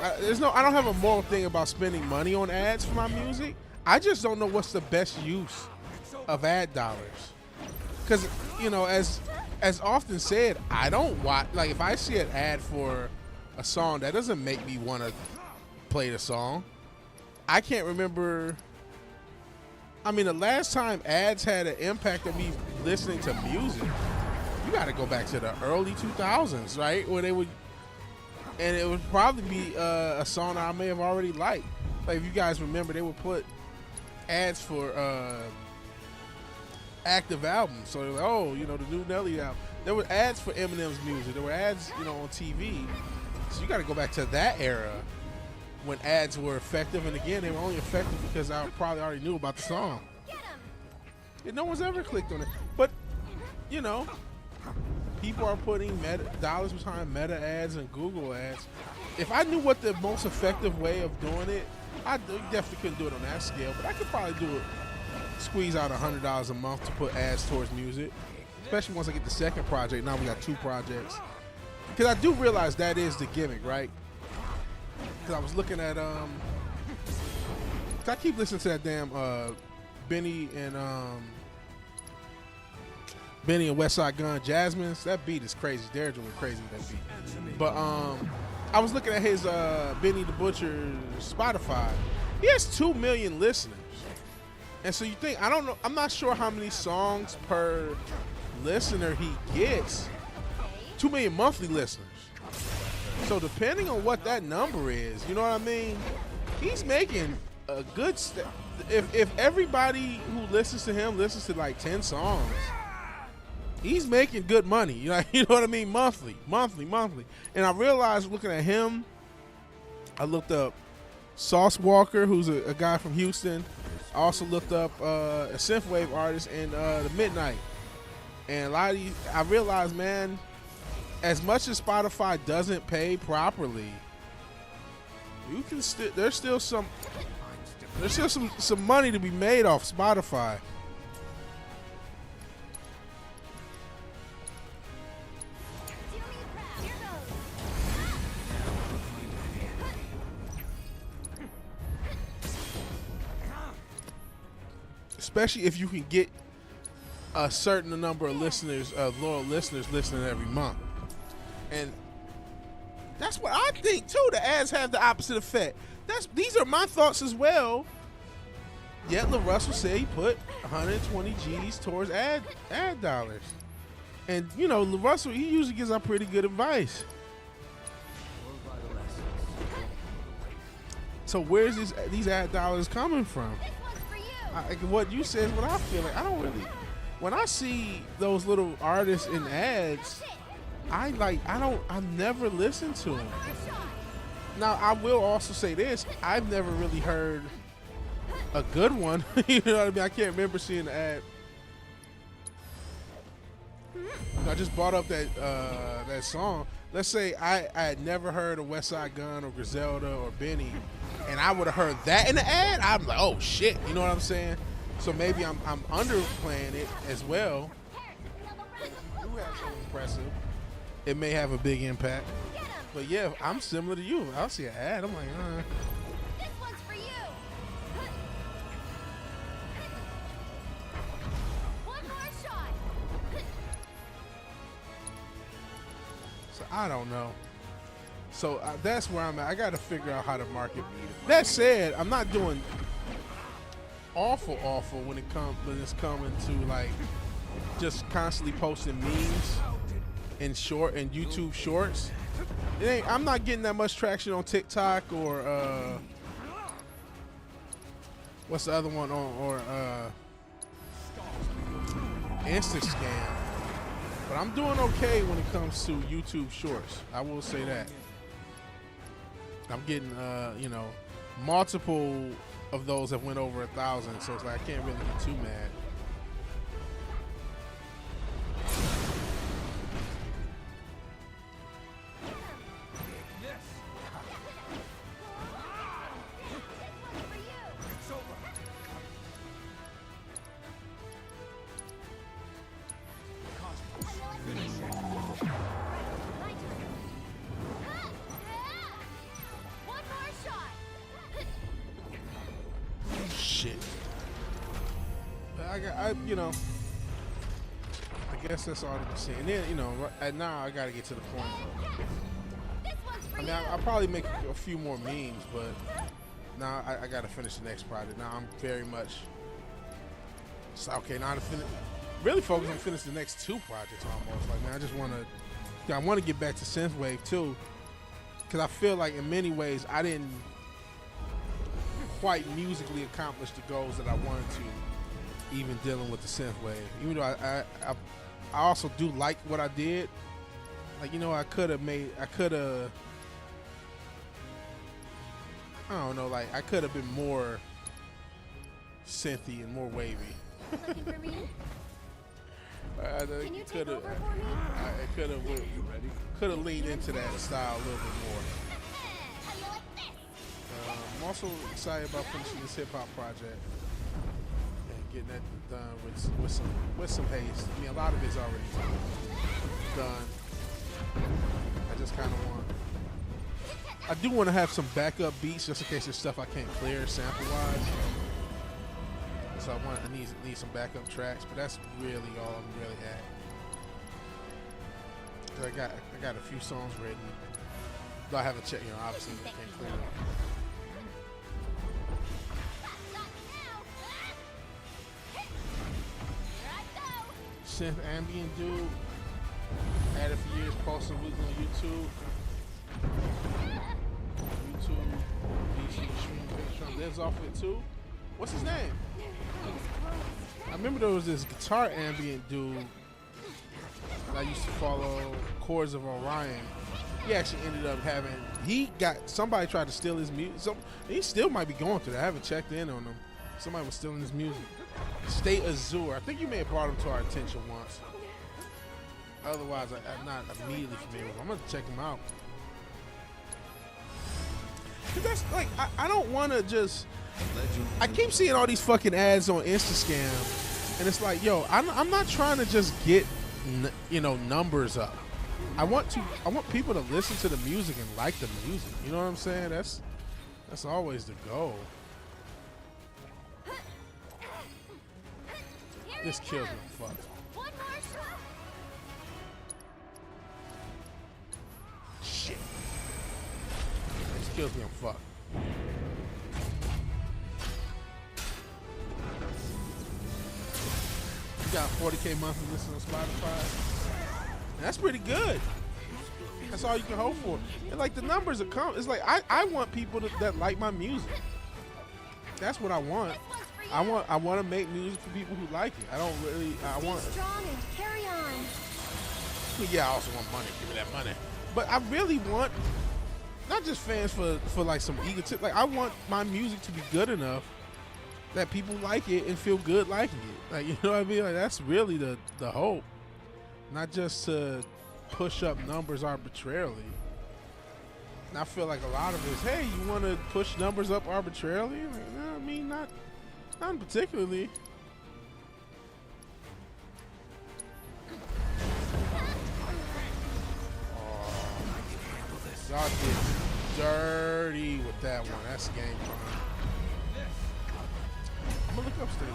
I don't have a moral thing about spending money on ads for my music. I just don't know what's the best use of ad dollars. Because, you know, as often said, I don't watch, like if I see an ad for a song, that doesn't make me want to play the song. I can't remember. I mean, the last time ads had an impact on me listening to music, you got to go back to the early 2000s, right? Where they would. And it would probably be a song I may have already liked. Like, if you guys remember, they would put ads for active albums. So they're like, oh, you know, the new Nelly album. there were ads for Eminem's music. There were ads, you know, on TV. So you got to go back to that era when ads were effective. And again, they were only effective because I probably already knew about the song. And no one's ever clicked on it. But, you know, people are putting dollars behind Meta ads and Google ads. If I knew what the most effective way of doing it, I definitely couldn't do it on that scale. But I could probably do it, squeeze out $100 a month to put ads towards music. Especially once I get the second project. Now we got 2 projects. Because I do realize that is the gimmick, right? Because I was looking at, I keep listening to that damn Benny and West Side Gun, Jasmine's. That beat is crazy. They're doing crazy with that beat. But I was looking at his Benny the Butcher's Spotify. He has 2 million listeners. And so you think, I don't know, I'm not sure how many songs per listener he gets. 2 million monthly listeners. So depending on what that number is, you know what I mean? He's making a good if everybody who listens to him listens to like 10 songs, he's making good money. You know what I mean? Monthly. And I realized looking at him, I looked up Sauce Walker, who's a guy from Houston. I also looked up a synthwave artist and the Midnight. And a lot of these, I realized, man, as much as Spotify doesn't pay properly, you can there's still some money to be made off Spotify. Especially if you can get a certain number of listeners, loyal listeners listening every month. And that's what I think too. The ads have the opposite effect. These are my thoughts as well. Yet LaRussell said he put 120 G's towards ad dollars. And you know, LaRussell, he usually gives out pretty good advice. So where's these ad dollars coming from? What you said is what I feel like. I don't really, when I see those little artists in ads, I've never listened to them. Now I will also say this, I've never really heard a good one. You know what I mean? I can't remember seeing the ad. I just brought up that song. Let's say I had never heard of West Side Gun or Griselda or Benny, and I would have heard that in the ad. I'm like, oh shit, you know what I'm saying? So maybe I'm underplaying it as well. If you have something impressive, it may have a big impact. But yeah, I'm similar to you. I'll see an ad, I'm like, This one's for you. One more shot. So I don't know. So that's where I'm at. I got to figure out how to market. That said, I'm not doing awful when it's coming to like just constantly posting memes and YouTube shorts. I'm not getting that much traction on TikTok or what's the other one or Instagram. But I'm doing okay when it comes to YouTube shorts. I will say that. I'm getting multiple of those have went over 1,000, so it's like I can't really get too mad. I guess that's all I'm saying. And then, now I gotta get to the point. I mean, I'll probably make a few more memes, but now I gotta finish the next project. Now I'm very much okay. Now to really focus on finish the next 2 projects almost. Like, man, I want to get back to synthwave too, because I feel like in many ways I didn't quite musically accomplish the goals that I wanted to. Even dealing with the synthwave, even though I I also do like what I did. Like, you know, I could have, I don't know, like, I could have been more synthy and more wavy. Looking for me? Can you take over for me? I could have leaned into that style a little bit more. How do you like this? I'm also excited about finishing this hip hop project and getting that done with some haste. I mean, a lot of it's already done. I just kind of want. I do want to have some backup beats just in case there's stuff I can't clear sample wise. So I need some backup tracks, but that's really all I'm really at. 'Cause I got a few songs written. Though I haven't checked, you know, obviously I can't clear them. Synth ambient dude. Had it for years, posted weekly on YouTube. DC stream picture. Lives off of it too. What's his name? I remember there was this guitar ambient dude that I used to follow, Chords of Orion. He actually ended up somebody tried to steal his music. So he still might be going through that. I haven't checked in on him. Somebody was stealing his music. State Azure. I think you may have brought him to our attention once. Otherwise, I'm not immediately familiar with him. I'm going to check him out. Cause that's like, I don't want to just. I keep seeing all these fucking ads on Instascam, and it's like, yo, I'm not trying to just get, you know, numbers up. I want people to listen to the music and like the music. You know what I'm saying? That's always the goal. This kills me. Fuck. Shit. This kills me. Fuck. You got 40K monthly listen on Spotify. That's pretty good. That's all you can hope for. And like the numbers are it's like I want people that like my music. That's what I want. I want to make music for people who like it. I want. Stay strong and carry on. Yeah, I also want money. Give me that money. But I really want not just fans for like some egotist. Like I want my music to be good enough that people like it and feel good liking it. Like, you know what I mean? Like that's really the hope. Not just to push up numbers arbitrarily. And I feel like a lot of it is, hey, you want to push numbers up arbitrarily? Like, no, I mean, not particularly. Y'all get dirty with that one. That's game time. I'm gonna look upstairs.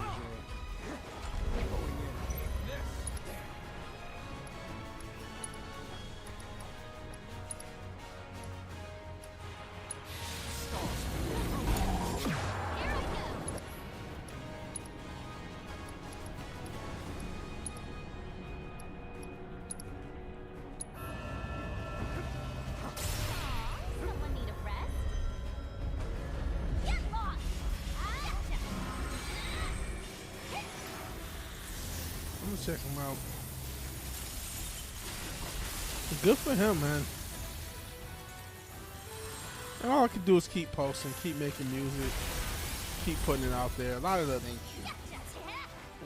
Check him out. Good for him, man. And all I can do is keep posting, keep making music, keep putting it out there. A lot of the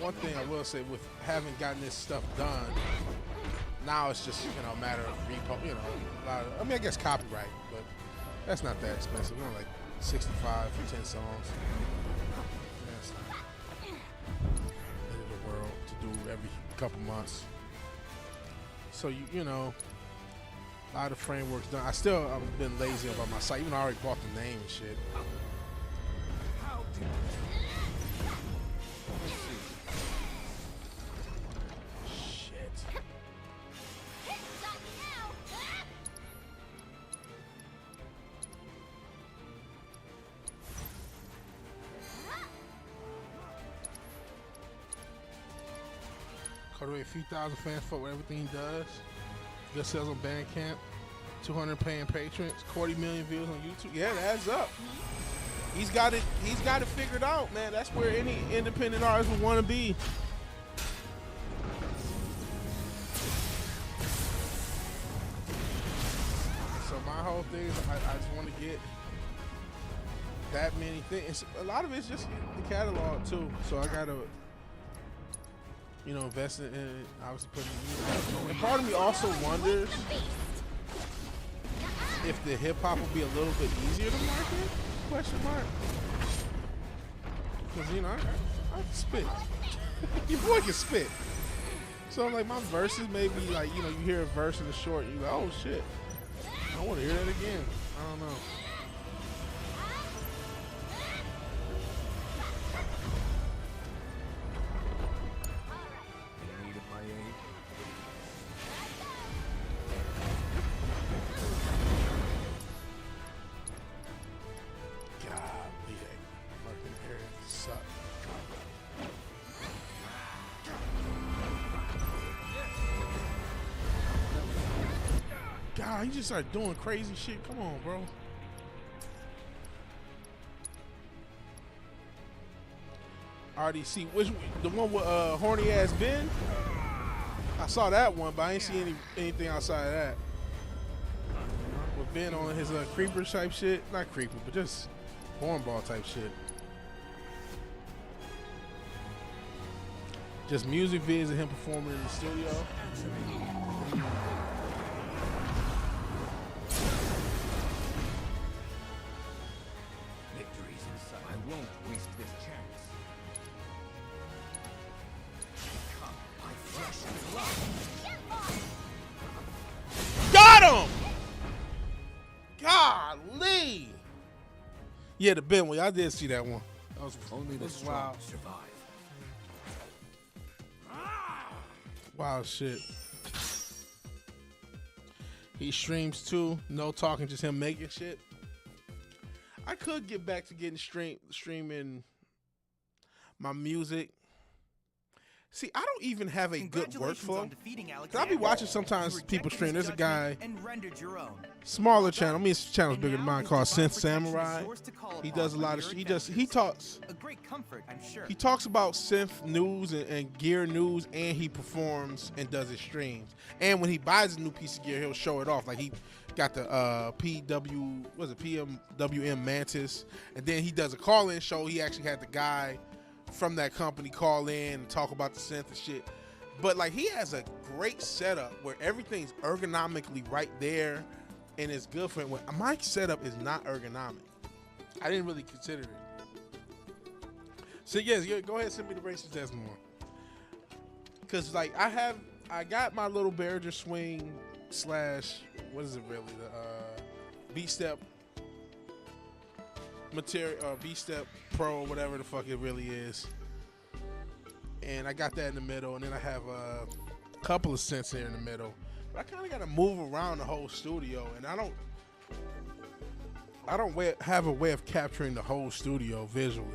one thing I will say with having gotten this stuff done, now it's just, you know, a matter of repo, you know, a lot of, I mean, I guess copyright, but that's not that expensive. You know, like 65 for 10 songs. That's not end of the world to do every couple months. So you know, a lot of frameworks done. I've been lazy about my site, even though I already bought the name and shit. Caught away a few thousand fans for everything he does. Good sales on Bandcamp. 200 paying patrons. 40 million views on YouTube. Yeah, that adds up. He's got it figured out, man. That's where any independent artist would want to be. whole thing is I just want to get that many things. A lot of it's just the catalog too. So I gotta, invest in obviously putting music. And part of me also wonders if the hip hop will be a little bit easier to market? Question mark. Because I can spit. Your boy can spit. So like my verses may be like, you hear a verse in the short, and you go, oh shit. I want to hear that again. I don't know. God, he just started doing crazy shit. Come on, bro. RDC, the one with horny ass Ben? I saw that one, but I ain't see anything outside of that. With Ben on his creeper type shit, not creeper, but just hornball type shit. Just music vids of him performing in the studio. I won't waste this chance. Come, my flesh and blood. Got him! Golly! Yeah, the Ben one. I did see that one. That was Only the strong wild. survive. Wild shit. He streams too. No talking, just him making shit. I could get back to getting streaming my music. See, I don't even have a good workflow. I'll be watching sometimes people stream. There's a guy, smaller channel. I mean, his channel's bigger than mine, called Synth Samurai. He does a lot of shit. He talks. A great comfort, I'm sure. He talks about synth news and gear news, and he performs and does his streams. And when he buys a new piece of gear, he'll show it off. Like he got the PWM Mantis, and then he does a call-in show. He actually had the guy from that company call in and talk about the synth and shit. But like he has a great setup where everything's ergonomically right there and it's good for him. My setup is not ergonomic. I didn't really consider it. So yes, go ahead and send me the racist test more. Cause like I got my little Behringer swing / what is it really? The B-step material, B-step Pro, whatever the fuck it really is. And I got that in the middle, and then I have a couple of synths here in the middle. But I kind of got to move around the whole studio, and I don't have a way of capturing the whole studio visually.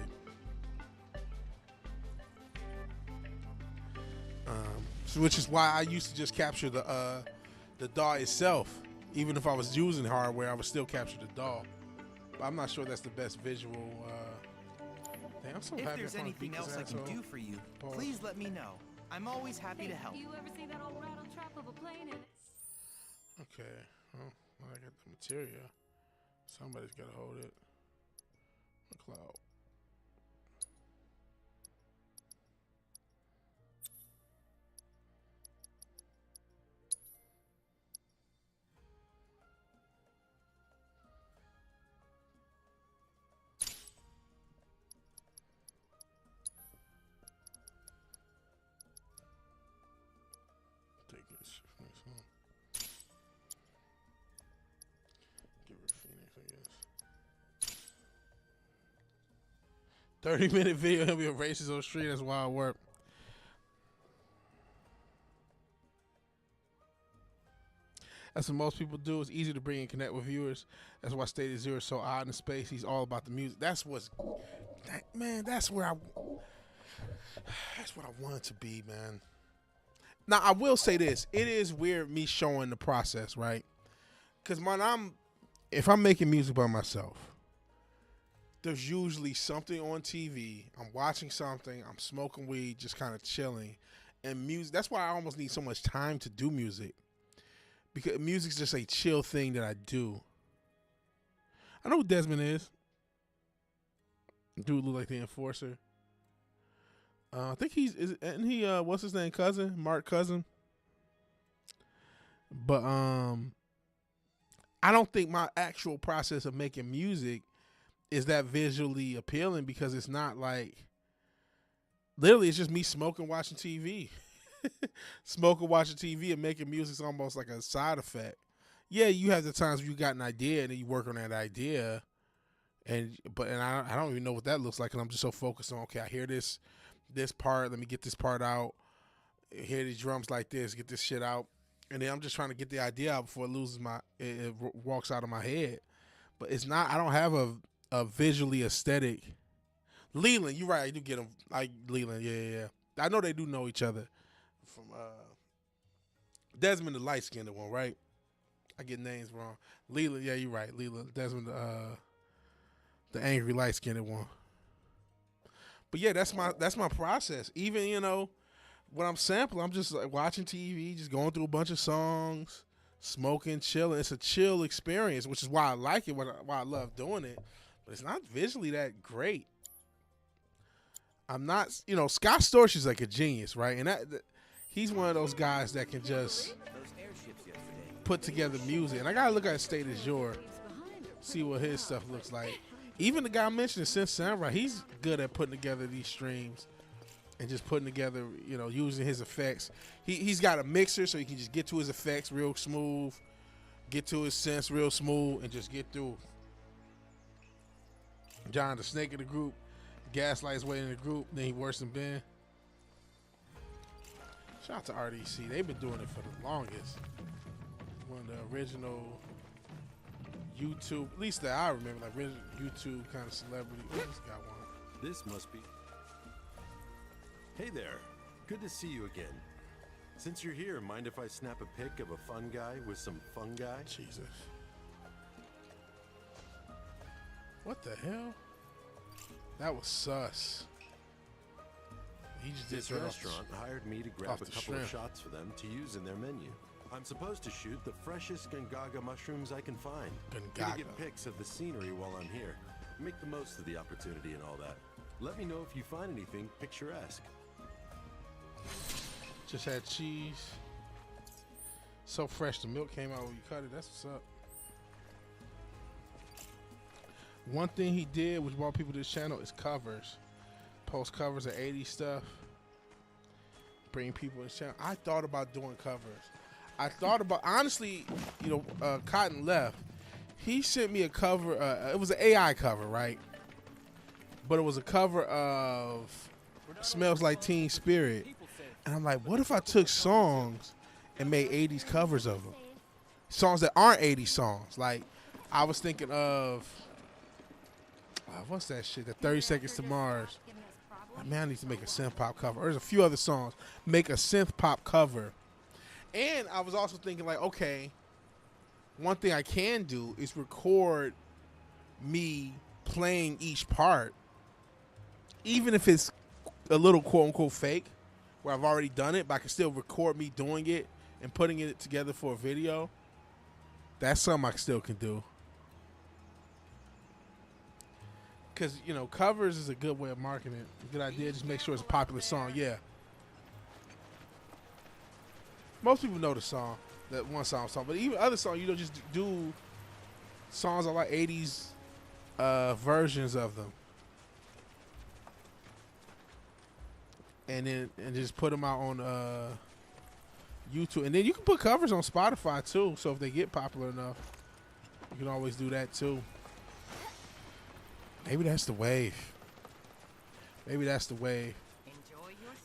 Which is why I used to just capture the DAW itself. Even if I was using hardware, I would still capture the DAW. But I'm not sure that's the best visual. Damn, I'm so If happy there's anything else I can do for you, please let me know. I'm always happy to help. You ever see that old rattle trap of a plane in it? Okay. Well, I got the material. Somebody's got to hold it. Cloud. Take this next one. Give her Phoenix, I guess. 30-minute video, he'll be racist on the street. That's wild work. That's what most people do. It's easy to bring and connect with viewers. That's why State of Zero is so odd in the space. He's all about the music. That's what I want it to be, man. Now, I will say this. It is weird me showing the process, right? Because if I'm making music by myself, there's usually something on TV. I'm watching something. I'm smoking weed, just kind of chilling. And music, that's why I almost need so much time to do music. Because music's just a chill thing that I do. I know who Desmond is. Dude look like the Enforcer. I think isn't he what's his name, cousin? Mark Cousin. But I don't think my actual process of making music is that visually appealing because it's not like literally it's just me smoking, watching TV. Smoking, watching TV and making music is almost like a side effect. Yeah, you have the times where you got an idea and then you work on that idea. And I don't even know what that looks like, and I'm just so focused on, okay, I hear this part, let me get this part out, hear these drums like this, get this shit out, and then I'm just trying to get the idea out before it walks out of my head. But it's not, I don't have a visually aesthetic. Leland, you're right, I do get him, Leland, yeah. I know they do know each other from Desmond, the light-skinned one, right? I get names wrong. Leland, yeah, you're right, Leland, Desmond, the angry light-skinned one. But yeah, that's my process. Even, you know, when I'm sampling, I'm just like watching TV, just going through a bunch of songs, smoking, chilling. It's a chill experience, which is why I like it, why I love doing it. But it's not visually that great. I'm not, you know, Scott Storch is like a genius, right? And he's one of those guys that can just put together music. And I gotta look at State Azure, see what his stuff looks like. Even the guy I mentioned, Synth Samurai, he's good at putting together these streams and just putting together, you know, using his effects. He's got a mixer, so he can just get to his effects real smooth, get to his synths real smooth, and just get through. John, the snake in the group, Gaslight's way in the group, then he worse than Ben. Shout out to RDC. They've been doing it for the longest. One of the original YouTube, at least that I remember, like YouTube kind of celebrity. Oh, this got one. This must be. Hey there. Good to see you again. Since you're here, mind if I snap a pic of a fun guy with some fungi? Jesus. What the hell? That was sus. He just did this restaurant hired me to grab a couple of shots for them to use in their menu. I'm supposed to shoot the freshest Gungaga mushrooms I can find. Gonna get pics of the scenery while I'm here. Make the most of the opportunity and all that. Let me know if you find anything picturesque. Just had cheese. So fresh, the milk came out when you cut it. That's what's up. One thing he did, which brought people to this channel, is covers. Post covers of 80s stuff. Bring people to this channel. I thought about doing covers. I thought about, honestly, you know, Cotton left. He sent me a cover. It was an AI cover, right? But it was a cover of Smells Like Teen Spirit. And I'm like, what if I took songs and made 80s covers of them? Songs that aren't 80s songs. Like, I was thinking of, what's that shit? The 30 Seconds to Mars. Man, I need to make a synth pop cover. There's a few other songs. Make a synth pop cover. And I was also thinking, like, okay, one thing I can do is record me playing each part, even if it's a little quote-unquote fake, where I've already done it, but I can still record me doing it and putting it together for a video. That's something I still can do. Because, you know, covers is a good way of marketing it. A good idea. Just make sure it's a popular song. Yeah. Most people know the song, that one song. But even other songs, you know, just do songs of like 80s versions of them. And just put them out on YouTube. And then you can put covers on Spotify too. So if they get popular enough, you can always do that too. Maybe that's the wave. Maybe that's the wave.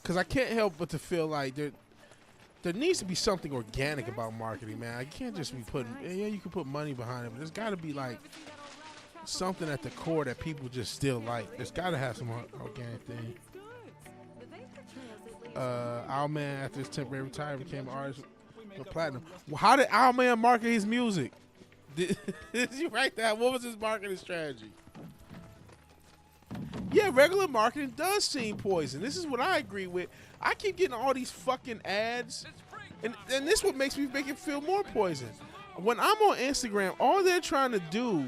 Because I can't help but to feel like there needs to be something organic about marketing, man. I can't just be putting, yeah, you can put money behind it, but there's got to be like something at the core that people just still like. There's got to have some organic thing. Owlman, after his temporary retirement, became an artist with platinum. Well, how did Owlman market his music? Did you write that? What was his marketing strategy? Yeah, regular marketing does seem poison. This is what I agree with. I keep getting all these fucking ads, and this is what makes me make it feel more poison. When I'm on Instagram, all they're trying to do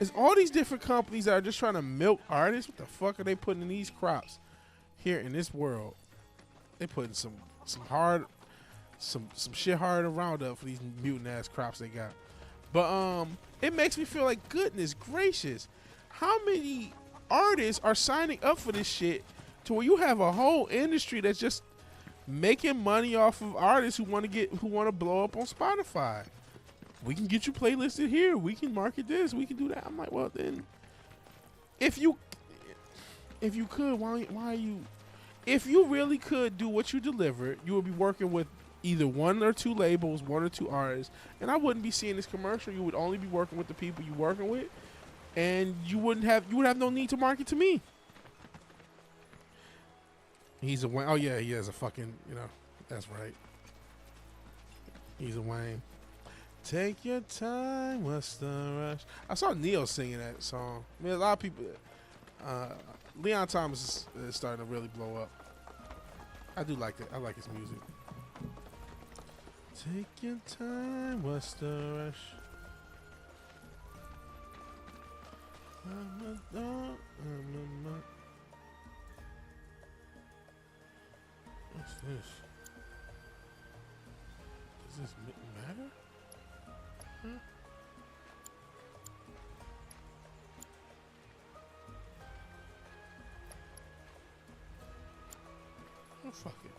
It's all these different companies that are just trying to milk artists. What the fuck are they putting in these crops here in this world? They putting some shit hard around up for these mutant ass crops they got. But it makes me feel like, goodness gracious, how many artists are signing up for this shit to where you have a whole industry that's just making money off of artists who want to blow up on Spotify. We can get you playlisted here. We can market this. We can do that. I'm like, well then, if you could, why are you? If you really could do what you delivered, you would be working with either one or two labels, one or two artists, and I wouldn't be seeing this commercial. You would only be working with the people you're working with, and you would have no need to market to me. He's a Wayne. Oh yeah, he has a fucking, that's right. He's a Wayne. Take your time, what's the rush? I saw Neo singing that song. I mean, a lot of people. Leon Thomas is starting to really blow up. I do like that. I like his music. Take your time, what's the rush? What's this? Does this matter? Huh? Oh, fuck it.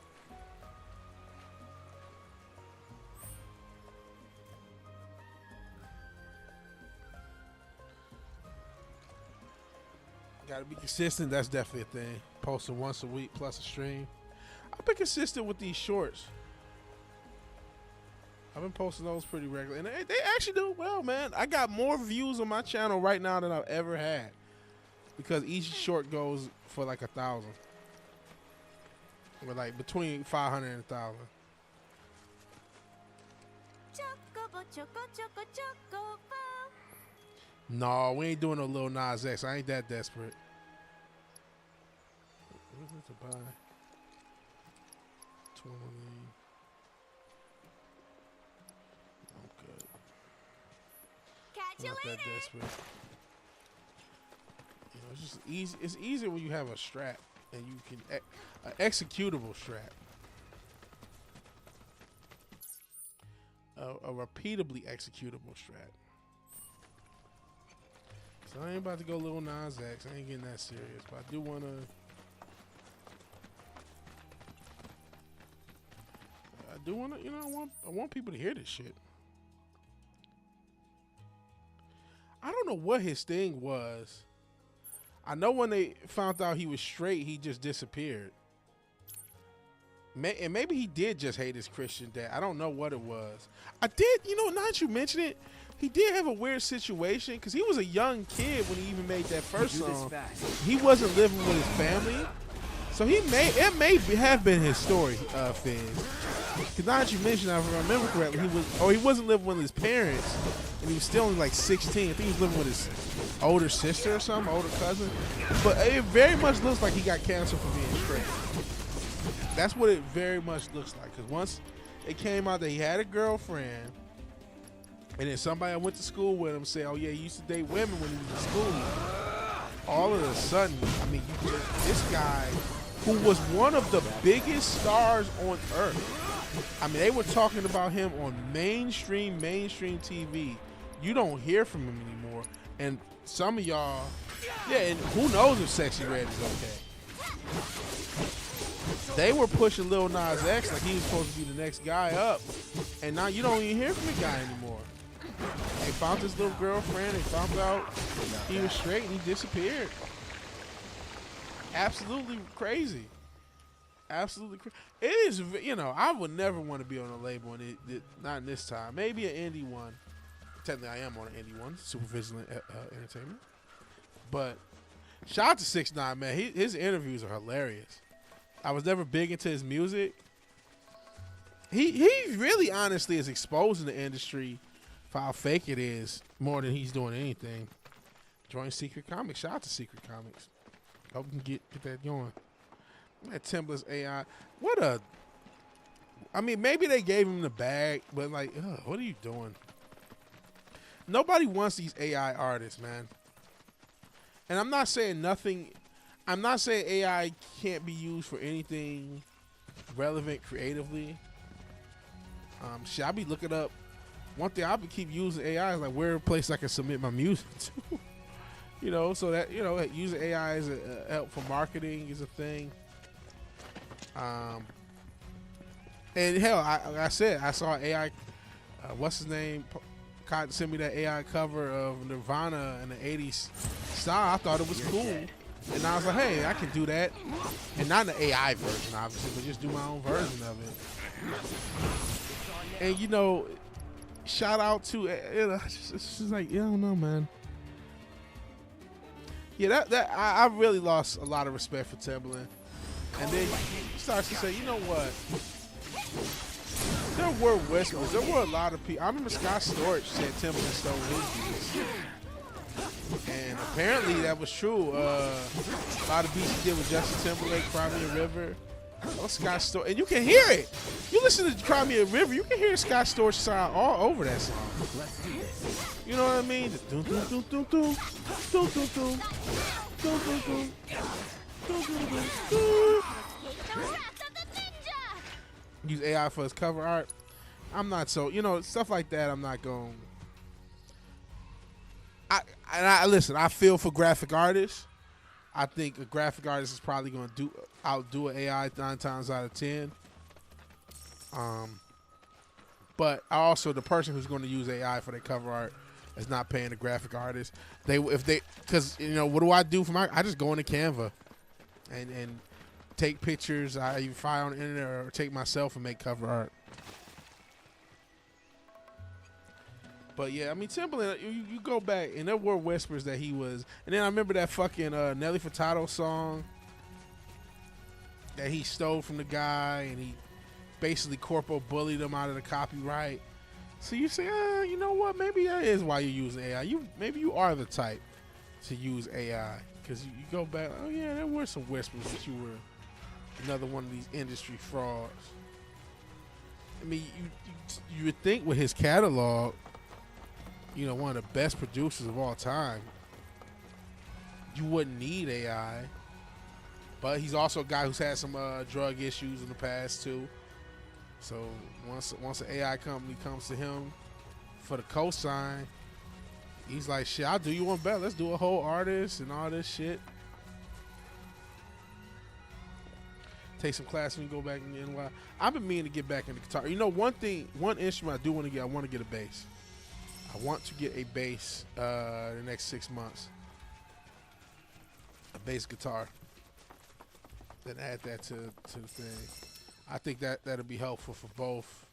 Gotta be consistent. That's definitely a thing. Posting once a week plus a stream. I've been consistent with these shorts. I've been posting those pretty regularly, and they actually do well, man. I got more views on my channel right now than I've ever had because each short goes for like 1,000. Or like between 500 and 1,000. No, we ain't doing no Lil Nas X. I ain't that desperate. What is it to buy? 20. I'm good. Catch you Not that later. desperate. It's just easy. It's easier when you have a strap and you can an executable strap. A repeatably executable strap. So I ain't about to go Lil Nas X. I ain't getting that serious, but I do want to. I want people to hear this shit. I don't know what his thing was. I know when they found out he was straight, he just disappeared. And maybe he did just hate his Christian dad. I don't know what it was. I did, now that you mention it, he did have a weird situation because he was a young kid when he even made that first song. He wasn't living with his family. So it may have been his story, Fizz. Because now that you mention it, if I remember correctly, he wasn't living with his parents, and he was still only like 16. I think he was living with his older sister or something, older cousin. But it very much looks like he got canceled for being straight. That's what it very much looks like. Because once it came out that he had a girlfriend, and then somebody I went to school with him said, "Oh yeah, he used to date women when he was in school." All of a sudden, I mean, this guy, who was one of the biggest stars on earth. I mean, they were talking about him on mainstream TV. You don't hear from him anymore. And some of y'all, and who knows if Sexy Red is okay. They were pushing Lil Nas X like he was supposed to be the next guy up. And now you don't even hear from the guy anymore. They found his little girlfriend. They found out he was straight and he disappeared. Absolutely crazy. Absolutely crazy. It is, I would never want to be on a label, and not in this time. Maybe an indie one. Technically, I am on an indie one, Super Vigilant Entertainment. But shout out to 6ix9ine, man. His interviews are hilarious. I was never big into his music. He really, honestly, is exposing the industry for how fake it is more than he's doing anything. Join Secret Comics. Shout out to Secret Comics. Hope we can get that going. That Timbless AI. I mean, maybe they gave him the bag, but like, what are you doing? nobody wants these AI artists, man. And I'm not saying nothing. I'm not saying AI can't be used for anything relevant creatively. Shit, I be looking up. One thing I keep using AI is like where a place I can submit my music to. You know, so that, you know, using AI as a help for marketing is a thing. And hell, like I said, I saw AI. What's his name? Sent me that AI cover of Nirvana in the '80s style. I thought it was cool, and I was like, hey, I can do that, and not the AI version, obviously, but just do my own version of it. And you know, shout out to it's just like, I don't know, man. Yeah, I really lost a lot of respect for Timbaland, and then he starts to say, you know what? There were whispers. There were a lot of people. I remember Scott Storch said Timbaland stole his beats, and apparently that was true. A lot of beats he did with Justin Timberlake, Cry Me a River. Oh, Scott Storch, and you can hear it. You listen to Cry Me a River, you can hear Scott Storch sound all over that song. You know what I mean? Just dun dun dun dun dun dun dun dun dun dun dun dun dun. Use AI for his cover art. I'm not so, you know, stuff like that. I'm not going. I listen. I feel for graphic artists. I think a graphic artist is probably going to outdo an AI 9 times out of 10. But also the person who's going to use AI for their cover art is not paying the graphic artist. Because you know, what do I do for I just go into Canva and take pictures. I even find on the internet or take myself and make cover art. But yeah, I mean, Timbaland, you go back and there were whispers that he was. And then I remember that fucking Nelly Furtado song that he stole from the guy, and he basically corpo bullied him out of the copyright. So you say, you know what? Maybe that is why you're using AI. Maybe you are the type to use AI, because you go back. Oh yeah, there were some whispers that you were another one of these industry frauds. I mean, you would think with his catalog, you know, one of the best producers of all time, you wouldn't need AI. But he's also a guy who's had some drug issues in the past too. So once an AI company comes to him for the cosign, he's like, shit, I'll do you one better. Let's do a whole artist and all this shit. Take some classes and go back in NY. I've been meaning to get back into guitar. You know, one instrument I do want to get, I want to get a bass. I want to get a bass the next 6 months. A bass guitar. Then add that to the thing. I think that'll be helpful for both,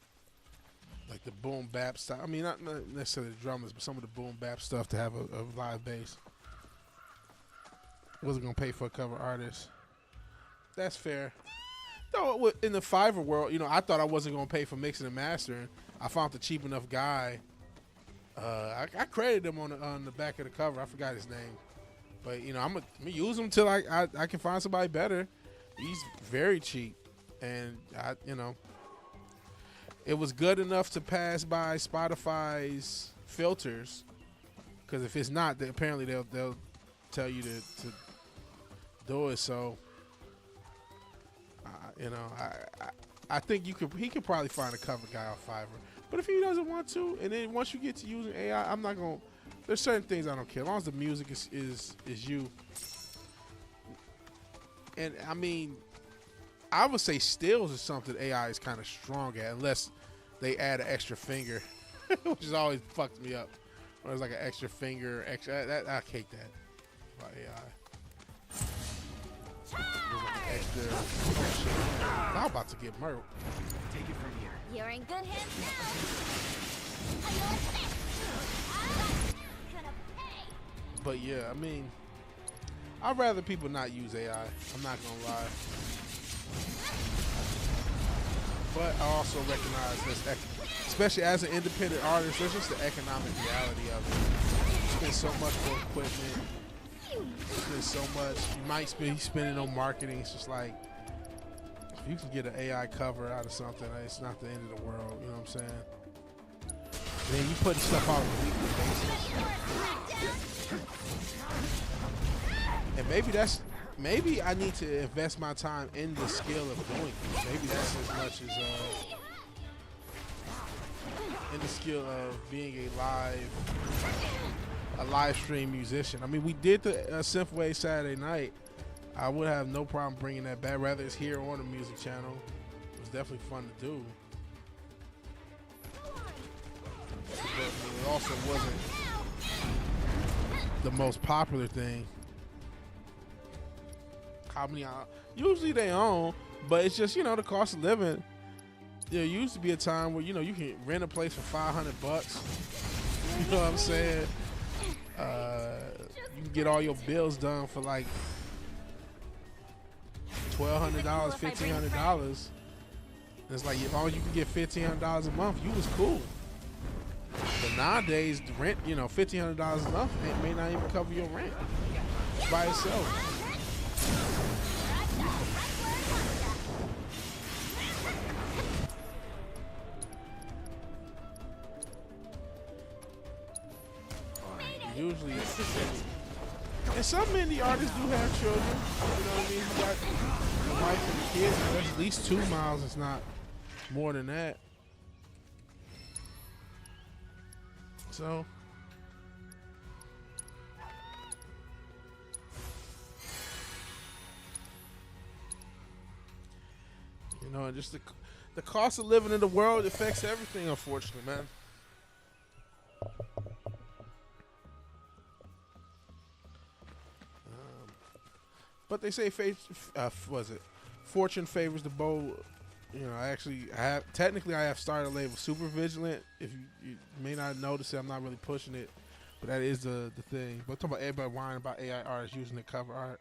like the boom bap style. I mean, not necessarily the drummers, but some of the boom bap stuff to have a live bass. Wasn't gonna pay for a cover artist. That's fair. No, in the Fiverr world, you know, I thought I wasn't gonna pay for mixing and mastering. I found the cheap enough guy. I credited him on the back of the cover. I forgot his name, but you know, I'm gonna use him till I can find somebody better. He's very cheap, and you know, it was good enough to pass by Spotify's filters. Because if it's not, apparently they'll tell you to do it. So, you know, I think he could probably find a cover guy on Fiverr. But if he doesn't want to, and then once you get to using AI, I'm not gonna. There's certain things I don't care as long as the music is you. And I mean, I would say stills is something AI is kind of strong at, unless they add an extra finger, which has always fucked me up. Or it's like an extra finger, I hate that about AI. Like extra. I'm about to get murdered. Take it from here. You're in good hands now. But yeah, I mean, I'd rather people not use AI. I'm not gonna lie. But I also recognize this, especially as an independent artist, there's just the economic reality of it. You spend so much for equipment. You spend so much. You might be spending on marketing. It's just like, if you can get an AI cover out of something, it's not the end of the world. You know what I'm saying? then you putting stuff out on a weekly basis. And maybe I need to invest my time in the skill of doing it. Maybe that's as much as in the skill of being a live stream musician. I mean, we did the Synthwave Saturday night. I would have no problem bringing that back, whether it's here or on the music channel. It was definitely fun to do. But it also wasn't the most popular thing. How many? Usually they own, but it's just, you know, the cost of living. There used to be a time where, you know, you can rent a place for $500. You know what I'm saying? You can get all your bills done for like $1,200, $1,500. It's like, as long as you can get $1,500 a month, you was cool. But nowadays, the rent, you know, $1,500 a month may not even cover your rent by itself. Usually, and some indie artists do have children. You know what I mean? You got the wife and the kids. That's at least 2 miles. It's not more than that. So, you know, and just the cost of living in the world affects everything, unfortunately, man. But they say fortune favors the bold. You know, I have started a label, Super Vigilant. If you may not notice it, I'm not really pushing it, but that is the thing. But I'm talking about everybody whining about AI artists using the cover art.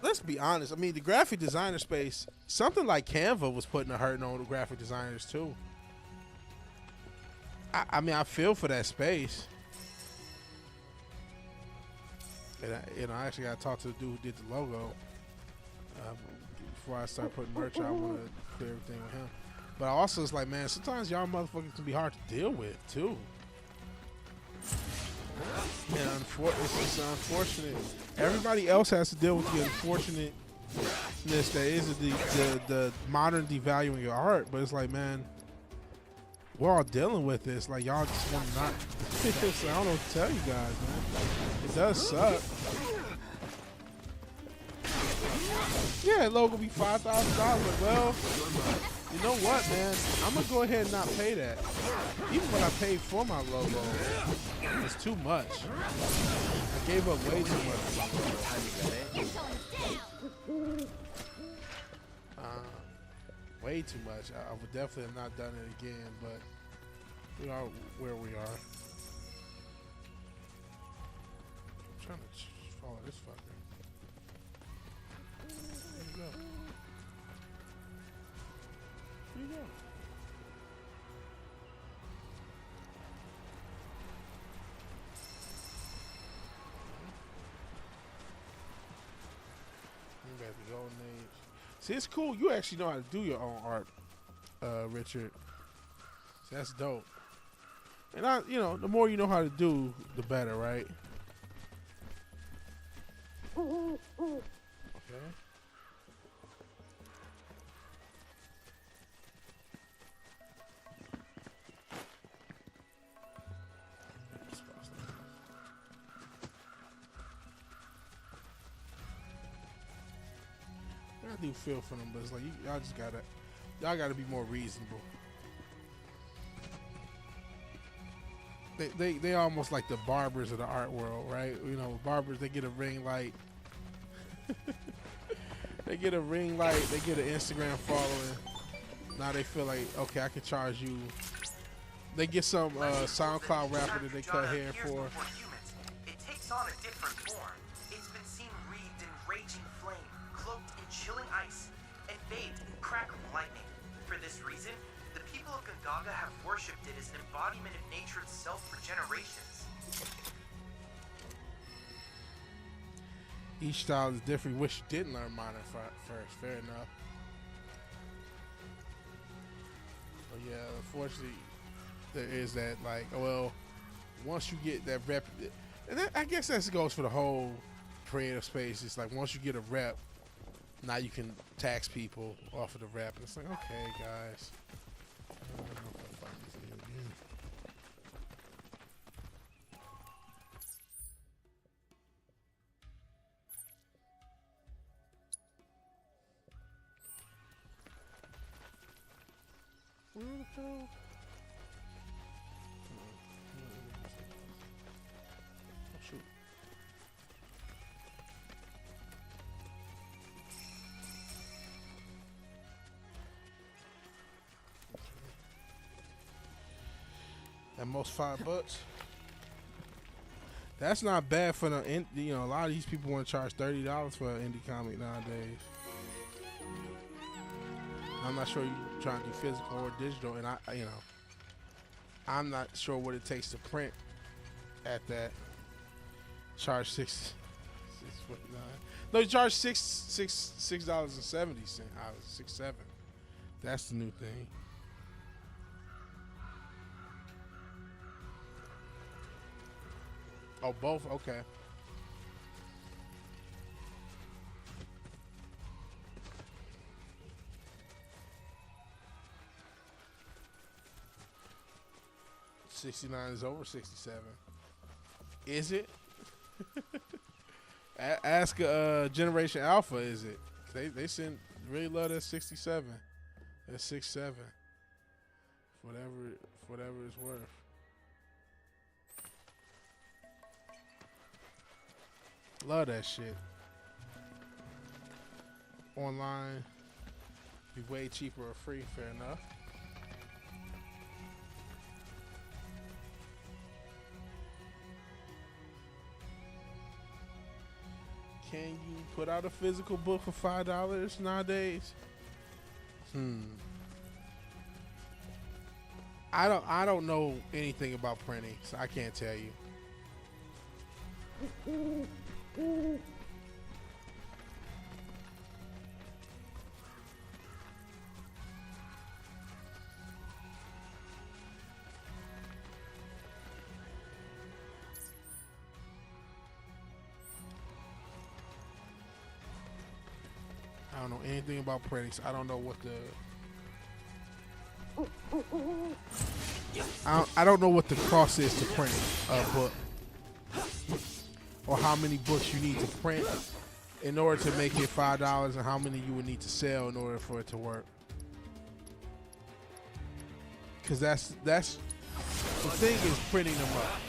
Let's be honest. I mean, the graphic designer space, something like Canva was putting a hurting on the graphic designers too. I mean, I feel for that space. And I actually got to talk to the dude who did the logo. Before I start putting merch out, I want to clear everything with him. But also, it's like, man, sometimes y'all motherfuckers can be hard to deal with, too. And it's just unfortunate. Everybody else has to deal with the unfortunateness that is the modern devaluing your art. But it's like, man, we're all dealing with this. Like, y'all just want to not. So I don't know what to tell you guys, man. It does suck. Yeah, logo be $5,000. Well, you know what, man? I'm gonna go ahead and not pay that. Even when I paid for my logo, it's too much. I gave up way too much. Way too much. I would definitely have not done it again, but we are where we are. I'm trying to follow this fucker. There you go. There you go. You got the golden age. See, it's cool. You actually know how to do your own art, Richard. So that's dope. And you know, the more you know how to do, the better, right? Okay. I do feel for them, but it's like y'all gotta be more reasonable. They almost like the barbers of the art world, right? You know, barbers, they get a ring light. They get a ring light, they get an Instagram following. Now they feel like, okay, I can charge you. They get some SoundCloud rapper that they cut hair for. It takes on a different form. It's been seen wreathed in raging flame, cloaked in chilling ice, and bathed in crackling lightning. For this reason, the people of Gongaga have worshipped it as an embodiment of nature itself for generations. Each style is different. Wish you didn't learn modern first. Fair enough. But Yeah, unfortunately, there is that, like, well, once you get that rep, and that, I guess that goes for the whole creative space. It's like once you get a rep, now you can tax people off of the rep. And it's like, okay, guys. I don't know if I find this video again. Where the hell? Oh, shoot. At most $5. That's not bad for the, you know, a lot of these people want to charge $30 for an indie comic nowadays. I'm not sure you're trying to do physical or digital, and I'm not sure what it takes to print at that. Charge $6.49. No, you charge $6.70. $6.7. That's the new thing. Oh, both? Okay. $69 is over $67. Is it? Ask Generation Alpha, is it? They really love that 67. That 6.7. Whatever it's worth. Love that shit. Online, be way cheaper or free, fair enough. Can you put out a physical book for $5 nowadays? I don't know anything about printing, so I can't tell you. I don't know anything about printing, so I don't know what I don't know what the cost is to print a book, or how many books you need to print in order to make it $5, and how many you would need to sell in order for it to work. Because that's the thing, is printing them up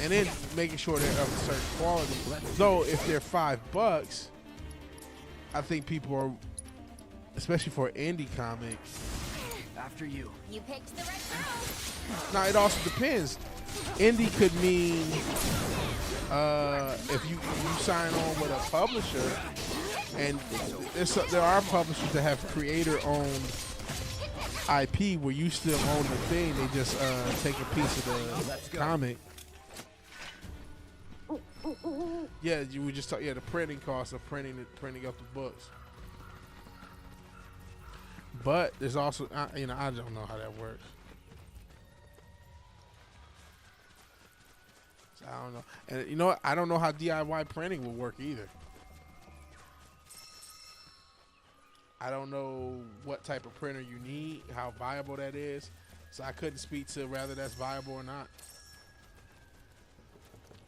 and then making sure they're of a certain quality. Though if they're $5, I think people are, especially for indie comics. After you. You picked the right road. Now it also depends. Indie could mean if you sign on with a publisher, and there are publishers that have creator-owned IP where you still own the thing. They just take a piece of the comic. Yeah, you would just talk. Yeah, the printing cost of printing up the books. But there's also, I don't know how that works. So I don't know, and I don't know how DIY printing will work either. I don't know what type of printer you need, how viable that is. So I couldn't speak to whether that's viable or not.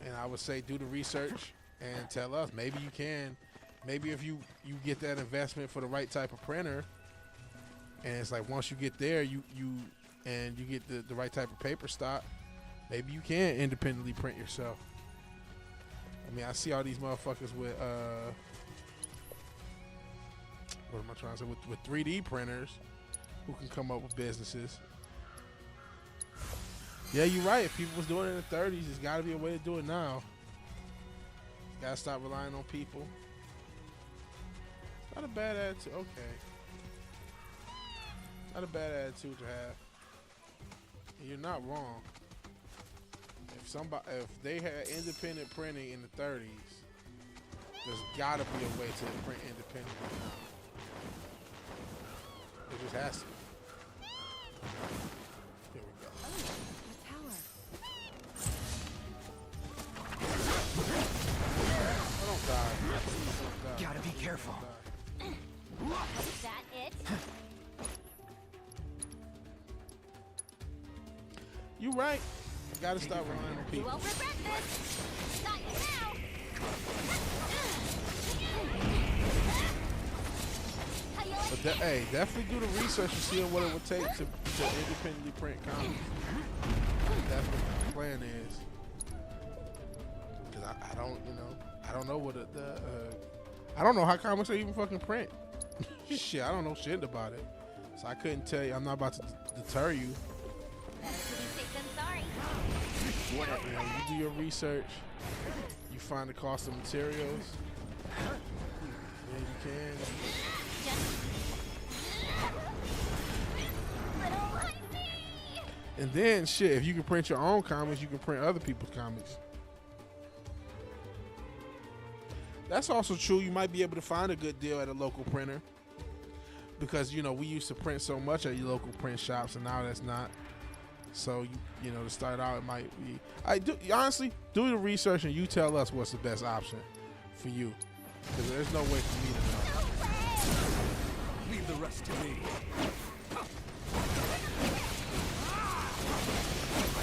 And I would say do the research and tell us. Maybe you can. Maybe if you get that investment for the right type of printer, and it's like once you get there, you get the right type of paper stock, maybe you can independently print yourself. I mean, I see all these motherfuckers with what am I trying to say? With 3D printers who can come up with businesses. Yeah, you're right. If people was doing it in the 30s, there's got to be a way to do it now. Got to stop relying on people. Not a bad attitude. Okay. Not a bad attitude to have. And you're not wrong. If they had independent printing in the 30s, there's got to be a way to print independently now. It just has to. You right. Gotta stop relying on You people. won't regret this. Got you now. How you like But hey, definitely do the research and see what it would take to independently print comics. That's what the plan is. Cause I don't, I don't know what I don't know how comics are even fucking print. Shit, I don't know shit about it. So I couldn't tell you. I'm not about to deter you. better to be safe than sorry? You do your research. You find the cost of materials. Yeah, you can. Little like me. And then, shit, if you can print your own comics, you can print other people's comics. That's also true. You might be able to find a good deal at a local printer. Because, we used to print so much at your local print shops, and now that's not. So, to start out, it might be. Honestly, do the research and you tell us what's the best option for you. Because there's no way for me to know. Leave the rest to me.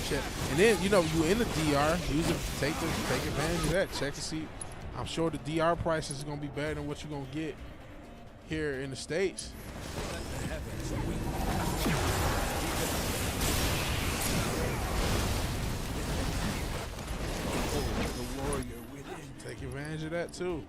Shit. And then, you in the DR, take advantage of that. Check to see. I'm sure the DR prices is going to be better than what you're going to get here in the States. The warrior within. Take advantage of that too.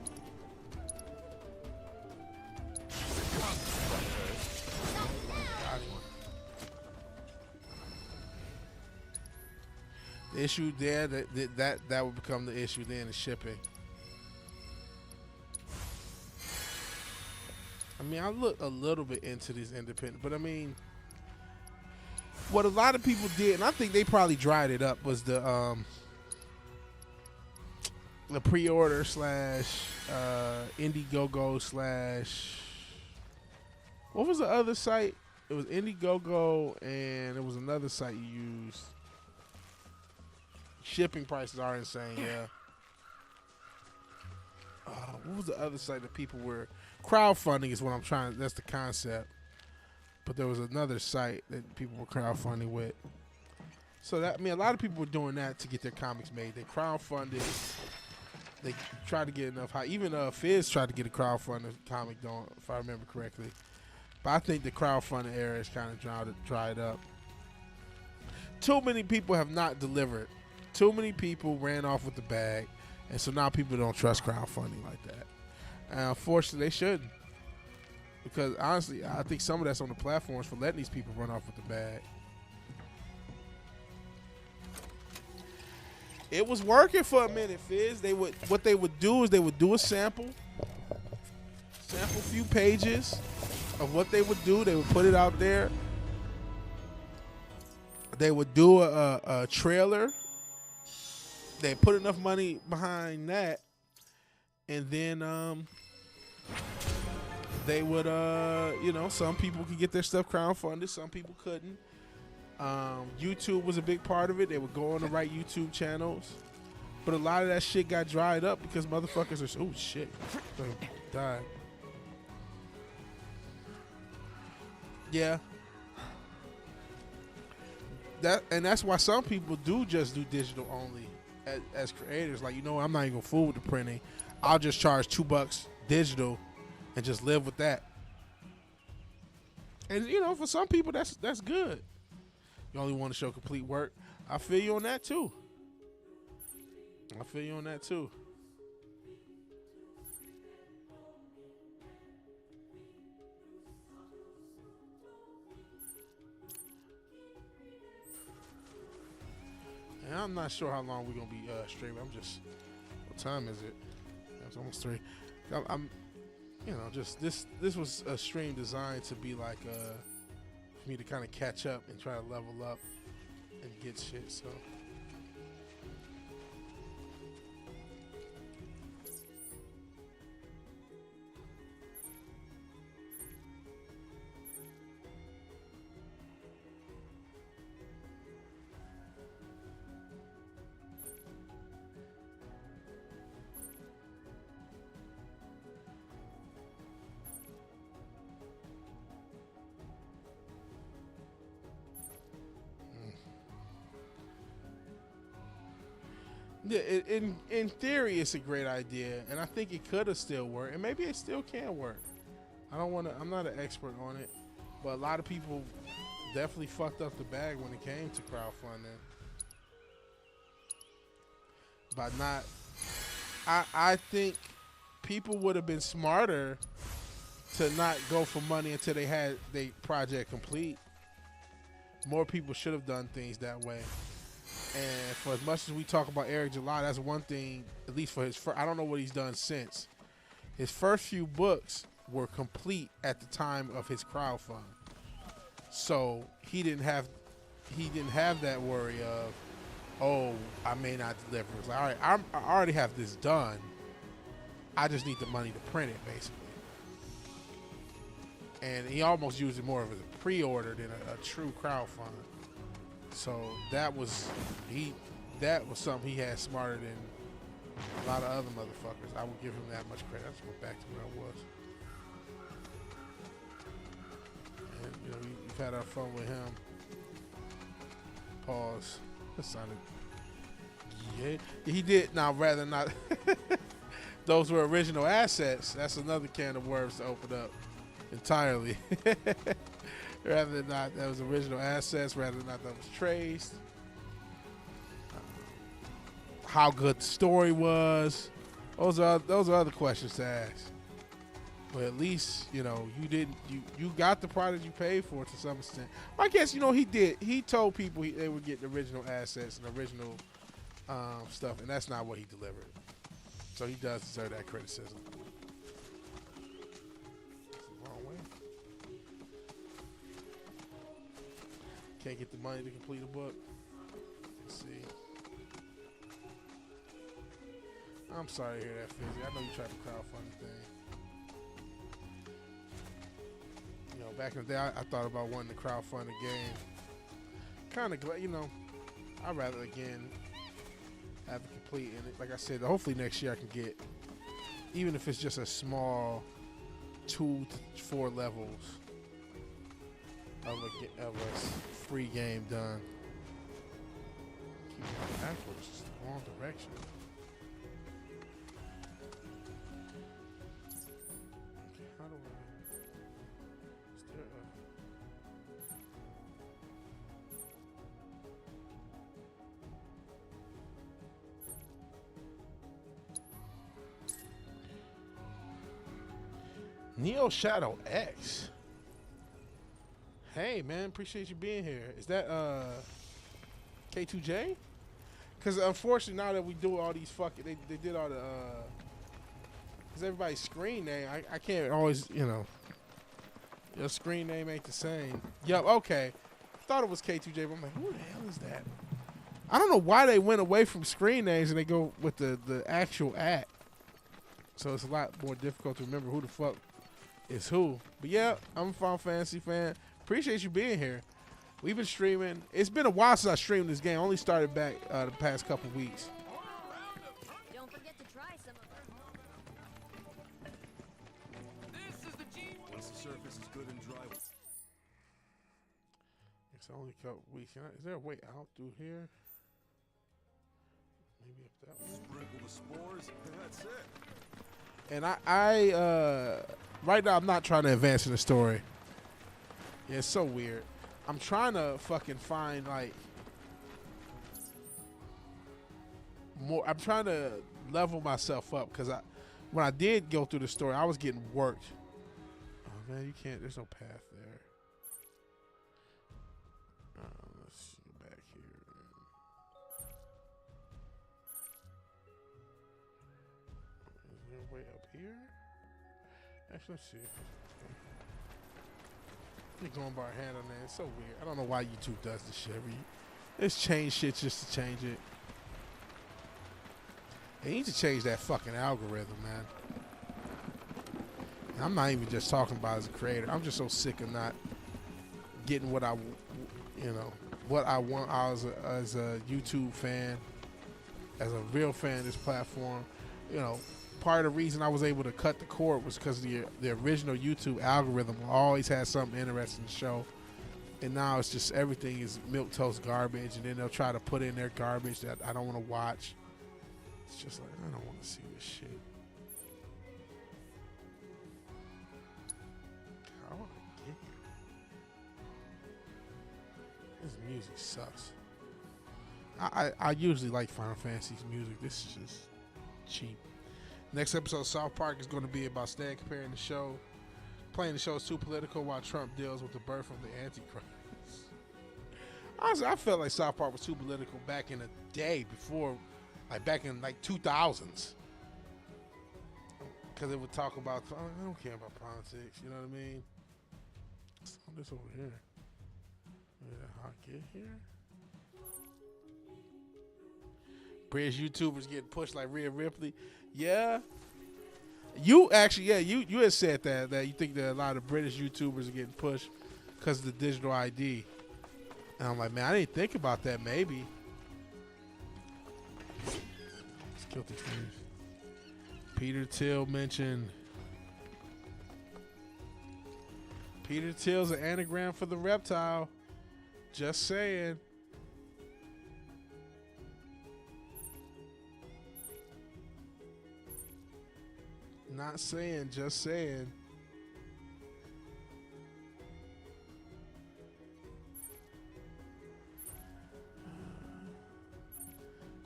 The issue there that would become the issue then, the shipping. I mean, I looked a little bit into these independent, but I mean, what a lot of people did, and I think they probably dried it up, was the pre-order / Indiegogo / what was the other site? It was Indiegogo, and it was another site you used. Shipping prices are insane, yeah. What was the other site that people were crowdfunding? Is what I'm trying. That's the concept. But there was another site that people were crowdfunding with. So that, a lot of people were doing that to get their comics made. They crowdfunded. They tried to get enough. Even Fizz tried to get a crowdfunded comic, if I remember correctly. But I think the crowdfunding era is kind of dried up. Too many people have not delivered. Too many people ran off with the bag. And so now people don't trust crowdfunding like that. And unfortunately, they shouldn't. Because honestly, I think some of that's on the platforms for letting these people run off with the bag. It was working for a minute, Fizz. What they would do is they would do a sample a few pages of what they would do. They would put it out there. They would do a trailer. They put enough money behind that, and then they would, some people could get their stuff crowdfunded, some people couldn't. YouTube was a big part of it. They would go on the right YouTube channels, but a lot of that shit got dried up because motherfuckers are, oh shit, died. Yeah. That's why some people do just do digital only. As creators, like, I'm not even gonna fool with the printing. I'll just charge $2 digital and just live with that. And for some people that's good. You only want to show complete work. I feel you on that too. And I'm not sure how long we're gonna be streaming. What time is it? It's almost 3. I'm just this was a stream designed to be like for me to kind of catch up and try to level up and get shit. So. Yeah, in theory, it's a great idea, and I think it could have still worked, and maybe it still can work. I'm not an expert on it, but a lot of people definitely fucked up the bag when it came to crowdfunding. By not, I think people would have been smarter to not go for money until they had their project complete. More people should have done things that way. And for as much as we talk about Eric July, that's one thing, at least for his first, I don't know what he's done since. His first few books were complete at the time of his crowdfund. So he didn't have that worry of, oh, I may not deliver. It's like, all right, I already have this done. I just need the money to print it, basically. And he almost used it more of as a pre-order than a true crowdfund. So that was something he had smarter than a lot of other motherfuckers. I would give him that much credit. I just went back to where I was. And, you know, we've had our fun with him. Pause. That sounded... Yeah. He did. Now, rather not... Those were original assets. That's another can of worms to open up entirely. Rather than not, that was original assets. Rather than not, that was traced. How good the story was. Those are other questions to ask. But at least, you know, you got the product you paid for to some extent. I guess, you know, he did. He told people they would get the original assets and original stuff, and that's not what he delivered. So he does deserve that criticism. Wrong way. Can't get the money to complete a book. Let's see. I'm sorry to hear that, Fizzy. I know you tried to crowdfund the thing. You know, back in the day, I thought about wanting to crowdfund a game. Kind of glad, you know, I'd rather, again, have it complete. And like I said, hopefully next year I can get, even if it's just a small 2 to 4 levels of a free game done. Keep going backwards, it's the wrong direction. Okay, how do I? Is there a... Neo Shadow X. Hey man, appreciate you being here. Is that K2J? Because unfortunately now that we do all these fucking, they did all the because everybody's screen name, I can't always, you know, your screen name ain't the same. Yup, okay. Thought it was K2J, but I'm like, who the hell is that? I don't know why they went away from screen names and they go with the actual @ So it's a lot more difficult to remember who the fuck is who. But yeah, I'm a Final Fantasy fan. Appreciate you being here. We've been streaming. It's been a while since I streamed this game. I only started back the past couple weeks. Don't forget to try some of them. This is the G. Once the surface is good and dry. It's only a couple weeks. Is there a way out through here? Maybe up that way. Sprinkle the spores. That's it. And I right now I'm not trying to advance in the story. Yeah, it's so weird. I'm trying to fucking find like more. I'm trying to level myself up because when I did go through the story, I was getting worked. Oh man, you can't. There's no path there. Let's go back here. Is there a way up here? Actually, let's see. You're going by a hand on that. It's so weird. I don't know why YouTube does this shit. It's changed shit just to change it. They need to change that fucking algorithm, man. And I'm not even just talking about as a creator. I'm just so sick of not getting what I, you know, what I want as a YouTube fan, as a real fan of this platform. You know, part of the reason I was able to cut the cord was because the original YouTube algorithm always had something interesting to show, and now it's just everything is milquetoast garbage, and then they'll try to put in their garbage that I don't want to watch. It's just like, I don't want to see this shit. How do I get here? This music sucks. I usually like Final Fantasy's music. This is just cheap. Next episode of South Park is going to be about Stan comparing the show, playing the show is too political while Trump deals with the birth of the Antichrist. Honestly, I felt like South Park was too political back in the day before, like back in like 2000s. Because it would talk about, I don't care about politics, you know what I mean? What's all this over here? Yeah, how I get here? British YouTubers getting pushed like Rhea Ripley. Yeah. You actually, yeah, you had said that you think that a lot of British YouTubers are getting pushed because of the digital ID. And I'm like, man, I didn't think about that. Maybe. Let's kill these things. Peter Thiel mentioned. Peter Thiel's an anagram for the reptile. Just saying. Not saying, just saying.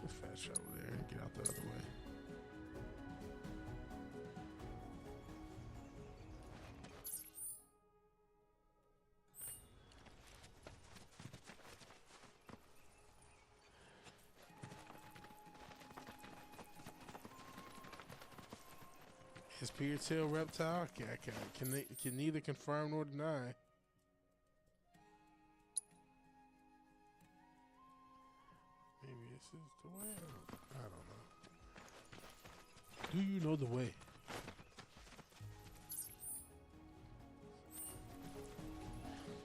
Let's fast travel there and get out the other way. Is Peter Thiel reptile? Can neither confirm nor deny. Maybe this is the way. I don't know. Do you know the way?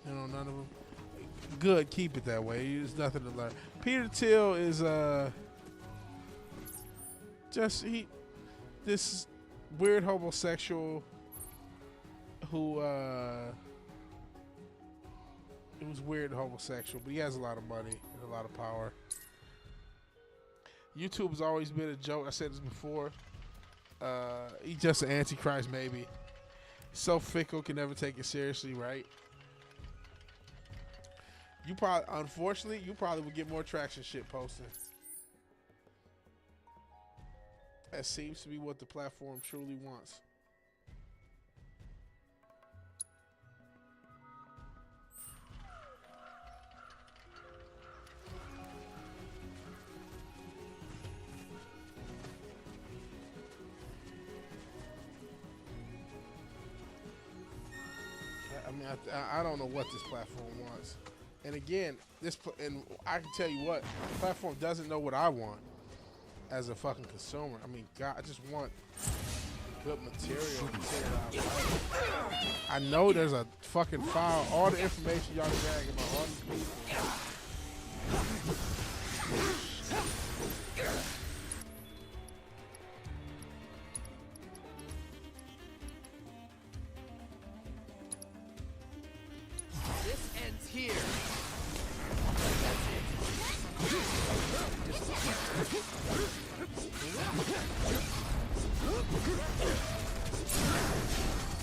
You know, none of them. Good, keep it that way. There's nothing to learn. Peter Thiel is this weird homosexual who it was weird homosexual, but he has a lot of money and a lot of power. YouTube has always been a joke. I said this before. He's just an antichrist, maybe. So fickle, can never take it seriously, right? Unfortunately, you probably would get more traction shit posting. That seems to be what the platform truly wants. I mean, I don't know what this platform wants. And again, and I can tell you what, the platform doesn't know what I want as a fucking consumer. I mean, God, I just want good material. I know there's a fucking file, all the information y'all dragging about all these people. This ends here.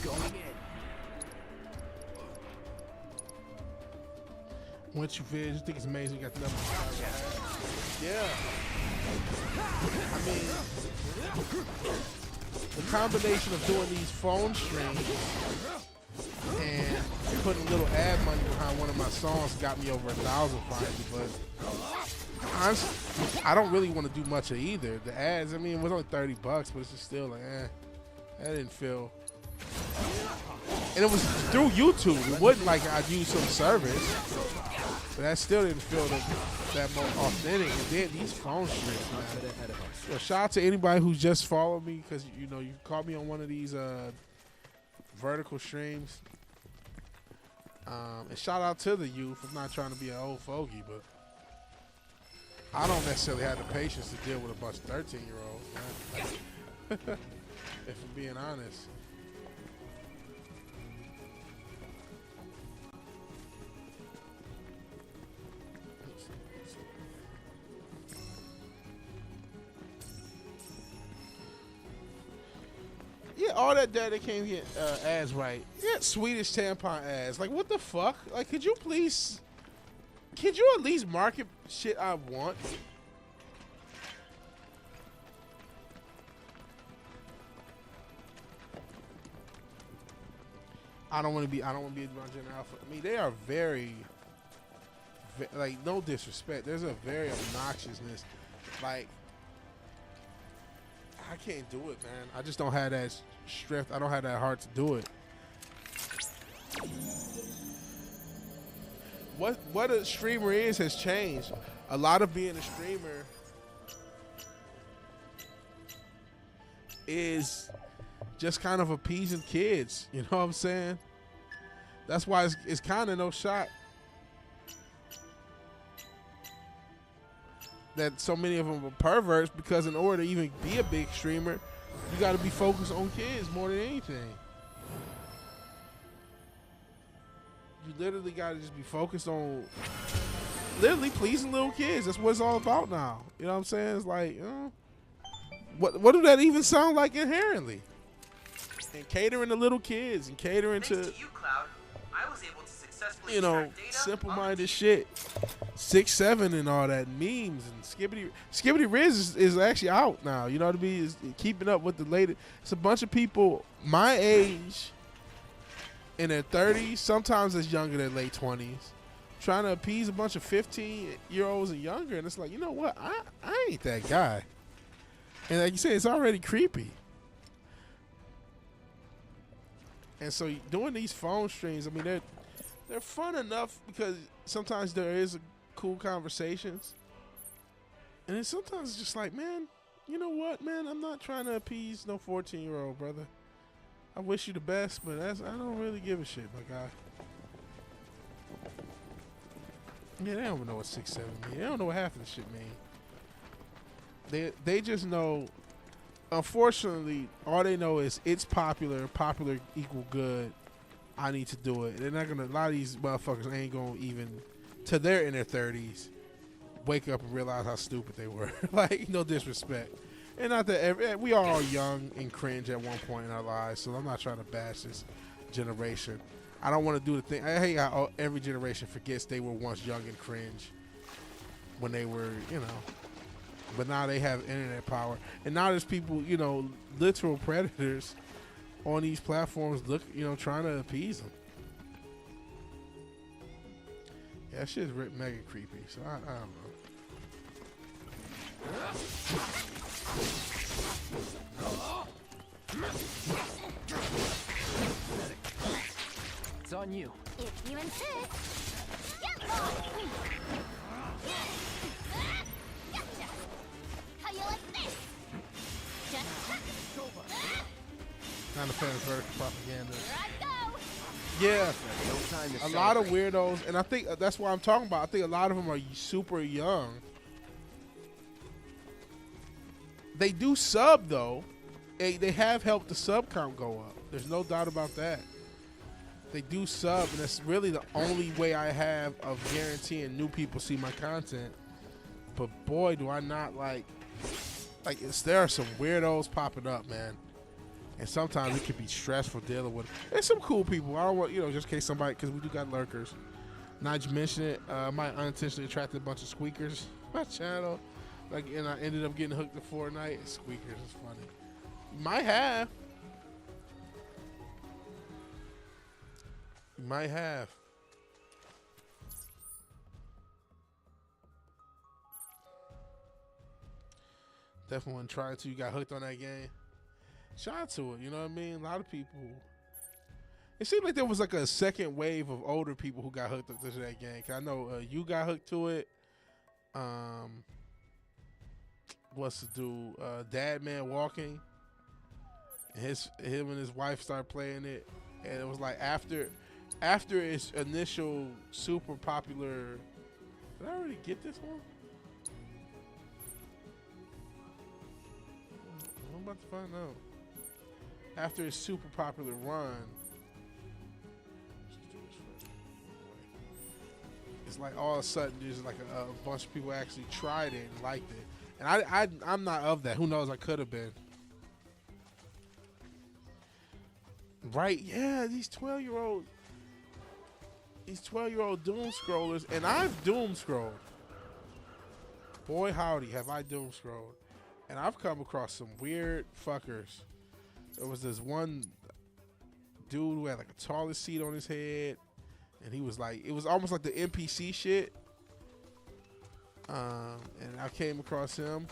Going in. Once you finish, I think it's amazing. You got the number. Yeah. I mean, the combination of doing these phone streams and putting a little ad money behind one of my songs got me over 1,000 finally, but honestly, I don't really want to do much of either. The ads, I mean, it was only $30, but it's just still like, that didn't feel. And it was through YouTube. It wasn't like I'd use some service, but that still didn't feel that more authentic. And then these phone streams, man. So shout out to anybody who's just followed me, because you know you caught me on one of these vertical streams. And shout out to the youth. I'm not trying to be an old fogey, but I don't necessarily have the patience to deal with a bunch of 13-year-olds, man. If I'm being honest. all that data can't get ads right. Yeah, Swedish tampon ads. Like, what the fuck? Like, could you at least market shit I want? I don't want to be around Gen Alpha. I mean, they are very, like, no disrespect. There's a very obnoxiousness. Like, I can't do it, man. I just don't have that strength. I don't have that heart to do it. What a streamer has changed. A lot of being a streamer is just kind of appeasing kids. You know what I'm saying? That's why it's kind of no shot that so many of them are perverts, because in order to even be a big streamer, you got to be focused on kids more than anything. You literally got to just be focused on literally pleasing little kids. That's what it's all about now. You know what I'm saying? It's like, what do that even sound like inherently? And catering to little kids and catering to you, Cloud, I was able to successfully simple-minded shit. 6'7" and all that memes and Skibbity Riz is actually out now. You know what I mean? Is keeping up with the latest. It's a bunch of people my age in their 30s, sometimes as younger than late 20s, trying to appease a bunch of 15-year-olds and younger. And it's like, you know what? I ain't that guy. And like you said, it's already creepy. And so doing these phone streams, I mean, they're fun enough because sometimes there is cool conversations. And then sometimes it's just like, man, you know what, man? I'm not trying to appease no 14-year-old, brother. I wish you the best, but I don't really give a shit, my guy. Yeah, they don't even know what 6'7" mean. They don't know what half of the shit mean. They just know, unfortunately, all they know is it's popular equal good. I need to do it. They're not gonna. A lot of these motherfuckers ain't gonna even, till they're in their 30s, wake up and realize how stupid they were. Like, no disrespect. And not that we are all young and cringe at one point in our lives, so I'm not trying to bash this generation. I don't want to do the thing. I hate how every generation forgets they were once young and cringe when they were, but now they have internet power. And now there's people, literal predators on these platforms trying to appease them. Yeah, that shit's mega creepy, so I don't know. It's on you. If you insist. Get lost. Gotcha. How you like this? Not a fan of vertical propaganda. Here I go. Yeah, a lot of weirdos, and I think that's what I'm talking about. I think a lot of them are super young. They do sub, though. They have helped the sub count go up. There's no doubt about that. They do sub, and that's really the only way I have of guaranteeing new people see my content. But boy, do I not there are some weirdos popping up, man. And sometimes it can be stressful dealing with them. There's some cool people. I don't want, just in case somebody, because we do got lurkers. Not to mention it, I might unintentionally attract a bunch of squeakers to my channel. And I ended up getting hooked to Fortnite. Squeakers is funny. Might have. You might have. Definitely wouldn't try to. You got hooked on that game. Shout out to it. You know what I mean? A lot of people. It seemed like there was like a second wave of older people who got hooked up to that game. Cause I know you got hooked to it. What's to do? Dad Man Walking. Him and his wife started playing it, and it was like after its initial super popular. Did I already get this one? I'm about to find out. After its super popular run, it's like all of a sudden there's like a bunch of people actually tried it and liked it. And I'm not of that. Who knows? I could have been. Right? Yeah, these 12-year-old doom scrollers, and I've doom scrolled. Boy, howdy, have I doom scrolled. And I've come across some weird fuckers. There was this one dude who had like a toilet seat on his head, and he was like, it was almost like the NPC shit. And I came across him.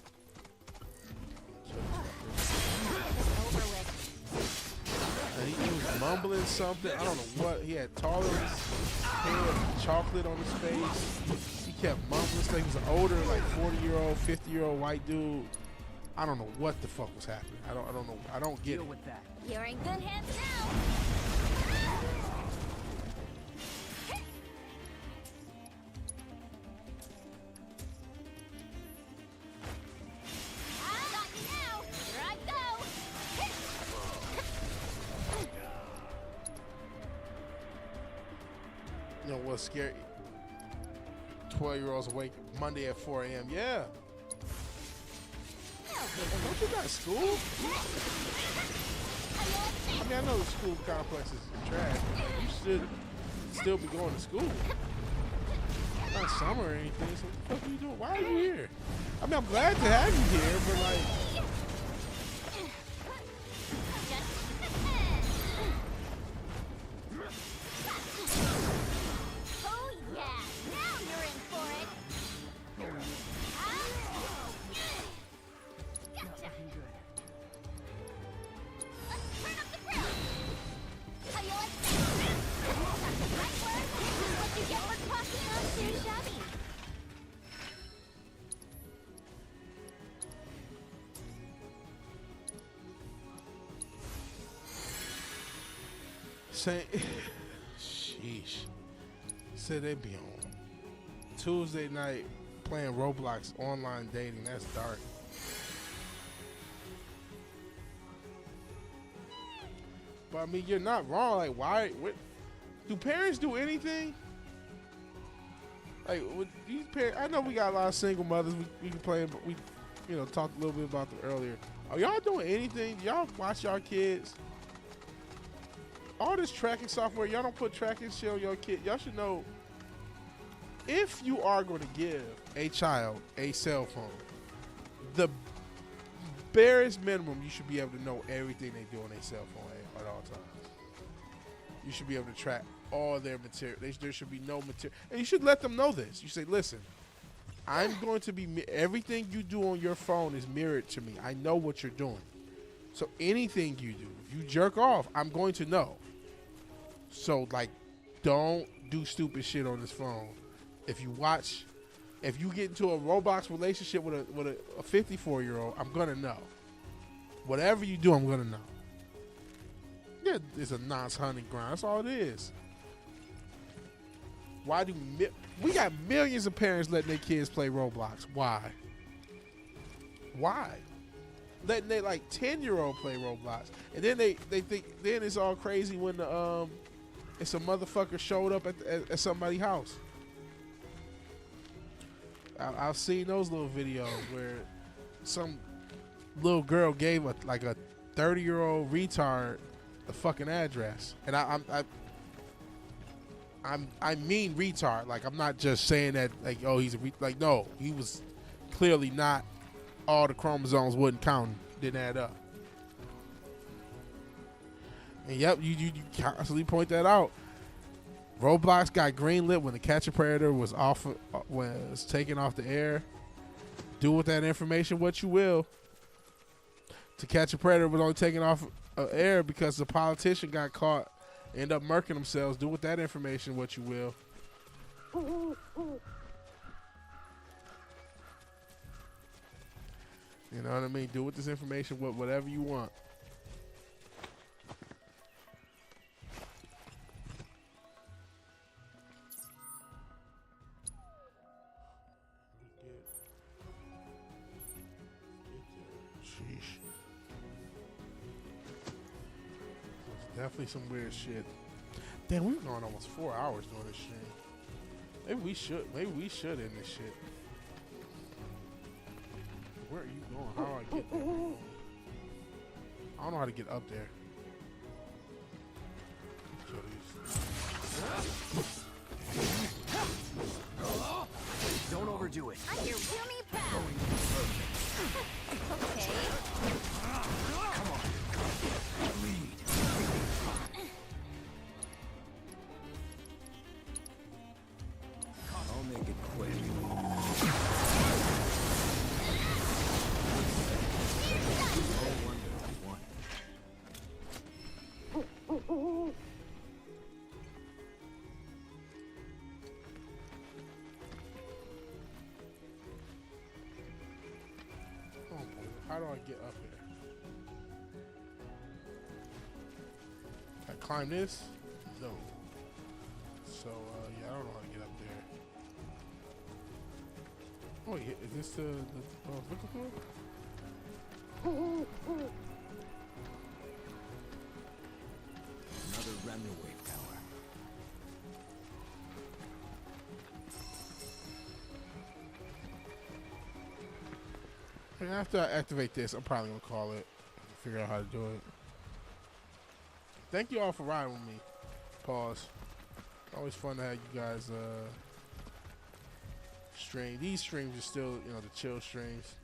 And he was mumbling something. I don't know what. He had taller on his head, chocolate on his face. He kept mumbling stuff. He was an older, like 40-year-old, 50-year-old white dude. I don't know what the fuck was happening. I don't know. I don't get it. With that. You're in good hands now. Got you now. Here I go. You know what's scary? 12-year-olds awake Monday at 4 a.m. Yeah. Don't you got school? I mean, I know the school complex is trash, but you should still be going to school. Not summer or anything, so what the fuck are you doing? Why are you here? I mean, I'm glad to have you here, but like... Oh yeah, now you're in for it. Gotcha. Let's turn up the grill. How you like that? Got the right word. This is what you get for crossing on too shabby. Say, sheesh. Said they be on Tuesday night playing Roblox online dating. That's dark. But I mean, you're not wrong. Like, why? What, do parents do anything? Like, with these parents, I know we got a lot of single mothers. We can play, but we, you know, talked a little bit about them earlier. Are y'all doing anything? Do y'all watch y'all kids? All this tracking software, y'all don't put tracking shit on your kid. Y'all should know, if you are going to give a child a cell phone, the barest minimum, you should be able to know everything they do on their cell phone at all times. You should be able to track all their material. There should be no material. And you should let them know this. You say, listen, I'm going to be, everything you do on your phone is mirrored to me. I know what you're doing. So anything you do, if you jerk off, I'm going to know. So, like, don't do stupid shit on this phone. If you get into a Roblox relationship with a 54-year-old, I'm going to know. Whatever you do, I'm going to know. Yeah, it's a nice hunting ground. That's all it is. Why do we got millions of parents letting their kids play Roblox? Why? Letting they like 10-year-old play Roblox, and then they think then it's all crazy when the it's a motherfucker showed up at somebody's house. I've seen those little videos where some little girl gave a 30-year-old retard the fucking address, and I mean retard. Like, I'm not just saying that like, oh, he's like, no, he was clearly not. All the chromosomes wasn't counting, didn't add up. And yep, you constantly point that out. Roblox got greenlit when the Catch a Predator was taken off the air. Do with that information what you will. To Catch a Predator was only taken off air because the politician got caught, ended up murking themselves. Do with that information what you will. You know what I mean? Do with this information whatever you want. Sheesh. Definitely some weird shit. Damn, we've gone almost 4 hours doing this shit. Maybe we should end this shit. Where are you going? How do I get there? I don't know how to get up there. Don't overdo it. I'm your puny pal. Okay. Come on. Lead. I'll make it quick. No wonder I won. How do I get up here? I climb this? No. So, yeah, I don't know how to get up there. Oh, yeah, is this the I was looking for? Another remnant wave tower. And after I activate this, I'm probably gonna call it. Figure out how to do it. Thank you all for riding with me. Pause. Always fun to have you guys stream. These streams are still, you know, the chill streams.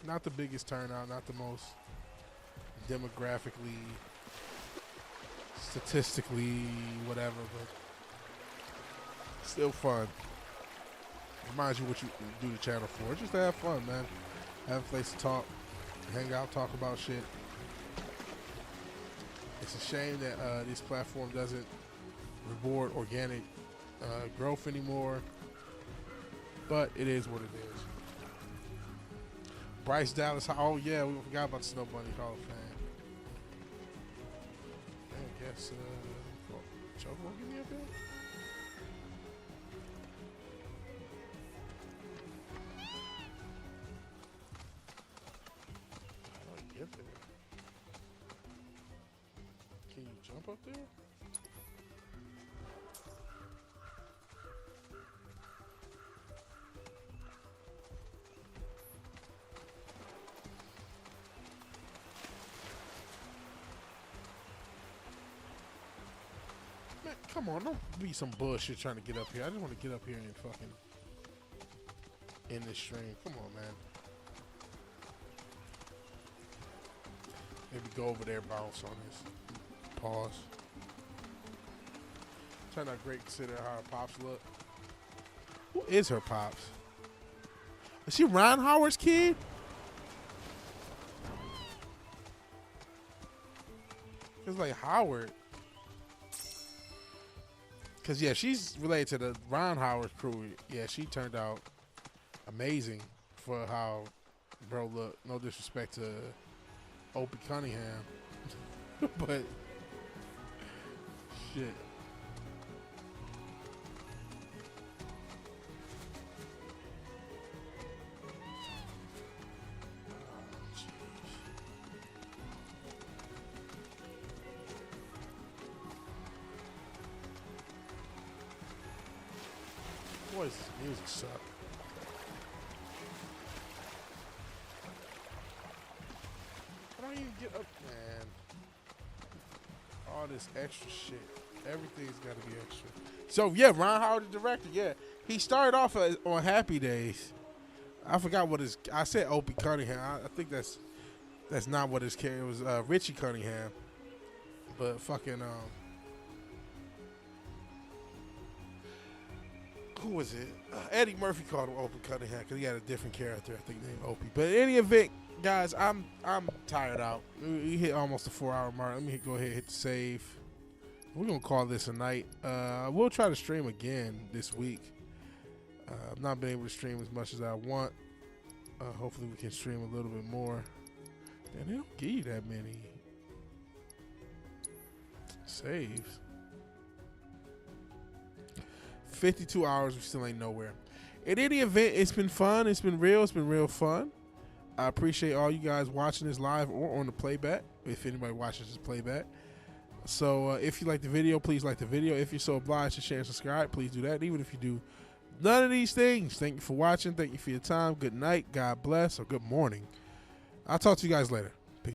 Not the biggest turnout, not the most demographically, statistically, whatever, but still fun. Reminds you what you do the channel for. Just to have fun, man. Have a place to talk, hang out, talk about shit. It's a shame that this platform doesn't reward organic growth anymore, but it is what it is. Bryce Dallas, oh yeah, we forgot about the Snow Bunny Hall of Fame. I guess, Choke won't give me a bit? How do I get there? Can you jump up there? Man, come on, don't be some bullshit trying to get up here. I just want to get up here and fucking end this stream. Come on, man. Maybe go over there, bounce on this. Pause. Turned out great considering how her pops look. Who is her pops? Is she Ron Howard's kid? It's like Howard. Cause yeah, she's related to the Ron Howard crew. Yeah, she turned out amazing for how bro looked. No disrespect to Opie Cunningham, but shit. Boy, does this music suck. I don't even get up, man. All this extra shit. Everything's got to be extra. So, yeah, Ron Howard, the director, yeah. He started off on Happy Days. I forgot what his... I said Opie Cunningham. I think that's not what his character was. Richie Cunningham. But fucking... who was it? Eddie Murphy called him Opie Cunningham because he had a different character, I think, named Opie. But in any event, guys, I'm tired out. We hit almost the 4-hour mark. Let me go ahead and hit the save. We're going to call this a night. We'll try to stream again this week. I've not been able to stream as much as I want. Hopefully we can stream a little bit more. And they don't give you that many saves. 52 hours, we still ain't nowhere. In any event, it's been fun. It's been real. It's been real fun. I appreciate all you guys watching this live or on the playback, if anybody watches this playback. So if you like the video, please like the video. If you're so obliged to share and subscribe, please do that. And even if you do none of these things, thank you for watching. Thank you for your time. Good night. God bless. Or good morning. I'll talk to you guys later.